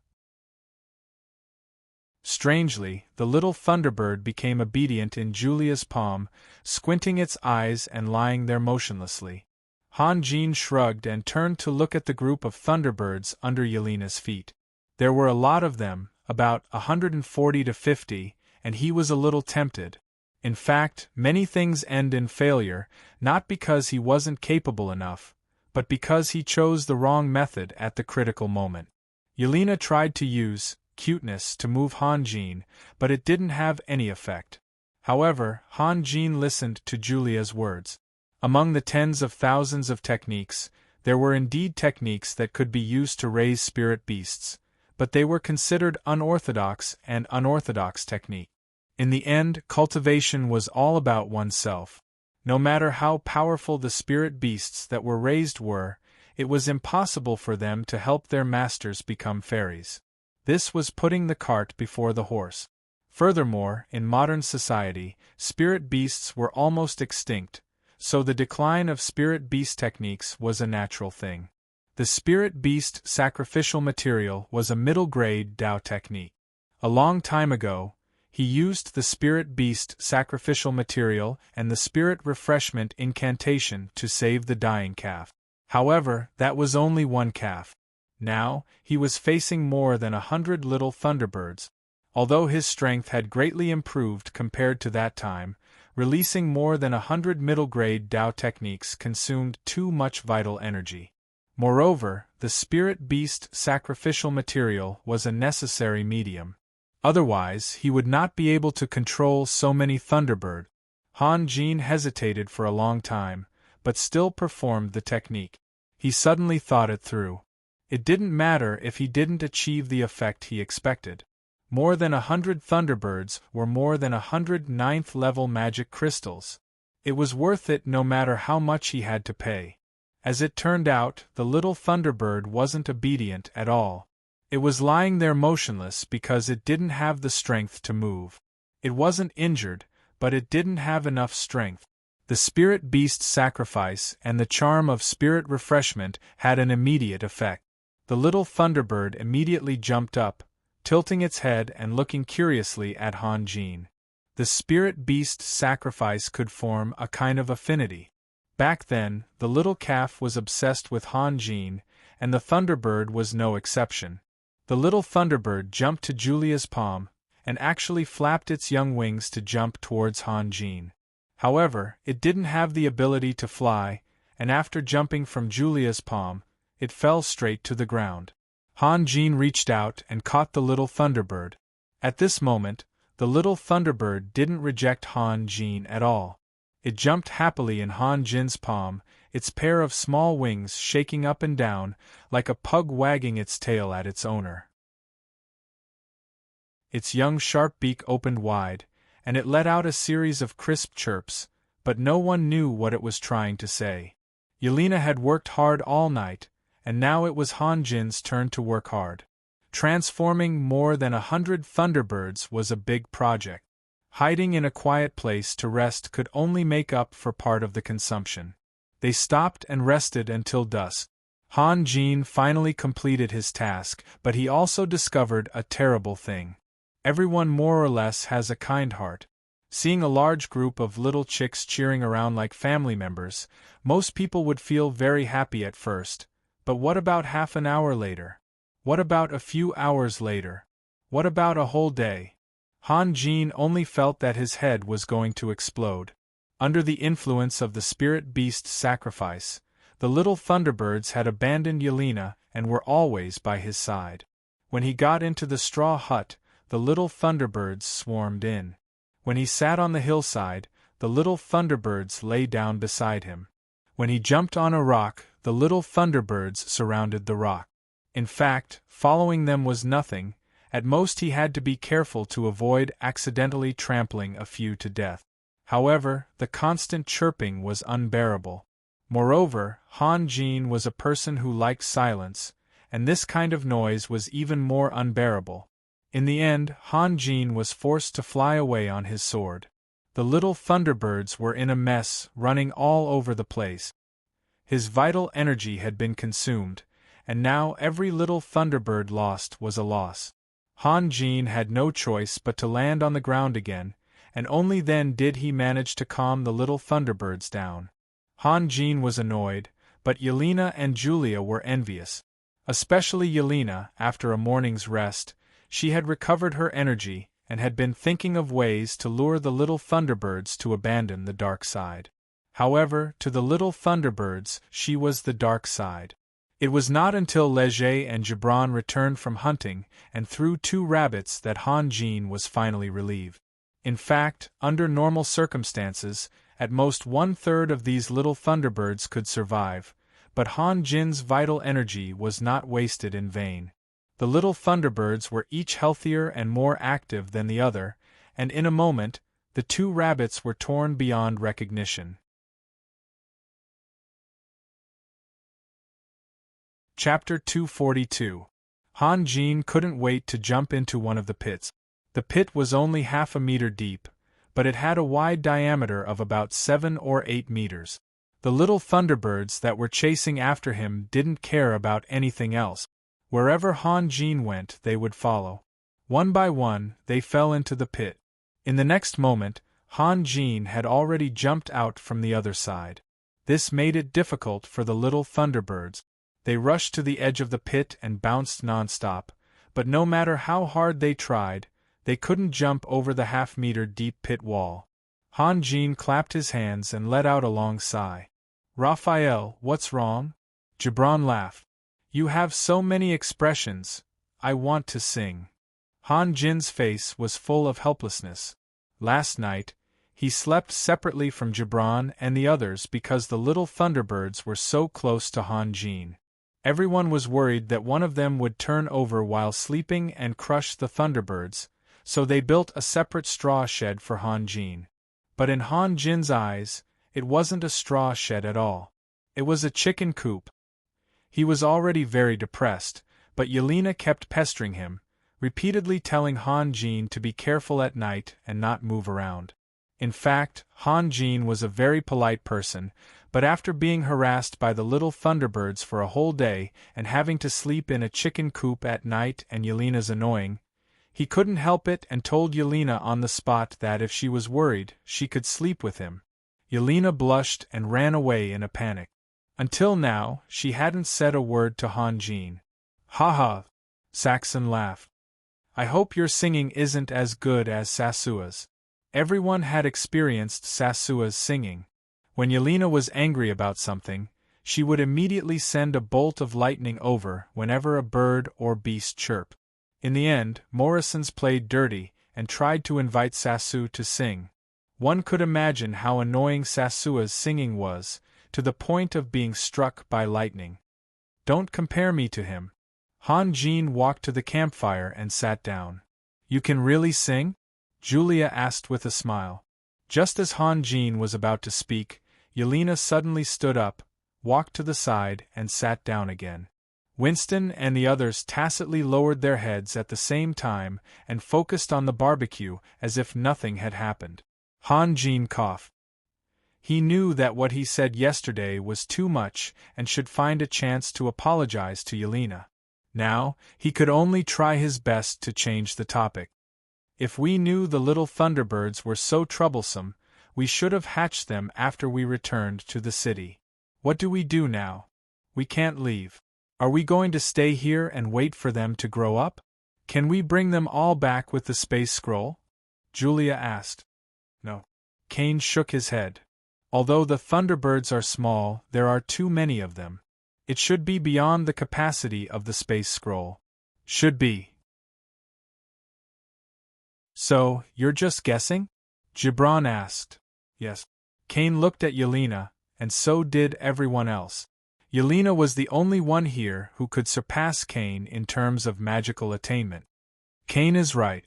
Strangely, the little Thunderbird became obedient in Julia's palm, squinting its eyes and lying there motionlessly. Han Jin shrugged and turned to look at the group of Thunderbirds under Yelena's feet. There were a lot of them, about 140 to 50, and he was a little tempted. In fact, many things end in failure, not because he wasn't capable enough, but because he chose the wrong method at the critical moment. Yelena tried to use cuteness to move Han Jin, but it didn't have any effect. However, Han Jin listened to Julia's words. Among the tens of thousands of techniques, there were indeed techniques that could be used to raise spirit beasts, but they were considered unorthodox and unorthodox technique. In the end, cultivation was all about oneself. No matter how powerful the spirit beasts that were raised were, it was impossible for them to help their masters become fairies. This was putting the cart before the horse. Furthermore, in modern society, spirit beasts were almost extinct, so the decline of spirit beast techniques was a natural thing. The spirit beast sacrificial material was a middle-grade Tao technique. A long time ago, he used the spirit beast sacrificial material and the spirit refreshment incantation to save the dying calf. However, that was only one calf. Now, he was facing more than 100 little Thunderbirds. Although his strength had greatly improved compared to that time, releasing more than 100 middle-grade Tao techniques consumed too much vital energy. Moreover, the spirit beast sacrificial material was a necessary medium. Otherwise, he would not be able to control so many Thunderbird. Han Jin hesitated for a long time, but still performed the technique. He suddenly thought it through. It didn't matter if he didn't achieve the effect he expected. More than 100 Thunderbirds were more than 100 ninth-level magic crystals. It was worth it no matter how much he had to pay. As it turned out, the little Thunderbird wasn't obedient at all. It was lying there motionless because it didn't have the strength to move. It wasn't injured, but it didn't have enough strength. The spirit beast sacrifice and the charm of spirit refreshment had an immediate effect. The little Thunderbird immediately jumped up, tilting its head and looking curiously at Han Jin. The spirit beast sacrifice could form a kind of affinity. Back then, the little calf was obsessed with Han Jin, and the Thunderbird was no exception. The little Thunderbird jumped to Julia's palm, and actually flapped its young wings to jump towards Han Jin. However, it didn't have the ability to fly, and after jumping from Julia's palm, it fell straight to the ground. Han Jin reached out and caught the little Thunderbird. At this moment, the little Thunderbird didn't reject Han Jin at all. It jumped happily in Han Jin's palm, its pair of small wings shaking up and down, like a pug wagging its tail at its owner. Its young sharp beak opened wide, and it let out a series of crisp chirps, but no one knew what it was trying to say. Yelena had worked hard all night, and now it was Han Jin's turn to work hard. Transforming more than 100 Thunderbirds was a big project. Hiding in a quiet place to rest could only make up for part of the consumption. They stopped and rested until dusk. Han Jin finally completed his task, but he also discovered a terrible thing. Everyone more or less has a kind heart. Seeing a large group of little chicks cheering around like family members, most people would feel very happy at first, but what about half an hour later? What about a few hours later? What about a whole day? Han Jin only felt that his head was going to explode. Under the influence of the spirit beast's sacrifice, the little Thunderbirds had abandoned Yelena and were always by his side. When he got into the straw hut, the little Thunderbirds swarmed in. When he sat on the hillside, the little Thunderbirds lay down beside him. When he jumped on a rock, the little Thunderbirds surrounded the rock. In fact, following them was nothing. At most he had to be careful to avoid accidentally trampling a few to death. However, the constant chirping was unbearable. Moreover, Han Jin was a person who liked silence, and this kind of noise was even more unbearable. In the end, Han Jin was forced to fly away on his sword. The little Thunderbirds were in a mess, running all over the place. His vital energy had been consumed, and now every little Thunderbird lost was a loss. Han Jin had no choice but to land on the ground again, and only then did he manage to calm the little Thunderbirds down. Han Jin was annoyed, but Yelena and Julia were envious. Especially Yelena, after a morning's rest, she had recovered her energy and had been thinking of ways to lure the little Thunderbirds to abandon the dark side. However, to the little Thunderbirds, she was the dark side. It was not until Leger and Gibran returned from hunting and threw 2 rabbits that Han Jin was finally relieved. In fact, under normal circumstances, at most 1/3 of these little Thunderbirds could survive, but Han Jin's vital energy was not wasted in vain. The little Thunderbirds were each healthier and more active than the other, and in a moment, the 2 rabbits were torn beyond recognition. Chapter 242. Han Jin couldn't wait to jump into one of the pits. The pit was only half a meter deep, but it had a wide diameter of about 7 or 8 meters. The little Thunderbirds that were chasing after him didn't care about anything else. Wherever Han Jin went, they would follow. One by one, they fell into the pit. In the next moment, Han Jin had already jumped out from the other side. This made it difficult for the little Thunderbirds. They rushed to the edge of the pit and bounced non-stop, but no matter how hard they tried, they couldn't jump over the half-meter deep pit wall. Han Jin clapped his hands and let out a long sigh. "Raphael, what's wrong?" Gibran laughed. "You have so many expressions. I want to sing." Han Jin's face was full of helplessness. Last night, he slept separately from Gibran and the others because the little Thunderbirds were so close to Han Jin. Everyone was worried that one of them would turn over while sleeping and crush the Thunderbirds, so they built a separate straw shed for Han Jin. But in Han Jin's eyes, it wasn't a straw shed at all. It was a chicken coop. He was already very depressed, but Yelena kept pestering him, repeatedly telling Han Jin to be careful at night and not move around. In fact, Han Jin was a very polite person, but after being harassed by the little Thunderbirds for a whole day and having to sleep in a chicken coop at night and Yelena's annoying, he couldn't help it and told Yelena on the spot that if she was worried, she could sleep with him. Yelena blushed and ran away in a panic. Until now, she hadn't said a word to Han Jin. "Ha ha!" Saxon laughed. "I hope your singing isn't as good as Sasua's." Everyone had experienced Sasua's singing. When Yelena was angry about something, she would immediately send a bolt of lightning over whenever a bird or beast chirped. In the end, Morrisons played dirty and tried to invite Sasu to sing. One could imagine how annoying Sasua's singing was, to the point of being struck by lightning. "Don't compare me to him." Han Jin walked to the campfire and sat down. "You can really sing?" Julia asked with a smile. Just as Han Jin was about to speak, Yelena suddenly stood up, walked to the side and sat down again. Winston and the others tacitly lowered their heads at the same time and focused on the barbecue as if nothing had happened. Han Jin coughed. He knew that what he said yesterday was too much and should find a chance to apologize to Yelena. Now, he could only try his best to change the topic. "If we knew the little Thunderbirds were so troublesome, we should have hatched them after we returned to the city. What do we do now? We can't leave." Are we going to stay here and wait for them to grow up? Can we bring them all back with the space scroll? Julia asked. No. Kane shook his head. Although the Thunderbirds are small, there are too many of them. It should be beyond the capacity of the space scroll. Should be. So, you're just guessing? Gibran asked. Yes. Kane looked at Yelena, and so did everyone else. Yelena was the only one here who could surpass Kane in terms of magical attainment. Kane is right.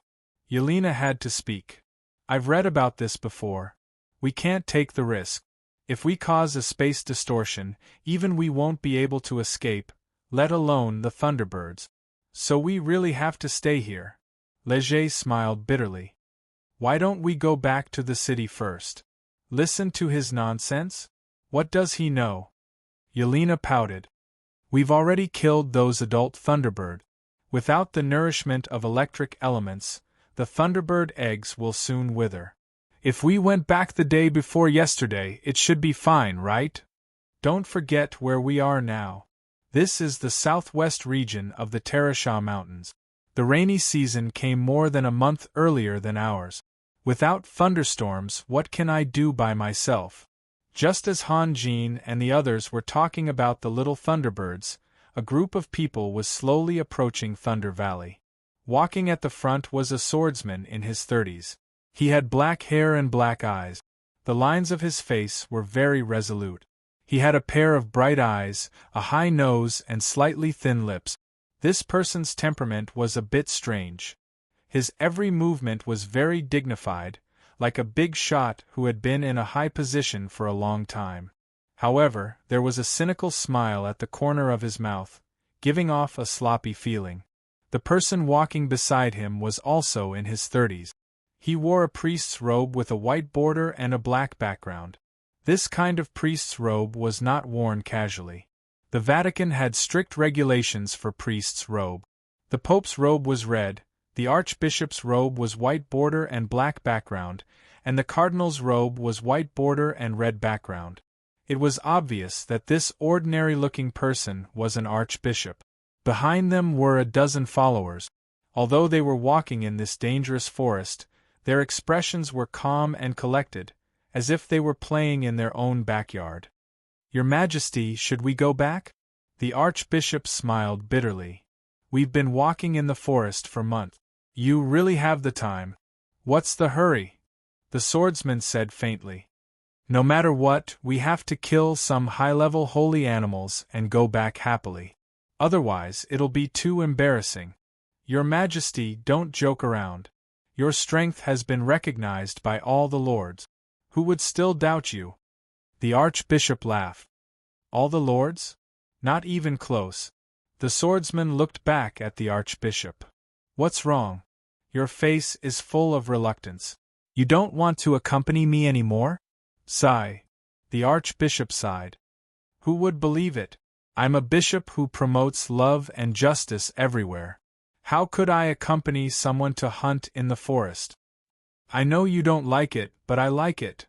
Yelena had to speak. I've read about this before. We can't take the risk. If we cause a space distortion, even we won't be able to escape, let alone the Thunderbirds. So we really have to stay here. Leger smiled bitterly. Why don't we go back to the city first? Listen to his nonsense? What does he know? Yelena pouted. We've already killed those adult Thunderbird. Without the nourishment of electric elements, the Thunderbird eggs will soon wither. If we went back the day before yesterday, it should be fine, right? Don't forget where we are now. This is the southwest region of the Terashaw Mountains. The rainy season came more than a month earlier than ours. Without thunderstorms, what can I do by myself? Just as Han Jin and the others were talking about the little Thunderbirds, a group of people was slowly approaching Thunder Valley. Walking at the front was a swordsman in his 30s. He had black hair and black eyes. The lines of his face were very resolute. He had a pair of bright eyes, a high nose and slightly thin lips. This person's temperament was a bit strange. His every movement was very dignified, like a big shot who had been in a high position for a long time. However, there was a cynical smile at the corner of his mouth, giving off a sloppy feeling. The person walking beside him was also in his 30s. He wore a priest's robe with a white border and a black background. This kind of priest's robe was not worn casually. The Vatican had strict regulations for priest's robe. The Pope's robe was red, the Archbishop's robe was white border and black background, and the Cardinal's robe was white border and red background. It was obvious that this ordinary-looking person was an archbishop. Behind them were a dozen followers. Although they were walking in this dangerous forest, their expressions were calm and collected, as if they were playing in their own backyard. Your Majesty, should we go back? The Archbishop smiled bitterly. We've been walking in the forest for months. You really have the time. What's the hurry? The swordsman said faintly. No matter what, we have to kill some high-level holy animals and go back happily. Otherwise, it'll be too embarrassing. Your Majesty, don't joke around. Your strength has been recognized by all the lords. Who would still doubt you? The Archbishop laughed. All the lords? Not even close. The swordsman looked back at the Archbishop. What's wrong? Your face is full of reluctance. You don't want to accompany me anymore? Sigh. The Archbishop sighed. Who would believe it? I'm a bishop who promotes love and justice everywhere. How could I accompany someone to hunt in the forest? I know you don't like it, but I like it.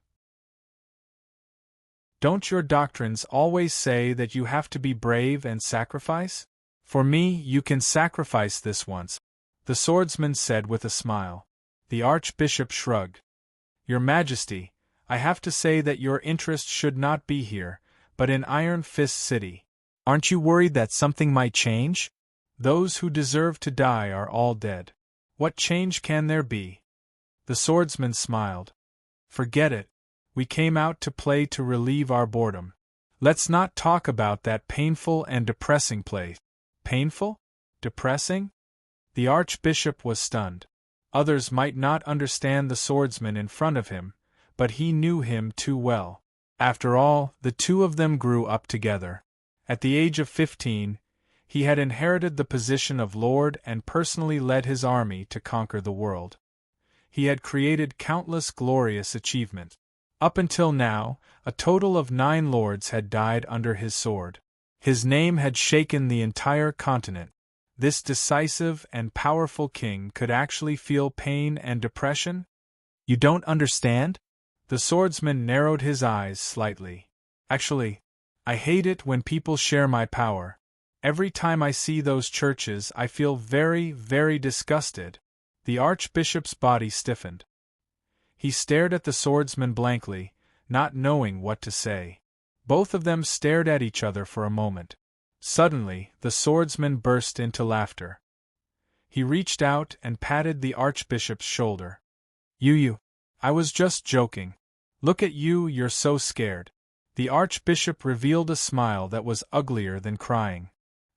Don't your doctrines always say that you have to be brave and sacrifice? For me, you can sacrifice this once, the swordsman said with a smile. The Archbishop shrugged. Your Majesty, I have to say that your interest should not be here, but in Iron Fist City. Aren't you worried that something might change? Those who deserve to die are all dead. What change can there be? The swordsman smiled. Forget it. We came out to play to relieve our boredom. Let's not talk about that painful and depressing place. Painful? Depressing? The Archbishop was stunned. Others might not understand the swordsman in front of him, but he knew him too well. After all, the two of them grew up together. At the age of 15, he had inherited the position of lord and personally led his army to conquer the world. He had created countless glorious achievements. Up until now, a total of 9 lords had died under his sword. His name had shaken the entire continent. This decisive and powerful king could actually feel pain and depression? You don't understand? The swordsman narrowed his eyes slightly. Actually, I hate it when people share my power. Every time I see those churches I feel very, very disgusted. The archbishop's body stiffened. He stared at the swordsman blankly, not knowing what to say. Both of them stared at each other for a moment. Suddenly, the swordsman burst into laughter. He reached out and patted the archbishop's shoulder. You. I was just joking. Look at you, you're so scared. The archbishop revealed a smile that was uglier than crying.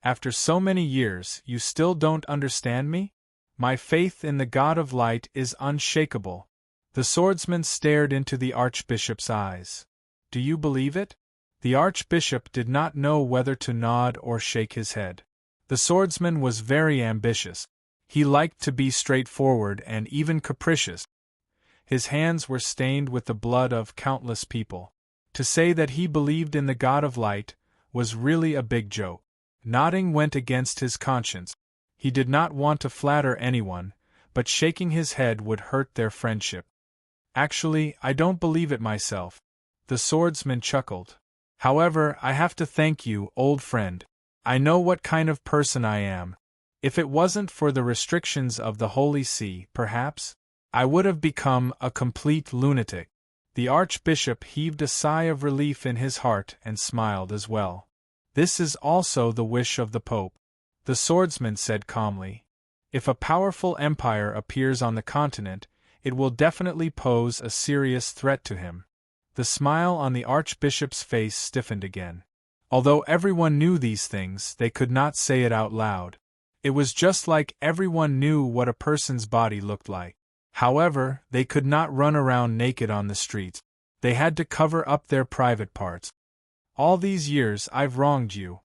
After so many years, you still don't understand me? My faith in the God of Light is unshakable. The swordsman stared into the archbishop's eyes. Do you believe it? The archbishop did not know whether to nod or shake his head. The swordsman was very ambitious. He liked to be straightforward and even capricious. His hands were stained with the blood of countless people. To say that he believed in the God of Light was really a big joke. Nodding went against his conscience. He did not want to flatter anyone, but shaking his head would hurt their friendship. Actually, I don't believe it myself. The swordsman chuckled. However, I have to thank you, old friend. I know what kind of person I am. If it wasn't for the restrictions of the Holy See, perhaps, I would have become a complete lunatic. The archbishop heaved a sigh of relief in his heart and smiled as well. This is also the wish of the Pope. The swordsman said calmly. If a powerful empire appears on the continent, it will definitely pose a serious threat to him. The smile on the archbishop's face stiffened again. Although everyone knew these things, they could not say it out loud. It was just like everyone knew what a person's body looked like. However, they could not run around naked on the streets. They had to cover up their private parts. All these years I've wronged you.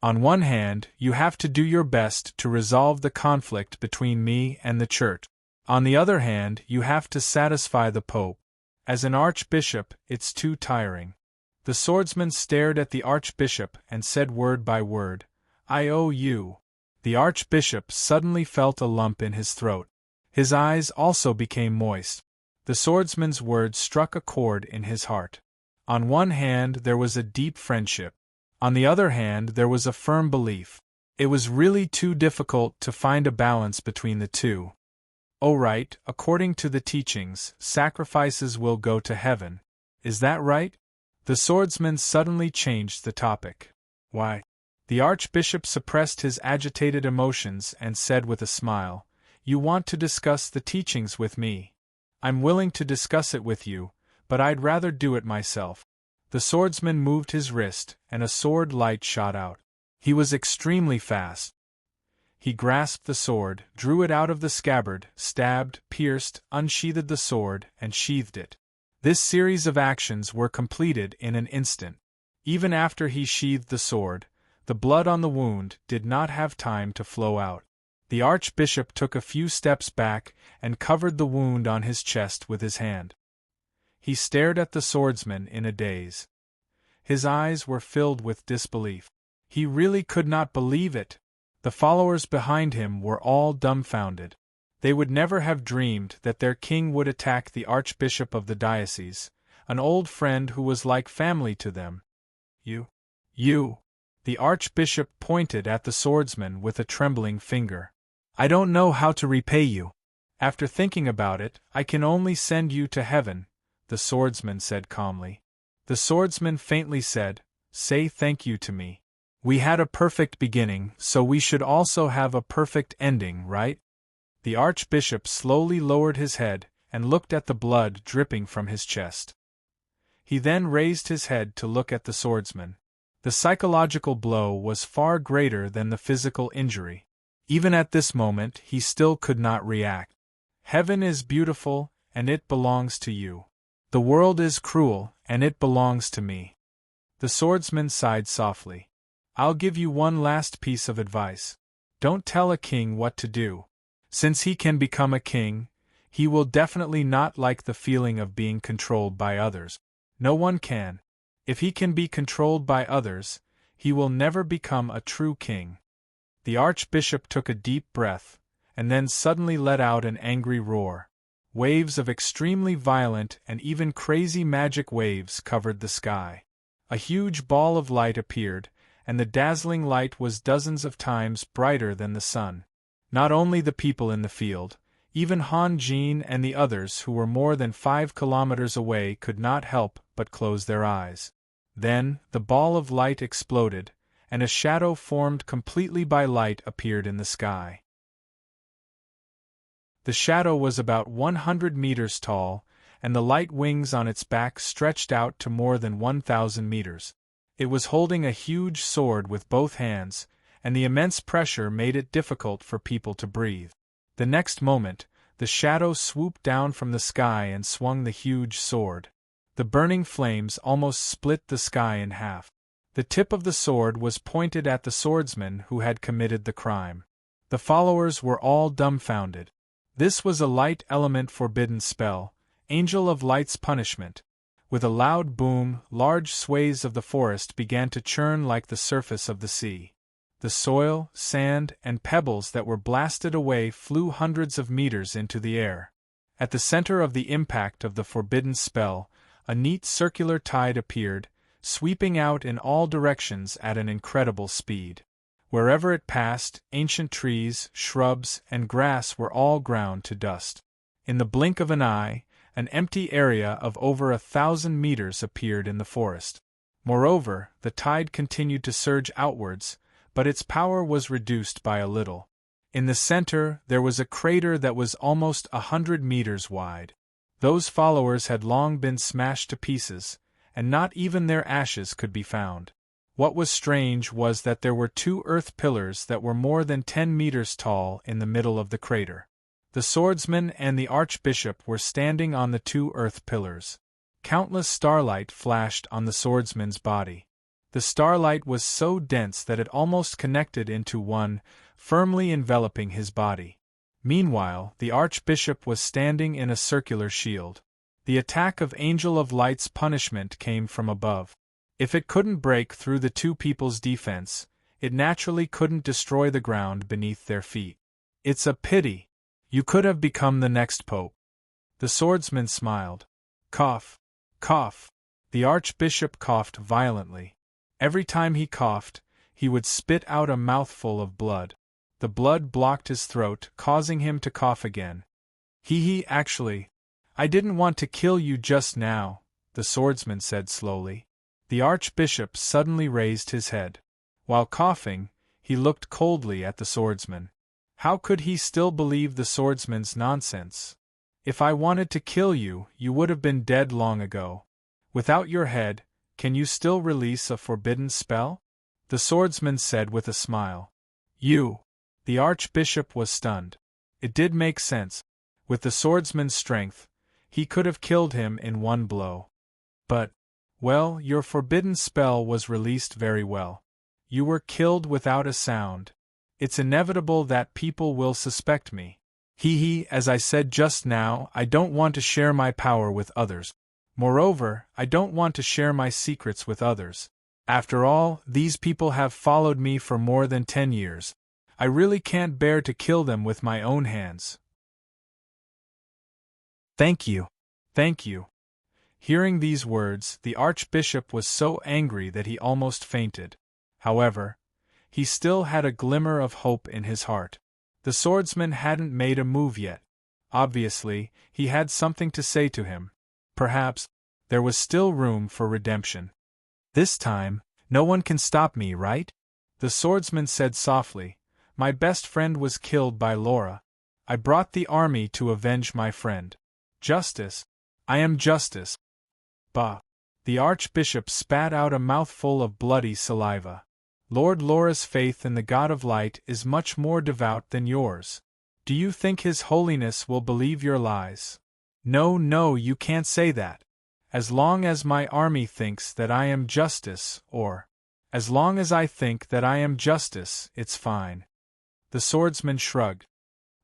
On one hand, you have to do your best to resolve the conflict between me and the church. On the other hand, you have to satisfy the Pope. As an archbishop, it's too tiring. The swordsman stared at the archbishop and said word by word, I owe you. The archbishop suddenly felt a lump in his throat. His eyes also became moist. The swordsman's words struck a chord in his heart. On one hand, there was a deep friendship. On the other hand, there was a firm belief. It was really too difficult to find a balance between the two. Oh right, according to the teachings, sacrifices will go to heaven. Is that right? The swordsman suddenly changed the topic. Why? The archbishop suppressed his agitated emotions and said with a smile, You want to discuss the teachings with me. I'm willing to discuss it with you, but I'd rather do it myself. The swordsman moved his wrist, and a sword light shot out. He was extremely fast. He grasped the sword, drew it out of the scabbard, stabbed, pierced, unsheathed the sword, and sheathed it. This series of actions were completed in an instant. Even after he sheathed the sword, the blood on the wound did not have time to flow out. The archbishop took a few steps back and covered the wound on his chest with his hand. He stared at the swordsman in a daze. His eyes were filled with disbelief. He really could not believe it. The followers behind him were all dumbfounded. They would never have dreamed that their king would attack the archbishop of the diocese, an old friend who was like family to them. You. The archbishop pointed at the swordsman with a trembling finger. I don't know how to repay you. After thinking about it, I can only send you to heaven, the swordsman said calmly. The swordsman faintly said, Say thank you to me. We had a perfect beginning, so we should also have a perfect ending, right? The archbishop slowly lowered his head and looked at the blood dripping from his chest. He then raised his head to look at the swordsman. The psychological blow was far greater than the physical injury. Even at this moment, he still could not react. Heaven is beautiful, and it belongs to you. The world is cruel, and it belongs to me. The swordsman sighed softly. I'll give you one last piece of advice. Don't tell a king what to do. Since he can become a king, he will definitely not like the feeling of being controlled by others. No one can. If he can be controlled by others, he will never become a true king. The archbishop took a deep breath, and then suddenly let out an angry roar. Waves of extremely violent and even crazy magic waves covered the sky. A huge ball of light appeared, and the dazzling light was dozens of times brighter than the sun. Not only the people in the field, even Han Jin and the others who were more than 5 kilometers away could not help but close their eyes. Then, the ball of light exploded, and a shadow formed completely by light appeared in the sky. The shadow was about 100 meters tall, and the light wings on its back stretched out to more than 1,000 meters. It was holding a huge sword with both hands, and the immense pressure made it difficult for people to breathe. The next moment, the shadow swooped down from the sky and swung the huge sword. The burning flames almost split the sky in half. The tip of the sword was pointed at the swordsman who had committed the crime. The followers were all dumbfounded. This was a light element forbidden spell, Angel of Light's punishment. With a loud boom, large swathes of the forest began to churn like the surface of the sea. The soil, sand, and pebbles that were blasted away flew hundreds of meters into the air. At the center of the impact of the forbidden spell, a neat circular tide appeared, sweeping out in all directions at an incredible speed. Wherever it passed, ancient trees, shrubs, and grass were all ground to dust. In the blink of an eye, an empty area of over 1,000 meters appeared in the forest. Moreover, the tide continued to surge outwards, but its power was reduced by a little. In the center, there was a crater that was almost 100 meters wide. Those followers had long been smashed to pieces, and not even their ashes could be found. What was strange was that there were 2 earth pillars that were more than 10 meters tall in the middle of the crater. The swordsman and the archbishop were standing on the 2 earth pillars. Countless starlight flashed on the swordsman's body. The starlight was so dense that it almost connected into one, firmly enveloping his body. Meanwhile, the archbishop was standing in a circular shield. The attack of Angel of Light's punishment came from above. If it couldn't break through the 2 people's defense, it naturally couldn't destroy the ground beneath their feet. It's a pity. You could have become the next pope. The swordsman smiled. Cough. Cough. The archbishop coughed violently. Every time he coughed, he would spit out a mouthful of blood. The blood blocked his throat, causing him to cough again. Actually, I didn't want to kill you just now, the swordsman said slowly. The archbishop suddenly raised his head. While coughing, he looked coldly at the swordsman. How could he still believe the swordsman's nonsense? If I wanted to kill you, you would have been dead long ago. Without your head, can you still release a forbidden spell? The swordsman said with a smile. You. The archbishop was stunned. It did make sense. With the swordsman's strength, he could have killed him in one blow. But, well, your forbidden spell was released very well. You were killed without a sound. It's inevitable that people will suspect me. As I said just now, I don't want to share my power with others. Moreover, I don't want to share my secrets with others. After all, these people have followed me for more than 10 years. I really can't bear to kill them with my own hands. Thank you. Thank you. Hearing these words, the archbishop was so angry that he almost fainted. However, he still had a glimmer of hope in his heart. The swordsman hadn't made a move yet. Obviously, he had something to say to him. Perhaps, there was still room for redemption. This time, no one can stop me, right? The swordsman said softly. My best friend was killed by Laura. I brought the army to avenge my friend. Justice. I am justice. Bah. The archbishop spat out a mouthful of bloody saliva. Lord Laura's faith in the God of Light is much more devout than yours. Do you think His Holiness will believe your lies? No, you can't say that. As long as my army thinks that I am justice, or, as long as I think that I am justice, it's fine. The swordsman shrugged.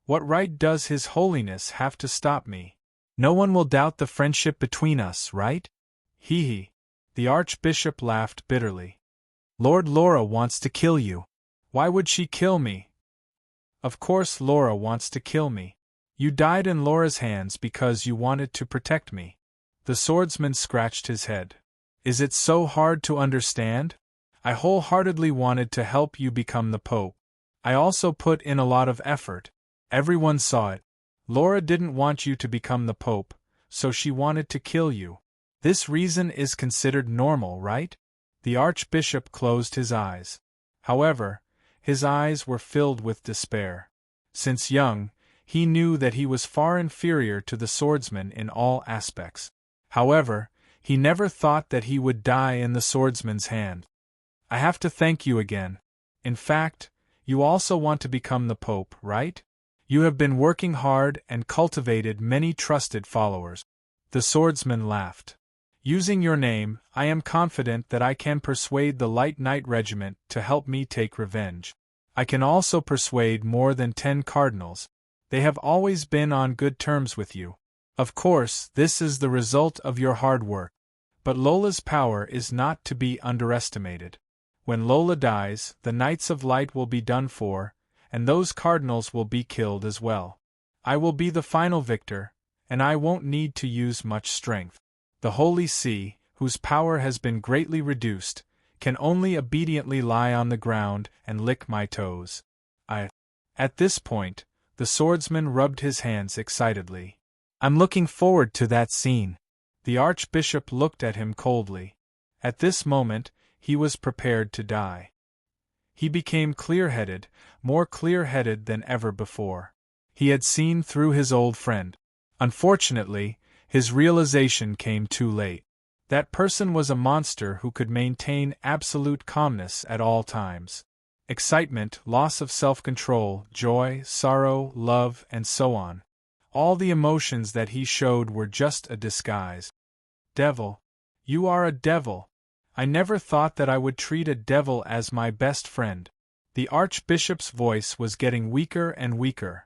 What right does His Holiness have to stop me? No one will doubt the friendship between us, right? The archbishop laughed bitterly. Lord Laura wants to kill you. Why would she kill me? Of course Laura wants to kill me. You died in Laura's hands because you wanted to protect me. The swordsman scratched his head. Is it so hard to understand? I wholeheartedly wanted to help you become the Pope. I also put in a lot of effort. Everyone saw it. Laura didn't want you to become the Pope, so she wanted to kill you. This reason is considered normal, right? The Archbishop closed his eyes. However, his eyes were filled with despair. Since young, he knew that he was far inferior to the swordsman in all aspects. However, he never thought that he would die in the swordsman's hand. I have to thank you again. In fact, you also want to become the Pope, right? You have been working hard and cultivated many trusted followers. The swordsman laughed. Using your name, I am confident that I can persuade the Light Knight Regiment to help me take revenge. I can also persuade more than 10 cardinals. They have always been on good terms with you. Of course, this is the result of your hard work. But Lola's power is not to be underestimated. When Lola dies, the Knights of Light will be done for, and those cardinals will be killed as well. I will be the final victor, and I won't need to use much strength. The Holy See, whose power has been greatly reduced, can only obediently lie on the ground and lick my toes. At this point, the swordsman rubbed his hands excitedly. I'm looking forward to that scene. The Archbishop looked at him coldly. At this moment, he was prepared to die. He became clear-headed, more clear-headed than ever before. He had seen through his old friend. Unfortunately, his realization came too late. That person was a monster who could maintain absolute calmness at all times. Excitement, loss of self-control, joy, sorrow, love, and so on. All the emotions that he showed were just a disguise. Devil. You are a devil. I never thought that I would treat a devil as my best friend. The Archbishop's voice was getting weaker and weaker.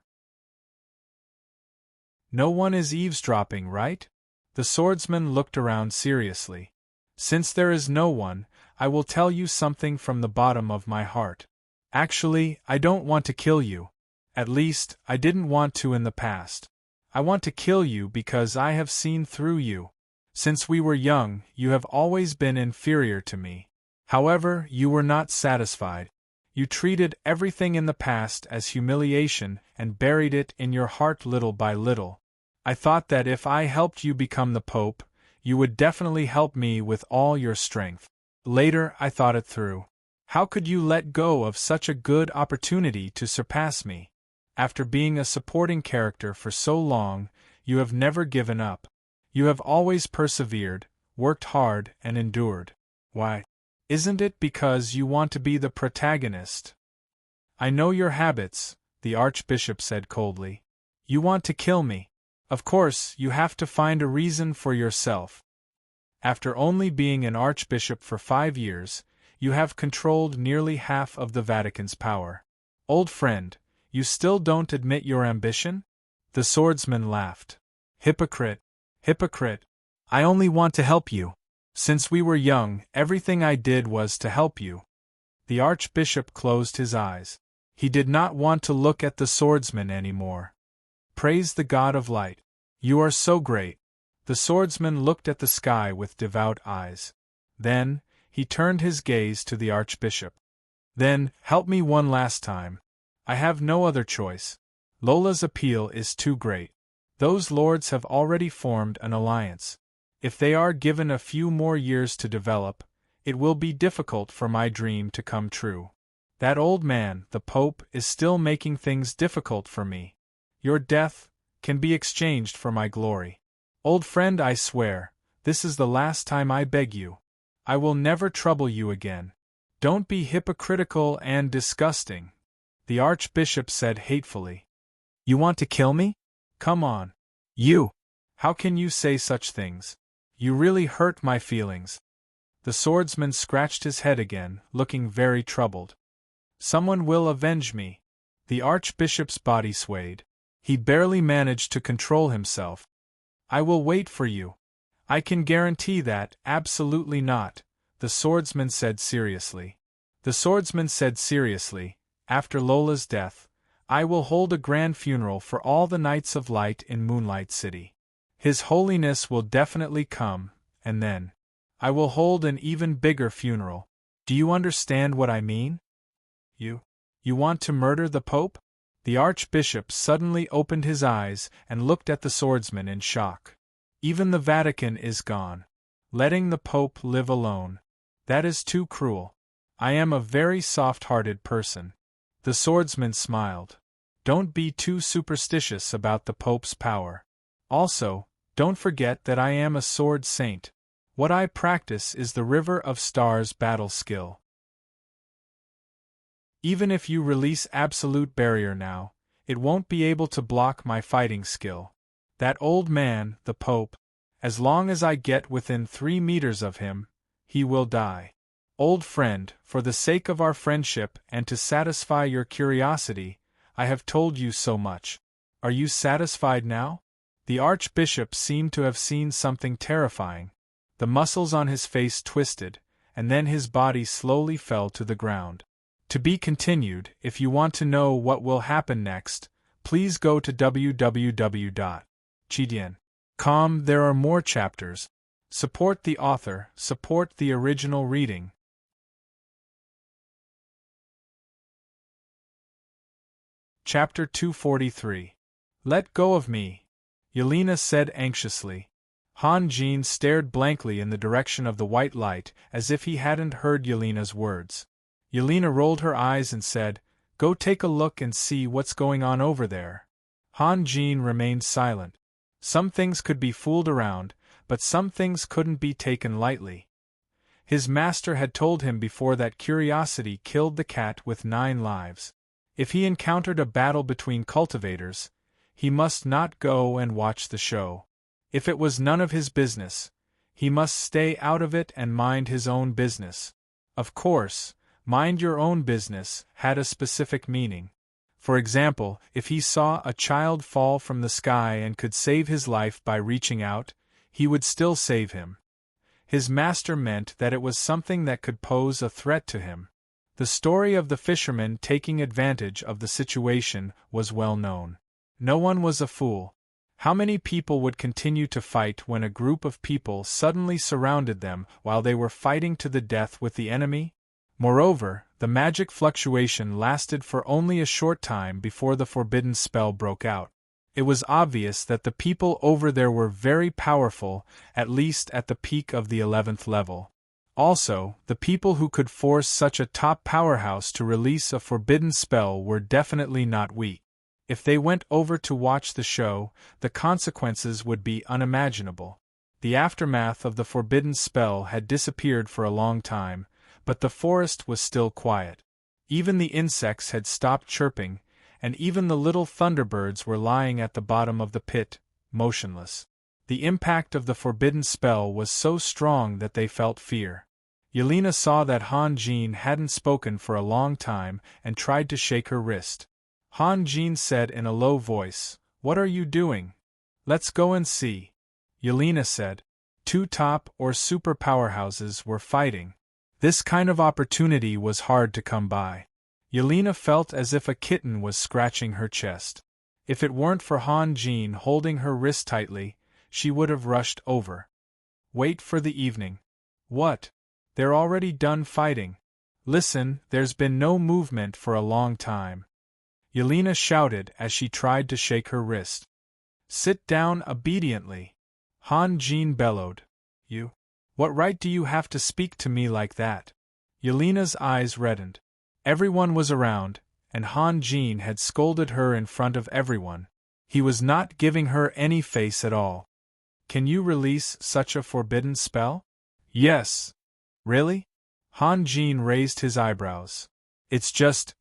No one is eavesdropping, right? The swordsman looked around seriously. Since there is no one, I will tell you something from the bottom of my heart. Actually, I don't want to kill you. At least, I didn't want to in the past. I want to kill you because I have seen through you. Since we were young, you have always been inferior to me. However, you were not satisfied. You treated everything in the past as humiliation and buried it in your heart little by little. I thought that if I helped you become the Pope, you would definitely help me with all your strength. Later, I thought it through. How could you let go of such a good opportunity to surpass me? After being a supporting character for so long, you have never given up. You have always persevered, worked hard, and endured. Why? Isn't it because you want to be the protagonist? I know your habits, the Archbishop said coldly. You want to kill me. Of course, you have to find a reason for yourself. After only being an Archbishop for 5 years, you have controlled nearly half of the Vatican's power. Old friend, you still don't admit your ambition? The swordsman laughed. Hypocrite. Hypocrite. I only want to help you. Since we were young, everything I did was to help you. The Archbishop closed his eyes. He did not want to look at the swordsman anymore. Praise the God of light. You are so great. The swordsman looked at the sky with devout eyes. Then, he turned his gaze to the Archbishop. Then, help me one last time. I have no other choice. Lola's appeal is too great. Those lords have already formed an alliance. If they are given a few more years to develop, it will be difficult for my dream to come true. That old man, the Pope, is still making things difficult for me. Your death can be exchanged for my glory. Old friend, I swear, this is the last time I beg you. I will never trouble you again. Don't be hypocritical and disgusting. The Archbishop said hatefully. You want to kill me? Come on. You! How can you say such things? You really hurt my feelings. The swordsman scratched his head again, looking very troubled. Someone will avenge me. The Archbishop's body swayed. He barely managed to control himself. I will wait for you. I can guarantee that, absolutely not, the swordsman said seriously. The swordsman said seriously, after Lola's death, I will hold a grand funeral for all the Knights of Light in Moonlight City. His Holiness will definitely come, and then I will hold an even bigger funeral. Do you understand what I mean? You want to murder the Pope? The Archbishop suddenly opened his eyes and looked at the swordsman in shock. Even the Vatican is gone. Letting the Pope live alone. That is too cruel. I am a very soft-hearted person. The swordsman smiled. Don't be too superstitious about the Pope's power. Also, don't forget that I am a sword saint. What I practice is the River of Stars battle skill. Even if you release absolute barrier now, it won't be able to block my fighting skill. That old man, the Pope, as long as I get within 3 meters of him, he will die. Old friend, for the sake of our friendship and to satisfy your curiosity, I have told you so much. Are you satisfied now? The Archbishop seemed to have seen something terrifying. The muscles on his face twisted, and then his body slowly fell to the ground. To be continued. If you want to know what will happen next, please go to www.chidian.com. There are more chapters. Support the author, support the original reading. Chapter 243. Let go of me, Yelena said anxiously. Han Jin stared blankly in the direction of the white light as if he hadn't heard Yelena's words. Yelena rolled her eyes and said, "Go take a look and see what's going on over there." Han Jin remained silent. Some things could be fooled around, but some things couldn't be taken lightly. His master had told him before that curiosity killed the cat with 9 lives. If he encountered a battle between cultivators, he must not go and watch the show. If it was none of his business, he must stay out of it and mind his own business. Of course, mind your own business had a specific meaning. For example, if he saw a child fall from the sky and could save his life by reaching out, he would still save him. His master meant that it was something that could pose a threat to him. The story of the fisherman taking advantage of the situation was well known. No one was a fool. How many people would continue to fight when a group of people suddenly surrounded them while they were fighting to the death with the enemy? Moreover, the magic fluctuation lasted for only a short time before the forbidden spell broke out. It was obvious that the people over there were very powerful, at least at the peak of the 11th level. Also, the people who could force such a top powerhouse to release a forbidden spell were definitely not weak. If they went over to watch the show, the consequences would be unimaginable. The aftermath of the forbidden spell had disappeared for a long time, but the forest was still quiet. Even the insects had stopped chirping, and even the little thunderbirds were lying at the bottom of the pit, motionless. The impact of the forbidden spell was so strong that they felt fear. Yelena saw that Han Jin hadn't spoken for a long time and tried to shake her wrist. Han Jin said in a low voice, "What are you doing? Let's go and see." Yelena said. 2 top or super powerhouses were fighting. This kind of opportunity was hard to come by. Yelena felt as if a kitten was scratching her chest. If it weren't for Han Jin holding her wrist tightly, she would have rushed over. Wait for the evening. What? They're already done fighting. Listen, there's been no movement for a long time. Yelena shouted as she tried to shake her wrist. Sit down obediently. Han Jin bellowed. You? What right do you have to speak to me like that? Yelena's eyes reddened. Everyone was around, and Han Jin had scolded her in front of everyone. He was not giving her any face at all. Can you release such a forbidden spell? Yes. Really? Han Jin raised his eyebrows. It's just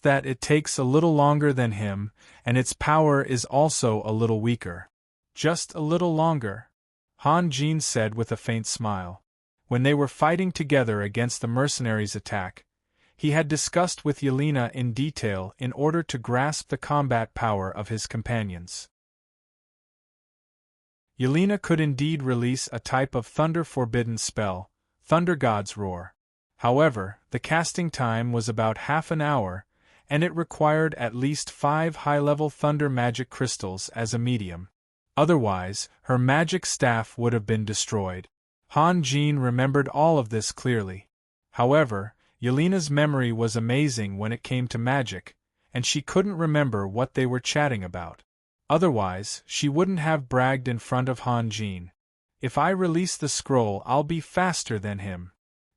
that it takes a little longer than him, and its power is also a little weaker. Just a little longer, Han Jin said with a faint smile. When they were fighting together against the mercenaries' attack, he had discussed with Yelena in detail in order to grasp the combat power of his companions. Yelena could indeed release a type of thunder-forbidden spell, Thunder God's Roar. However, the casting time was about half an hour, and it required at least 5 high-level thunder magic crystals as a medium. Otherwise, her magic staff would have been destroyed. Han Jin remembered all of this clearly. However, Yelena's memory was amazing when it came to magic, and she couldn't remember what they were chatting about. Otherwise, she wouldn't have bragged in front of Han Jin. If I release the scroll, I'll be faster than him,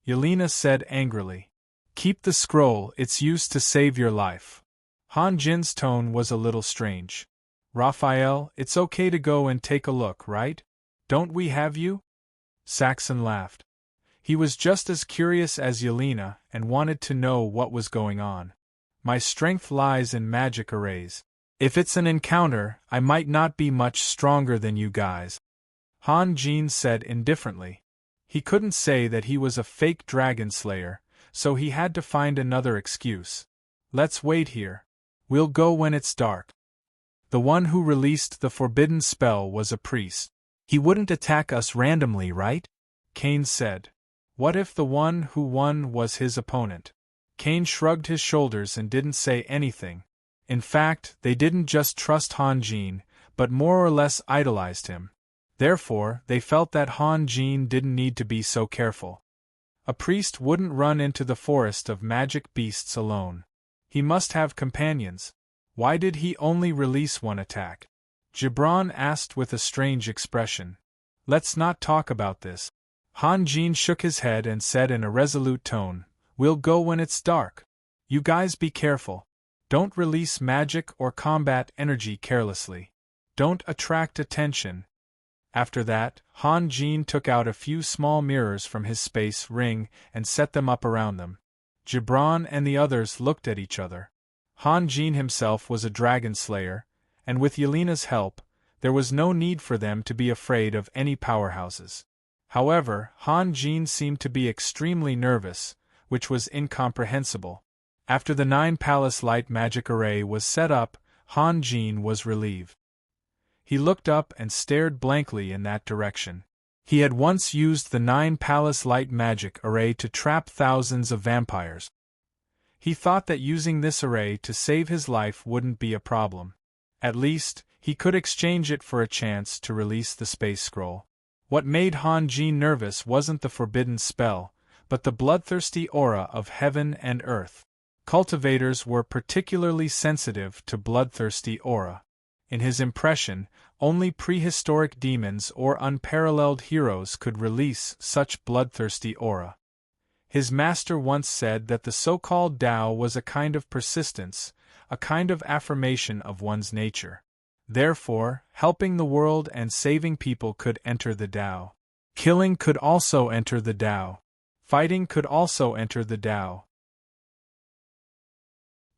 Yelena said angrily. Keep the scroll, it's used to save your life. Han Jin's tone was a little strange. Raphael, it's okay to go and take a look, right? Don't we have you? Saxon laughed. He was just as curious as Yelena and wanted to know what was going on. My strength lies in magic arrays. If it's an encounter, I might not be much stronger than you guys, Han Jin said indifferently. He couldn't say that he was a fake dragon slayer, so he had to find another excuse. Let's wait here. We'll go when it's dark. The one who released the forbidden spell was a priest. He wouldn't attack us randomly, right? Kane said. What if the one who won was his opponent? Kane shrugged his shoulders and didn't say anything. In fact, they didn't just trust Han Jin, but more or less idolized him. Therefore, they felt that Han Jin didn't need to be so careful. A priest wouldn't run into the forest of magic beasts alone. He must have companions. Why did he only release one attack? Gibran asked with a strange expression. Let's not talk about this. Han Jin shook his head and said in a resolute tone, We'll go when it's dark. You guys be careful. Don't release magic or combat energy carelessly. Don't attract attention. After that, Han Jin took out a few small mirrors from his space ring and set them up around them. Gibran and the others looked at each other. Han Jin himself was a dragon slayer, and with Yelena's help, there was no need for them to be afraid of any powerhouses. However, Han Jin seemed to be extremely nervous, which was incomprehensible. After the 9-palace light magic array was set up, Han Jin was relieved. He looked up and stared blankly in that direction. He had once used the 9-palace light magic array to trap thousands of vampires. He thought that using this array to save his life wouldn't be a problem. At least, he could exchange it for a chance to release the space scroll. What made Han Jin nervous wasn't the forbidden spell, but the bloodthirsty aura of heaven and earth. Cultivators were particularly sensitive to bloodthirsty aura. In his impression, only prehistoric demons or unparalleled heroes could release such bloodthirsty aura. His master once said that the so-called Tao was a kind of persistence, a kind of affirmation of one's nature. Therefore, helping the world and saving people could enter the Tao. Killing could also enter the Tao. Fighting could also enter the Tao.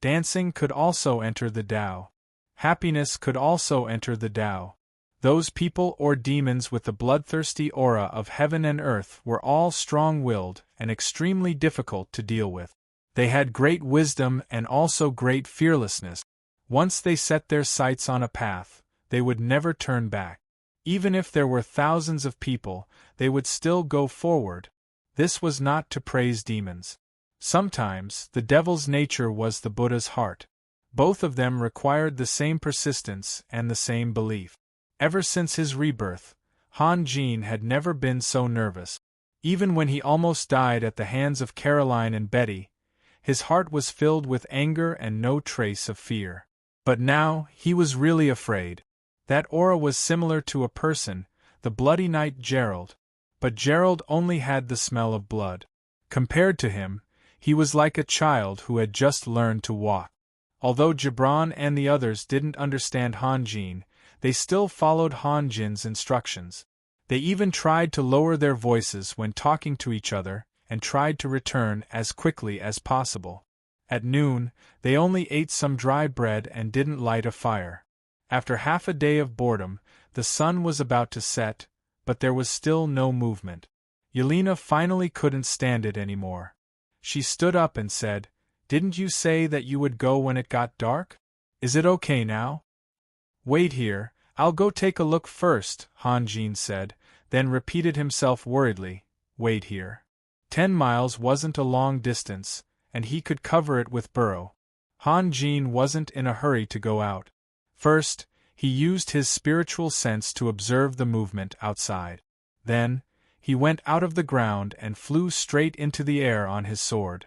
Dancing could also enter the Tao. Happiness could also enter the Tao. Those people or demons with the bloodthirsty aura of heaven and earth were all strong-willed and extremely difficult to deal with. They had great wisdom and also great fearlessness. Once they set their sights on a path, they would never turn back. Even if there were thousands of people, they would still go forward. This was not to praise demons. Sometimes, the devil's nature was the Buddha's heart. Both of them required the same persistence and the same belief. Ever since his rebirth, Han Jin had never been so nervous. Even when he almost died at the hands of Caroline and Betty, his heart was filled with anger and no trace of fear. But now, he was really afraid. That aura was similar to a person, the bloody knight Gerald. But Gerald only had the smell of blood. Compared to him, he was like a child who had just learned to walk. Although Gibran and the others didn't understand Han Jin, they still followed Han Jin's instructions. They even tried to lower their voices when talking to each other, and tried to return as quickly as possible. At noon, they only ate some dry bread and didn't light a fire. After half a day of boredom, the sun was about to set, but there was still no movement. Yelena finally couldn't stand it anymore. She stood up and said, "Didn't you say that you would go when it got dark? Is it okay now?" "Wait here, I'll go take a look first," Han Jin said, then repeated himself worriedly, "Wait here." 10 miles wasn't a long distance, and he could cover it with burrow. Han Jin wasn't in a hurry to go out. First, he used his spiritual sense to observe the movement outside. Then, He went out of the ground and flew straight into the air on his sword.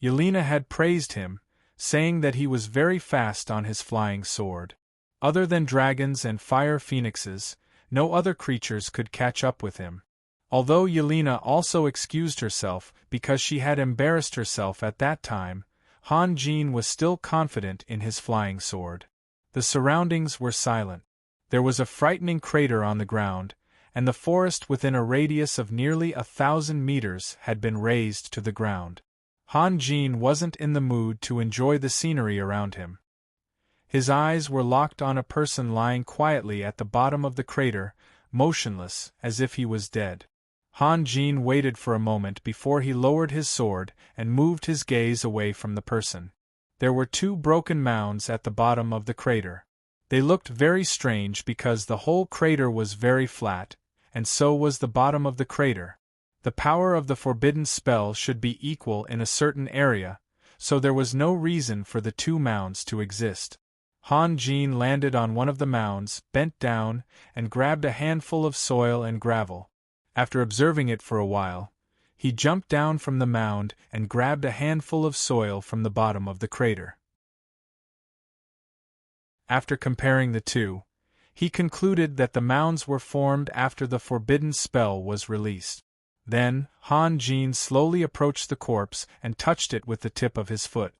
Yelena had praised him, saying that he was very fast on his flying sword. Other than dragons and fire phoenixes, no other creatures could catch up with him. Although Yelena also excused herself because she had embarrassed herself at that time, Han Jin was still confident in his flying sword. The surroundings were silent. There was a frightening crater on the ground, and the forest within a radius of nearly 1,000 meters had been razed to the ground. Han Jin wasn't in the mood to enjoy the scenery around him. His eyes were locked on a person lying quietly at the bottom of the crater, motionless, as if he was dead. Han Jin waited for a moment before he lowered his sword and moved his gaze away from the person. There were 2 broken mounds at the bottom of the crater. They looked very strange because the whole crater was very flat, and so was the bottom of the crater. The power of the forbidden spell should be equal in a certain area, so there was no reason for the 2 mounds to exist. Han Jin landed on one of the mounds, bent down, and grabbed a handful of soil and gravel. After observing it for a while, he jumped down from the mound and grabbed a handful of soil from the bottom of the crater. After comparing the two, he concluded that the mounds were formed after the forbidden spell was released. Then, Han Jin slowly approached the corpse and touched it with the tip of his foot.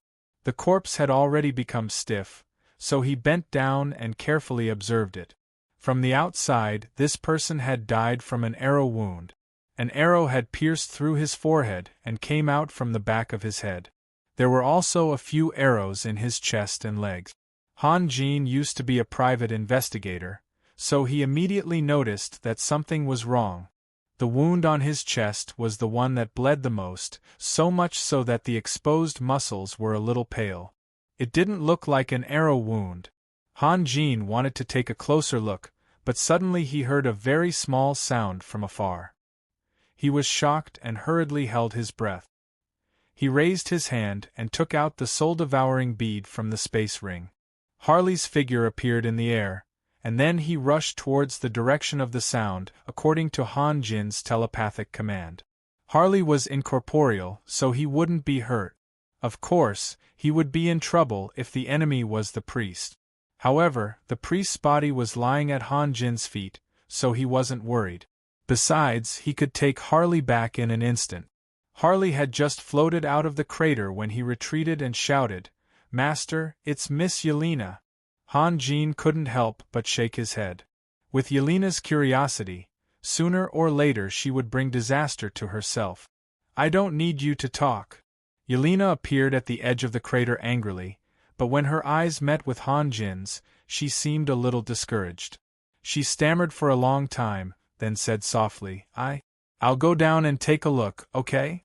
The corpse had already become stiff, so he bent down and carefully observed it. From the outside, this person had died from an arrow wound. An arrow had pierced through his forehead and came out from the back of his head. There were also a few arrows in his chest and legs. Han Jin used to be a private investigator, so he immediately noticed that something was wrong. The wound on his chest was the one that bled the most, so much so that the exposed muscles were a little pale. It didn't look like an arrow wound. Han Jin wanted to take a closer look, but suddenly he heard a very small sound from afar. He was shocked and hurriedly held his breath. He raised his hand and took out the soul-devouring bead from the space ring. Harley's figure appeared in the air, and then he rushed towards the direction of the sound, according to Han Jin's telepathic command. Harley was incorporeal, so he wouldn't be hurt. Of course, he would be in trouble if the enemy was the priest. However, the priest's body was lying at Han Jin's feet, so he wasn't worried. Besides, he could take Harley back in an instant. Harley had just floated out of the crater when he retreated and shouted, "Master, it's Miss Yelena." Han Jin couldn't help but shake his head. With Yelena's curiosity, sooner or later she would bring disaster to herself. "I don't need you to talk." Yelena appeared at the edge of the crater angrily, but when her eyes met with Han Jin's, she seemed a little discouraged. She stammered for a long time, then said softly, I'll go down and take a look, okay?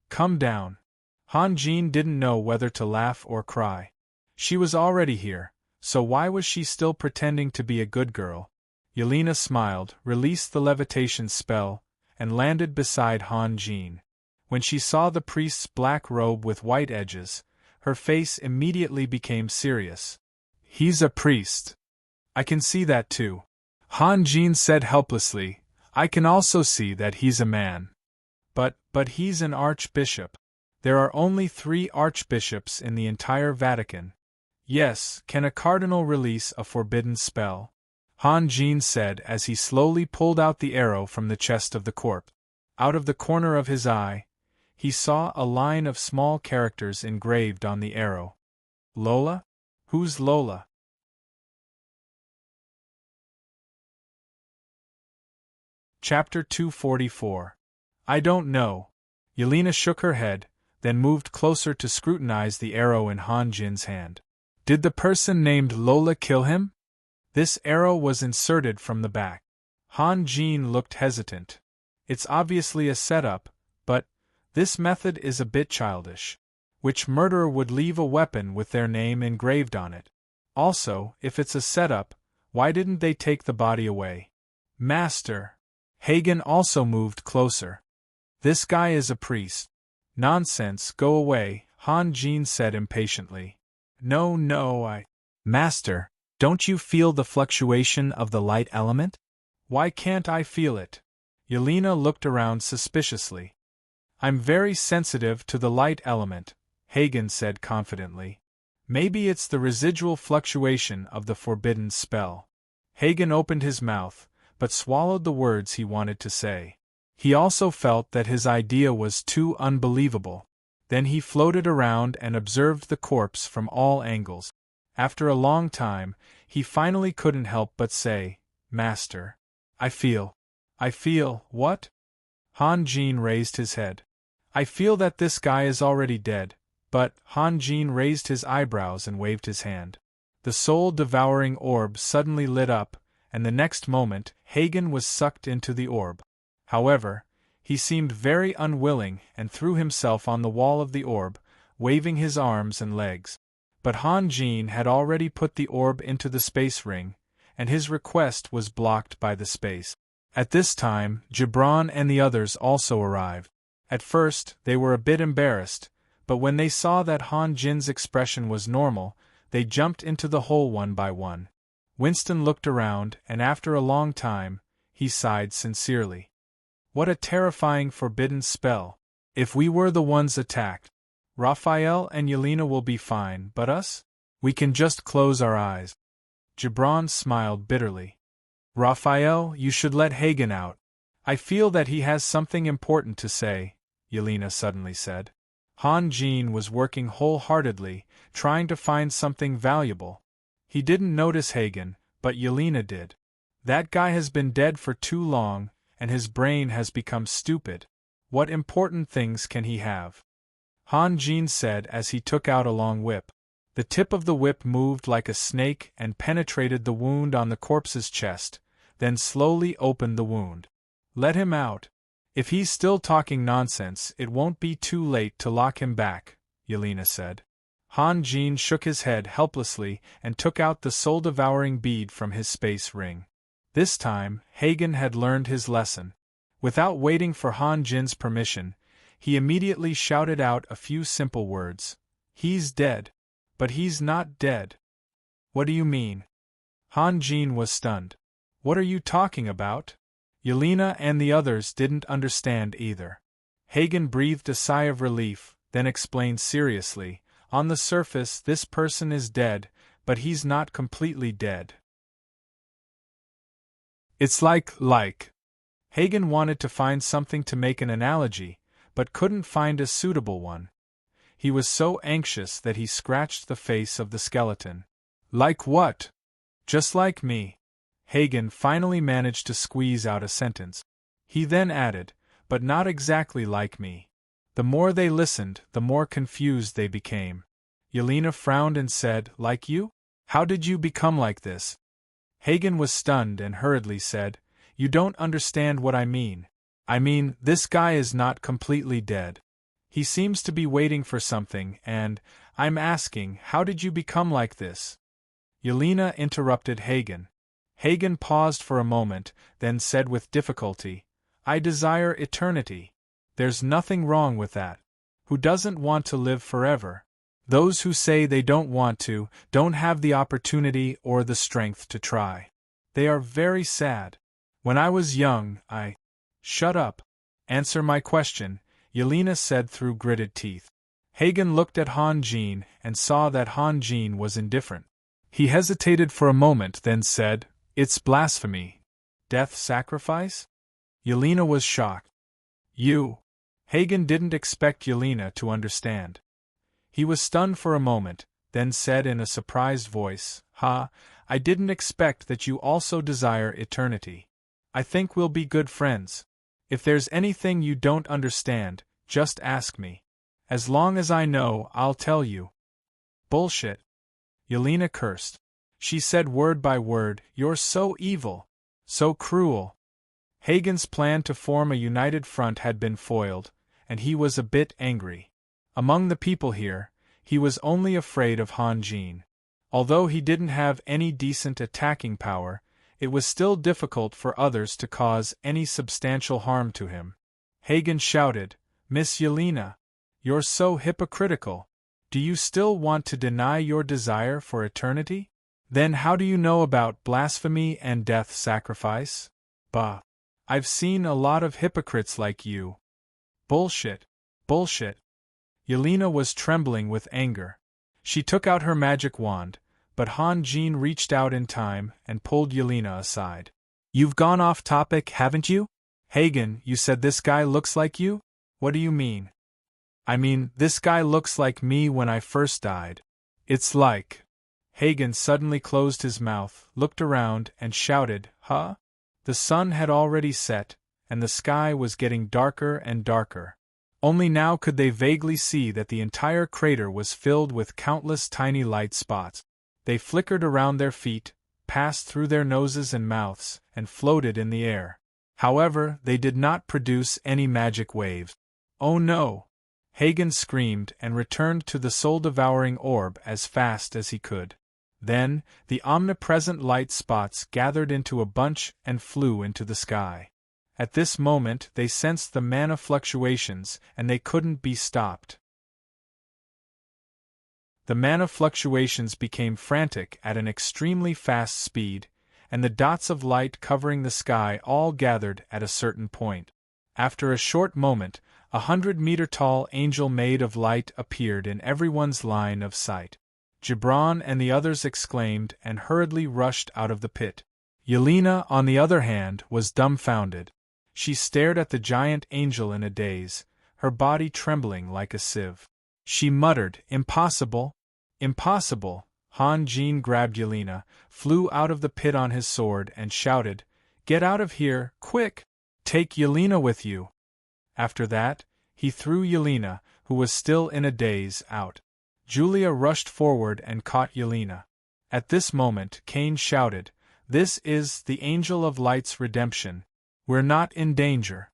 Come down." Han Jin didn't know whether to laugh or cry. She was already here, so why was she still pretending to be a good girl? Yelena smiled, released the levitation spell, and landed beside Han Jin. When she saw the priest's black robe with white edges, her face immediately became serious. "He's a priest. I can see that too," Han Jin said helplessly. "I can also see that he's a man. But he's an archbishop. There are only 3 archbishops in the entire Vatican." "Yes, can a cardinal release a forbidden spell?" Han Jin said as he slowly pulled out the arrow from the chest of the corpse. Out of the corner of his eye, he saw a line of small characters engraved on the arrow. "Lola? Who's Lola?" Chapter 244. "I don't know." Yelena shook her head, then moved closer to scrutinize the arrow in Han Jin's hand. "Did the person named Lola kill him?" This arrow was inserted from the back. Han Jin looked hesitant. "It's obviously a setup, but this method is a bit childish. Which murderer would leave a weapon with their name engraved on it? Also, if it's a setup, why didn't they take the body away?" "Master." Hagen also moved closer. "This guy is a priest." "Nonsense, go away," Han Jin said impatiently. No, Master, don't you feel the fluctuation of the light element?" "Why can't I feel it?" Yelena looked around suspiciously. I'm very sensitive to the light element, Hagen said confidently. Maybe it's the residual fluctuation of the forbidden spell. Hagen opened his mouth, but swallowed the words he wanted to say. He also felt that his idea was too unbelievable. Then he floated around and observed the corpse from all angles. After a long time, he finally couldn't help but say, Master, I feel, what? Han Jin raised his head. I feel that this guy is already dead, but, Han Jin raised his eyebrows and waved his hand. The soul-devouring orb suddenly lit up, and the next moment, Hagen was sucked into the orb. However, he seemed very unwilling and threw himself on the wall of the orb, waving his arms and legs. But Han Jin had already put the orb into the space ring, and his request was blocked by the space. At this time, Gibran and the others also arrived. At first, they were a bit embarrassed, but when they saw that Han Jin's expression was normal, they jumped into the hole one by one. Winston looked around, and after a long time, he sighed sincerely. What a terrifying forbidden spell. If we were the ones attacked. Raphael and Yelena will be fine, but us? We can just close our eyes. Gibran smiled bitterly. Raphael, you should let Hagen out. I feel that he has something important to say, Yelena suddenly said. Han Jin was working wholeheartedly, trying to find something valuable. He didn't notice Hagen, but Yelena did. That guy has been dead for too long, and his brain has become stupid. What important things can he have? Han Jin said as he took out a long whip. The tip of the whip moved like a snake and penetrated the wound on the corpse's chest, then slowly opened the wound. Let him out. If he's still talking nonsense, it won't be too late to lock him back, Yelena said. Han Jin shook his head helplessly and took out the soul-devouring bead from his space ring. This time, Hagen had learned his lesson. Without waiting for Han Jin's permission, he immediately shouted out a few simple words. He's dead. But he's not dead. What do you mean? Han Jin was stunned. What are you talking about? Yelena and the others didn't understand either. Hagen breathed a sigh of relief, then explained seriously, on the surface this person is dead, but he's not completely dead. It's like. Hagen wanted to find something to make an analogy, but couldn't find a suitable one. He was so anxious that he scratched the face of the skeleton. Like what? Just like me. Hagen finally managed to squeeze out a sentence. He then added, but not exactly like me. The more they listened, the more confused they became. Yelena frowned and said, like you? How did you become like this? Hagen was stunned and hurriedly said, you don't understand what I mean. I mean, this guy is not completely dead. He seems to be waiting for something, and, I'm asking, how did you become like this? Yelena interrupted Hagen. Hagen paused for a moment, then said with difficulty, I desire eternity. There's nothing wrong with that. Who doesn't want to live forever? Those who say they don't want to, don't have the opportunity or the strength to try. They are very sad. When I was young, I... Shut up. Answer my question, Yelena said through gritted teeth. Hagen looked at Han Jin and saw that Han Jin was indifferent. He hesitated for a moment, then said, it's blasphemy. Death sacrifice? Yelena was shocked. You. Hagen didn't expect Yelena to understand. He was stunned for a moment, then said in a surprised voice, I didn't expect that you also desire eternity. I think we'll be good friends. If there's anything you don't understand, just ask me. As long as I know, I'll tell you. Bullshit. Yelena cursed. She said word by word, you're so evil. So cruel. Hagen's plan to form a united front had been foiled, and he was a bit angry. Among the people here, he was only afraid of Han Jin. Although he didn't have any decent attacking power, it was still difficult for others to cause any substantial harm to him. Hagen shouted, Miss Yelena, you're so hypocritical. Do you still want to deny your desire for eternity? Then how do you know about blasphemy and death sacrifice? Bah! I've seen a lot of hypocrites like you. Bullshit. Bullshit. Yelena was trembling with anger. She took out her magic wand, but Han Jin reached out in time and pulled Yelena aside. You've gone off topic, haven't you? Hagen, you said this guy looks like you? What do you mean? I mean, this guy looks like me when I first died. It's like. Hagen suddenly closed his mouth, looked around, and shouted, Huh? The sun had already set, and the sky was getting darker and darker. Only now could they vaguely see that the entire crater was filled with countless tiny light spots. They flickered around their feet, passed through their noses and mouths, and floated in the air. However, they did not produce any magic waves. Oh no! Hagen screamed and returned to the soul-devouring orb as fast as he could. Then, the omnipresent light spots gathered into a bunch and flew into the sky. At this moment they sensed the mana fluctuations, and they couldn't be stopped. The mana fluctuations became frantic at an extremely fast speed, and the dots of light covering the sky all gathered at a certain point. After a short moment, 100-meter-tall angel made of light appeared in everyone's line of sight. Gibran and the others exclaimed and hurriedly rushed out of the pit. Yelena, on the other hand, was dumbfounded. She stared at the giant angel in a daze, her body trembling like a sieve. She muttered, Impossible! Impossible! Han Jin grabbed Yelena, flew out of the pit on his sword and shouted, Get out of here, quick! Take Yelena with you! After that, he threw Yelena, who was still in a daze, out. Julia rushed forward and caught Yelena. At this moment Cain shouted, This is the Angel of Light's redemption. We're not in danger.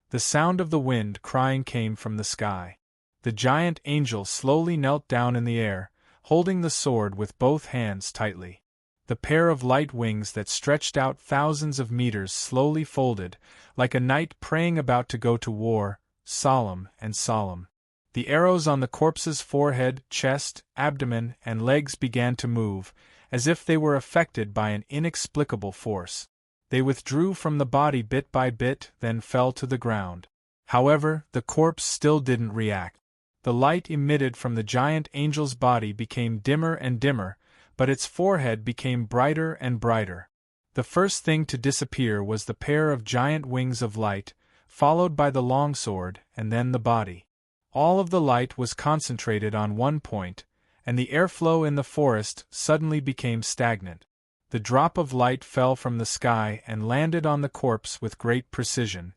The sound of the wind crying came from the sky. The giant angel slowly knelt down in the air, holding the sword with both hands tightly. The pair of light wings that stretched out thousands of meters slowly folded, like a knight praying about to go to war, solemn and solemn. The arrows on the corpse's forehead, chest, abdomen, and legs began to move, as if they were affected by an inexplicable force. They withdrew from the body bit by bit, then fell to the ground. However, the corpse still didn't react. The light emitted from the giant angel's body became dimmer and dimmer, but its forehead became brighter and brighter. The first thing to disappear was the pair of giant wings of light, followed by the longsword, and then the body. All of the light was concentrated on one point, and the airflow in the forest suddenly became stagnant. The drop of light fell from the sky and landed on the corpse with great precision.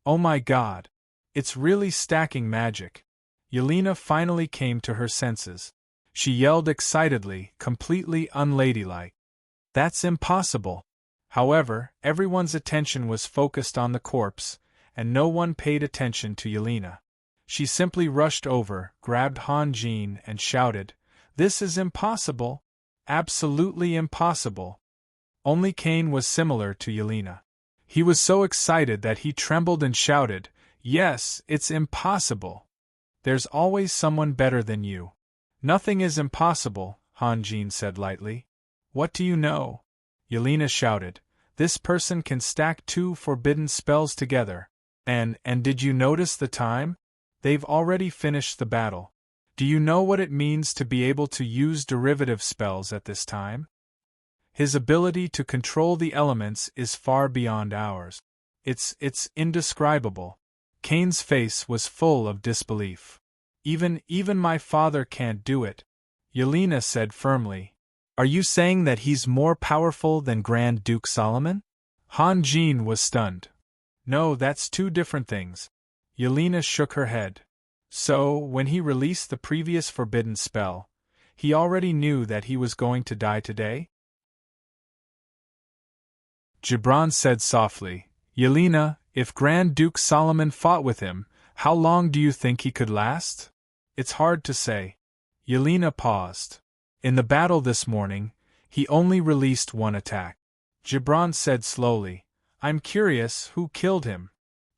Oh my God! It's really stacking magic! Yelena finally came to her senses. She yelled excitedly, completely unladylike. That's impossible! However, everyone's attention was focused on the corpse, and no one paid attention to Yelena. She simply rushed over, grabbed Han Jin, and shouted, This is impossible! Absolutely impossible! Only Cain was similar to Yelena. He was so excited that he trembled and shouted, Yes, it's impossible! There's always someone better than you. Nothing is impossible, Han Jin said lightly. What do you know? Yelena shouted, This person can stack 2 forbidden spells together. And did you notice the time? They've already finished the battle. Do you know what it means to be able to use derivative spells at this time? His ability to control the elements is far beyond ours. It's indescribable. Cain's face was full of disbelief. Even my father can't do it, Yelena said firmly. Are you saying that he's more powerful than Grand Duke Solomon? Han Jin was stunned. No, that's 2 different things. Yelena shook her head. So, when he released the previous forbidden spell, he already knew that he was going to die today? Gibran said softly, Yelena, if Grand Duke Solomon fought with him, how long do you think he could last? It's hard to say. Yelena paused. In the battle this morning, he only released 1 attack. Gibran said slowly, I'm curious who killed him.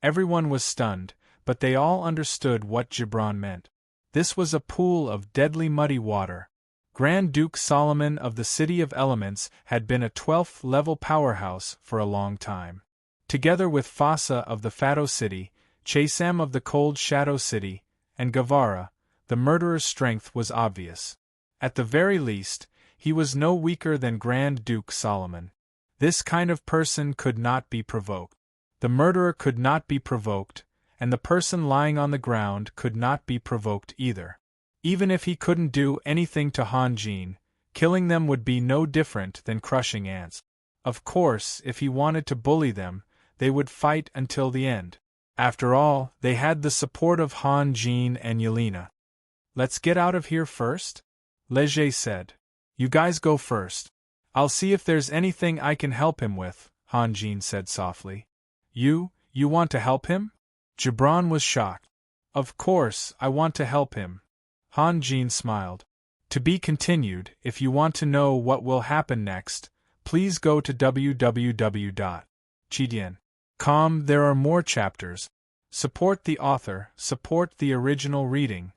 Everyone was stunned, but they all understood what Gibran meant. This was a pool of deadly muddy water. Grand Duke Solomon of the City of Elements had been a 12th-level powerhouse for a long time. Together with Fasa of the Fado City, Chasem of the Cold Shadow City, and Gavara, the murderer's strength was obvious. At the very least, he was no weaker than Grand Duke Solomon. This kind of person could not be provoked. The murderer could not be provoked, and the person lying on the ground could not be provoked either. Even if he couldn't do anything to Han Jin, killing them would be no different than crushing ants. Of course, if he wanted to bully them, they would fight until the end. After all, they had the support of Han Jin and Yelena. "Let's get out of here first?" Leger said. "You guys go first. I'll see if there's anything I can help him with," Han Jin said softly. You want to help him?" Gibran was shocked. "Of course, I want to help him." Han Jin smiled. To be continued. If you want to know what will happen next, please go to www.chidian.com. There are more chapters. Support the author, support the original reading.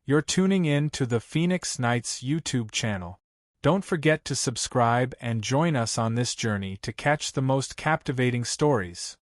You're tuning in to the Phoenix Knights YouTube channel. Don't forget to subscribe and join us on this journey to catch the most captivating stories.